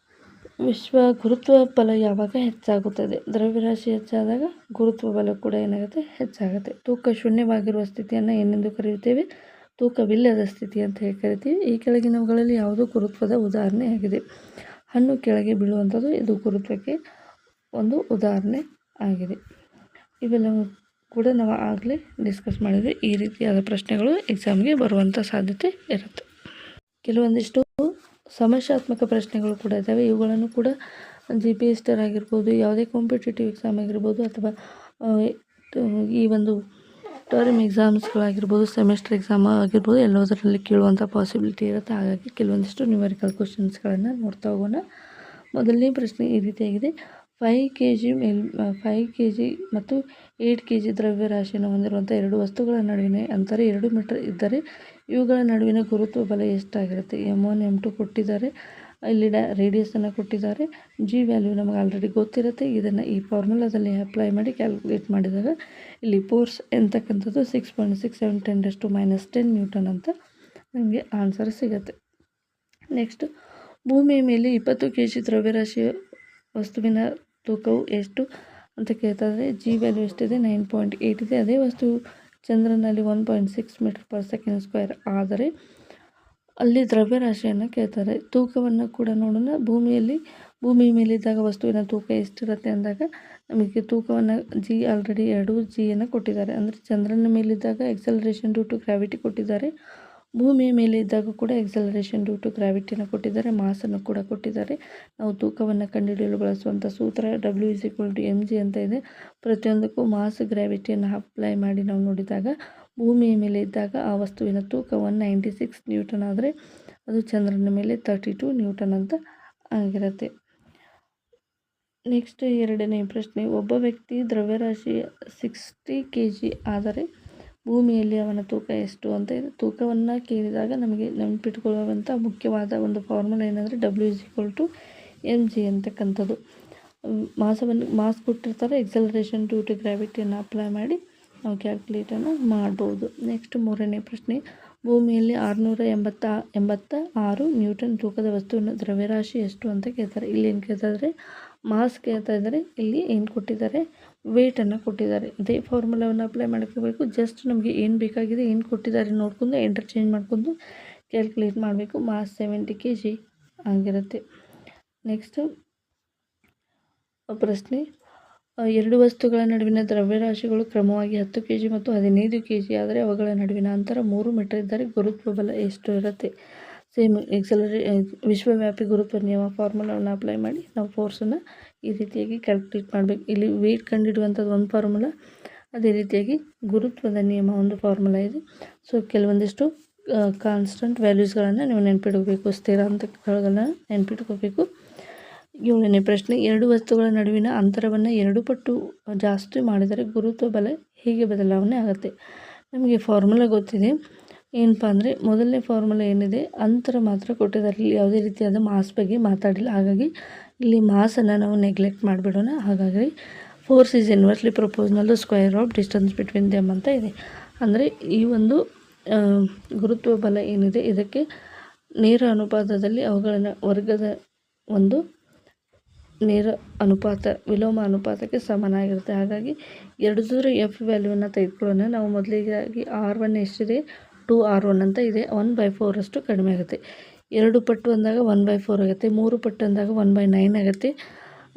[SPEAKER 1] ಗುರುತ್ವ ಬಲ ಯಾವಾಗ ಹೆಚ್ಚಾಗುತ್ತದೆ? ದ್ರವ್ಯರಾಶಿ ಹೆಚ್ಚಾದಾಗ ಗುರುತ್ವ ಬಲ ಕೂಡ ಏನಾಗುತ್ತೆ? ಹೆಚ್ಚಾಗುತ್ತೆ. ತೂಕ ಶೂನ್ಯವಾಗಿರುವ ಸ್ಥಿತಿಯನ್ನು ಏನೆಂದು ಕರೆಯುತ್ತೇವೆ? ತೂಕವಿಲ್ಲದ ಸ್ಥಿತಿ ಅಂತ ಹೇಳಿ ಕರಿತೀವಿ. ಈ ಕೆಳಗಿನವುಗಳಲ್ಲಿ ಯಾವುದು ಗುರುತ್ವದ ಉದಾಹರಣೆಯಾಗಿದೆ? ಹಣ್ಣು ಕೆಳಗೆ ಬೀಳುವಂಥದ್ದು ಇದು ಗುರುತ್ವಕ್ಕೆ ಒಂದು ಉದಾಹರಣೆ ಆಗಿದೆ. ಇವೆಲ್ಲವೂ ಕೂಡ ನಾವು ಆಗಲೇ ಡಿಸ್ಕಸ್ ಮಾಡಿದ್ವಿ. ಈ ರೀತಿಯಾದ ಪ್ರಶ್ನೆಗಳು ಎಕ್ಸಾಮ್ಗೆ ಬರುವಂಥ ಸಾಧ್ಯತೆ ಇರುತ್ತೆ. ಕೆಲವೊಂದಿಷ್ಟು ಸಮಸ್ಯಾತ್ಮಕ ಪ್ರಶ್ನೆಗಳು ಕೂಡ ಇದ್ದಾವೆ. ಇವುಗಳನ್ನು ಕೂಡ GPS ಆಗಿರ್ಬೋದು, ಯಾವುದೇ ಕಾಂಪಿಟೇಟಿವ್ ಎಕ್ಸಾಮ್ ಆಗಿರ್ಬೋದು ಅಥವಾ ಈ ಒಂದು ಟರ್ಮ್ ಎಕ್ಸಾಮ್ಸ್ಗಳಾಗಿರ್ಬೋದು, ಸೆಮಿಸ್ಟರ್ ಎಕ್ಸಾಮ್ ಆಗಿರ್ಬೋದು, ಎಲ್ಲದರಲ್ಲಿ ಕೇಳುವಂಥ ಪಾಸಿಬಿಲಿಟಿ ಇರುತ್ತೆ. ಹಾಗಾಗಿ ಕೆಲವೊಂದಿಷ್ಟು ನ್ಯೂಮರಿಕಲ್ ಕ್ವೆಶನ್ಸ್ಗಳನ್ನು ನೋಡ್ತಾ ಹೋಗೋಣ. ಮೊದಲನೇ ಪ್ರಶ್ನೆ ಈ ರೀತಿಯಾಗಿದೆ. 5 kg ಮತ್ತು 8 kg ದ್ರವ್ಯರಾಶಿಯನ್ನು ಹೊಂದಿರುವಂಥ 2 ವಸ್ತುಗಳ ನಡುವಿನ ಅಂತರ 2 ಮೀಟರ್ ಇದ್ದರೆ ಇವುಗಳ ನಡುವಿನ ಗುರುತ್ವ ಬಲ ಎಷ್ಟಾಗಿರುತ್ತೆ? M1 M2 ಕೊಟ್ಟಿದ್ದಾರೆ, ಇಲ್ಲಿ ರೇಡಿಯಸನ್ನು ಕೊಟ್ಟಿದ್ದಾರೆ. ಜಿ ವ್ಯಾಲ್ಯೂ ನಮಗೆ ಆಲ್ರೆಡಿ ಗೊತ್ತಿರುತ್ತೆ. ಇದನ್ನು ಈ ಫಾರ್ಮುಲಾದಲ್ಲಿ ಅಪ್ಲೈ ಮಾಡಿ ಕ್ಯಾಲ್ಕುಲೇಟ್ ಮಾಡಿದಾಗ ಇಲ್ಲಿ ಫೋರ್ಸ್ ಎಂತಕ್ಕಂಥದ್ದು 6.67 10⁻10 ನ್ಯೂಟನ್ ಅಂತ ನಮಗೆ ಆನ್ಸರ್ ಸಿಗುತ್ತೆ. ನೆಕ್ಸ್ಟ್, ಭೂಮಿಯ ಮೇಲೆ 20 kg ದ್ರವ್ಯರಾಶಿಯ ವಸ್ತುವಿನ ತೂಕವು ಎಷ್ಟು ಅಂತ ಕೇಳ್ತಾರೆ. ಜಿ ವ್ಯಾಲ್ಯೂ ಎಷ್ಟಿದೆ? 9.8 ಇದೆ. ಅದೇ ವಸ್ತು ಚಂದ್ರನಲ್ಲಿ 1.6 ಮೀಟರ್ ಪರ್ ಸೆಕೆಂಡ್ ಸ್ಕ್ವೇರ್ ಆದರೆ ಅಲ್ಲಿ ದ್ರವ್ಯರಾಶಿಯನ್ನು ಕೇಳ್ತಾರೆ. ತೂಕವನ್ನು ಕೂಡ ನೋಡೋಣ. ಭೂಮಿಯ ಮೇಲಿದ್ದಾಗ ವಸ್ತುವಿನ ತೂಕ ಎಷ್ಟಿರುತ್ತೆ ಅಂದಾಗ ನಮಗೆ ತೂಕವನ್ನು ಜಿ ಆಲ್ರೆಡಿ 2 ಜಿಯನ್ನು ಕೊಟ್ಟಿದ್ದಾರೆ. ಅಂದರೆ ಚಂದ್ರನ ಮೇಲಿದ್ದಾಗ ಎಕ್ಸಲರೇಷನ್ ಡ್ಯೂ ಟು ಗ್ರಾವಿಟಿ ಕೊಟ್ಟಿದ್ದಾರೆ. ಭೂಮಿಯ ಮೇಲೆ ಇದ್ದಾಗ ಕೂಡ ಎಕ್ಸಲರೇಷನ್ ಡ್ಯೂ ಟು ಗ್ರಾವಿಟಿನ ಕೊಟ್ಟಿದ್ದಾರೆ. ಮಾಸನ್ನು ಕೂಡ ಕೊಟ್ಟಿದ್ದಾರೆ. ನಾವು ತೂಕವನ್ನು ಕಂಡುಹಿಡಿಯಲು ಬಳಸುವಂಥ ಸೂತ್ರ W=mg ಅಂತ ಇದೆ. ಪ್ರತಿಯೊಂದಕ್ಕೂ ಮಾಸ್ ಗ್ರಾವಿಟಿಯನ್ನು ಅಪ್ಲೈ ಮಾಡಿ ನಾವು ನೋಡಿದಾಗ ಭೂಮಿಯ ಮೇಲೆ ಇದ್ದಾಗ ಆ ವಸ್ತುವಿನ ತೂಕ 196 ನ್ಯೂಟನ್ ಆದರೆ ಅದು ಚಂದ್ರನ ಮೇಲೆ 32 ನ್ಯೂಟನ್ ಅಂತ ಆಗಿರುತ್ತೆ. ನೆಕ್ಸ್ಟ್ 2ನೇ ಪ್ರಶ್ನೆ, ಒಬ್ಬ ವ್ಯಕ್ತಿ ದ್ರವ್ಯರಾಶಿ 60 kg ಆದರೆ ಭೂಮಿಯಲ್ಲಿ ಅವನ ತೂಕ ಎಷ್ಟು ಅಂತ ಇದೆ. ತೂಕವನ್ನು ಕೇಳಿದಾಗ ನಮಗೆ ನೆನಪಿಟ್ಕೊಳ್ಳುವಂಥ ಮುಖ್ಯವಾದ ಒಂದು ಫಾರ್ಮುಲಾ ಏನಂದರೆ W=mg ಅಂತಕ್ಕಂಥದ್ದು. ಮಾಸ್ ಕೊಟ್ಟಿರ್ತಾರೆ, ಎಕ್ಸಲರೇಷನ್ ಡ್ಯೂ ಟು ಗ್ರಾವಿಟಿಯನ್ನು ಅಪ್ಲೈ ಮಾಡಿ ನಾವು ಕ್ಯಾಲ್ಕುಲೇಟನ್ನು ಮಾಡ್ಬೋದು. ನೆಕ್ಸ್ಟ್ 3ನೇ ಪ್ರಶ್ನೆ, ಭೂಮಿಯಲ್ಲಿ 686 ನ್ಯೂಟನ್ ತೂಕದ ವಸ್ತುವಿನ ದ್ರವ್ಯರಾಶಿ ಎಷ್ಟು ಅಂತ ಕೇಳ್ತಾರೆ. ಇಲ್ಲಿ ಏನು ಕೇಳ್ತಾ ಇದ್ದಾರೆ, ಮಾಸ್ ಕೇಳ್ತಾ ಇದ್ದಾರೆ. ಇಲ್ಲಿ ಏನು ಕೊಟ್ಟಿದ್ದಾರೆ, ವೇಟನ್ನು ಕೊಟ್ಟಿದ್ದಾರೆ. ಅದೇ ಫಾರ್ಮುಲಾವನ್ನು ಅಪ್ಲೈ ಮಾಡ್ಕೋಬೇಕು. ಜಸ್ಟ್ ನಮಗೆ ಏನು ಬೇಕಾಗಿದೆ, ಏನು ಕೊಟ್ಟಿದ್ದಾರೆ ನೋಡ್ಕೊಂಡು ಇಂಟರ್ಚೇಂಜ್ ಮಾಡ್ಕೊಂಡು ಕ್ಯಾಲ್ಕುಲೇಟ್ ಮಾಡಬೇಕು. ಮಾಸ್ 70 kg ಆಗಿರುತ್ತೆ. ನೆಕ್ಸ್ಟ್ ಪ್ರಶ್ನೆ, ಎರಡು ವಸ್ತುಗಳ ನಡುವಿನ ದ್ರವ್ಯರಾಶಿಗಳು ಕ್ರಮವಾಗಿ 10 kg ಮತ್ತು 15 kg ಆದರೆ ಅವುಗಳ ನಡುವಿನ ಅಂತರ 3 ಮೀಟರ್ ಇದ್ದರೆ ಗುರುತ್ವ ಬಲ ಎಷ್ಟು ಇರುತ್ತೆ. ಸೇಮ್ ವಿಶ್ವವ್ಯಾಪಿ ಗುರುತ್ವ ನಿಯಮ ಫಾರ್ಮುಲಾವನ್ನು ಅಪ್ಲೈ ಮಾಡಿ ನಾವು ಫೋರ್ಸನ್ನು ಈ ರೀತಿಯಾಗಿ ಕ್ಯಾಲ್ಕುಲೇಟ್ ಮಾಡಬೇಕು. ಇಲ್ಲಿ ವೇಟ್ ಕಂಡುಹಿಡುವಂಥದ್ದು ಒಂದು ಫಾರ್ಮುಲಾ, ಅದೇ ರೀತಿಯಾಗಿ ಗುರುತ್ವದ ನಿಯಮ ಒಂದು ಫಾರ್ಮುಲಾ ಇದೆ. ಸೊ ಕೆಲವೊಂದಿಷ್ಟು ಕಾನ್ಸ್ಟಂಟ್ ವ್ಯಾಲ್ಯೂಸ್ಗಳನ್ನು ನೀವು ನೆನಪಿಡಬೇಕು, ಸ್ಥಿರಾಂಕಗಳನ್ನು ನೆನಪಿಟ್ಕೋಬೇಕು. 7ನೇ ಪ್ರಶ್ನೆ, ಎರಡು ವಸ್ತುಗಳ ನಡುವಿನ ಅಂತರವನ್ನು 2 ಪಟ್ಟು ಜಾಸ್ತಿ ಮಾಡಿದರೆ ಗುರುತ್ವ ಬಲ ಹೇಗೆ ಬದಲಾವಣೆ ಆಗುತ್ತೆ. ನಮಗೆ ಫಾರ್ಮುಲಾ ಗೊತ್ತಿದೆ. ಏನಪ್ಪ ಅಂದರೆ, ಮೊದಲನೇ ಫಾರ್ಮುಲಾ ಏನಿದೆ, ಅಂತರ ಮಾತ್ರ ಕೊಟ್ಟಿದ್ದಾರೆ. ಇಲ್ಲಿ ಯಾವುದೇ ರೀತಿಯಾದ ಮಾಸ್ ಬಗ್ಗೆ ಮಾತಾಡಿಲ್ಲ. ಹಾಗಾಗಿ ಇಲ್ಲಿ ಮಾಸನ್ನು ನಾವು ನೆಗ್ಲೆಕ್ಟ್ ಮಾಡಿಬಿಡೋಣ. ಹಾಗಾಗಿ force is inversely proportional to square of distance between them ಅಂತ ಇದೆ. ಅಂದರೆ ಈ ಒಂದು ಗುರುತ್ವ ಬಲ ಏನಿದೆ ಇದಕ್ಕೆ ನೇರ ಅನುಪಾತದಲ್ಲಿ ಅವುಗಳ ವರ್ಗದ ಒಂದು ನೇರ ಅನುಪಾತ ವಿಲೋಮ ಅನುಪಾತಕ್ಕೆ ಸಮನಾಗಿರುತ್ತೆ. ಹಾಗಾಗಿ 2 ಎಫ್ ವ್ಯಾಲ್ಯೂವನ್ನು ತೆಗೆದುಕೊಳ್ಳೋಣ. ನಾವು ಮೊದಲಿಗಾಗಿ R1 ಎಷ್ಟಿದೆ, 2R1 ಅಂತ ಇದೆ. 1/4 ಅಷ್ಟು ಕಡಿಮೆ ಆಗುತ್ತೆ. 2 ಪಟ್ಟು ಅಂದಾಗ 1/4 ಆಗುತ್ತೆ. 3 ಪಟ್ಟು ಅಂದಾಗ 1/9 ಆಗುತ್ತೆ.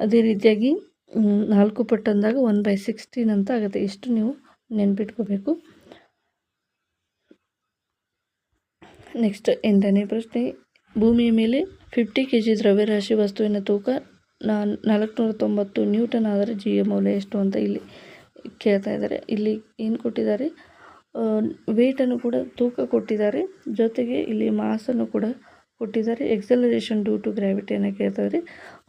[SPEAKER 1] ಅದೇ ರೀತಿಯಾಗಿ 4 ಪಟ್ಟು ಅಂದಾಗ 1/16 ಅಂತ ಆಗುತ್ತೆ. ಇಷ್ಟು ನೀವು ನೆನ್ಪಿಟ್ಕೋಬೇಕು. ನೆಕ್ಸ್ಟ್ 8ನೇ ಪ್ರಶ್ನೆ, ಭೂಮಿಯ ಮೇಲೆ 50 kg ದ್ರವ್ಯರಾಶಿ ವಸ್ತುವಿನ ತೂಕ 490 ನ್ಯೂಟನ್ ಆದರೆ G ಯ ಮೌಲ್ಯ ಎಷ್ಟು ಅಂತ ಇಲ್ಲಿ ಕೇಳ್ತಾ ಇದ್ದಾರೆ. ಇಲ್ಲಿ ಏನು ಕೊಟ್ಟಿದ್ದಾರೆ, ವೇಟನ್ನು ಕೂಡ ತೂಕ ಕೊಟ್ಟಿದ್ದಾರೆ, ಜೊತೆಗೆ ಇಲ್ಲಿ ಮಾಸನ್ನು ಕೂಡ ಕೊಟ್ಟಿದ್ದಾರೆ. ಎಕ್ಸಲರೇಷನ್ ಡ್ಯೂ ಟು ಗ್ರಾವಿಟಿಯನ್ನು ಕೇಳ್ತಾಯಿದ್ರೆ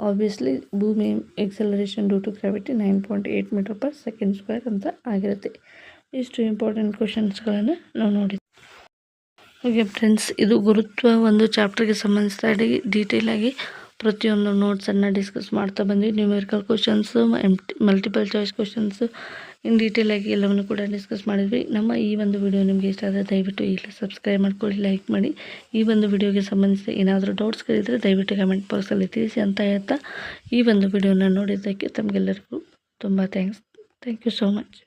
[SPEAKER 1] ಆಬ್ವಿಯಸ್ಲಿ ಭೂಮಿ acceleration due to gravity 9.8 m/s² ಅಂತ ಆಗಿರುತ್ತೆ. ಇಷ್ಟು ಇಂಪಾರ್ಟೆಂಟ್ ಕ್ವಶನ್ಸ್ಗಳನ್ನು ನಾವು ನೋಡಿದ್ವಿ. ಓಕೆ ಫ್ರೆಂಡ್ಸ್, ಇದು ಗುರುತ್ವ ಒಂದು ಚಾಪ್ಟರ್ಗೆ ಸಂಬಂಧಿಸಿದ ಡೀಟೇಲಾಗಿ ಪ್ರತಿಯೊಂದು ನೋಟ್ಸನ್ನು ಡಿಸ್ಕಸ್ ಮಾಡ್ತಾ ಬಂದ್ವಿ. Numerical questions, multiple choice questions in ಡೀಟೇಲಾಗಿ ಎಲ್ಲವನ್ನು ಕೂಡ ಡಿಸ್ಕಸ್ ಮಾಡಿದ್ವಿ. ನಮ್ಮ ಈ ಒಂದು ವಿಡಿಯೋ ನಿಮಗೆ ಇಷ್ಟ ಆದರೆ ದಯವಿಟ್ಟು ಈಗಲೇ ಸಬ್ಸ್ಕ್ರೈಬ್ ಮಾಡ್ಕೊಳ್ಳಿ, ಲೈಕ್ ಮಾಡಿ. ಈ ಒಂದು ವಿಡಿಯೋಗೆ ಸಂಬಂಧಿಸಿದ ಏನಾದರೂ ಡೌಟ್ಸ್ಗಳಿದ್ದರೆ ದಯವಿಟ್ಟು ಕಮೆಂಟ್ ಬಾಕ್ಸಲ್ಲಿ ತಿಳಿಸಿ ಅಂತ ಹೇಳ್ತಾ ಈ ಒಂದು ವಿಡಿಯೋನ ನೋಡಿದ್ದಕ್ಕೆ ತಮಗೆಲ್ಲರಿಗೂ ತುಂಬ ಥ್ಯಾಂಕ್ ಯು ಸೋ ಮಚ್.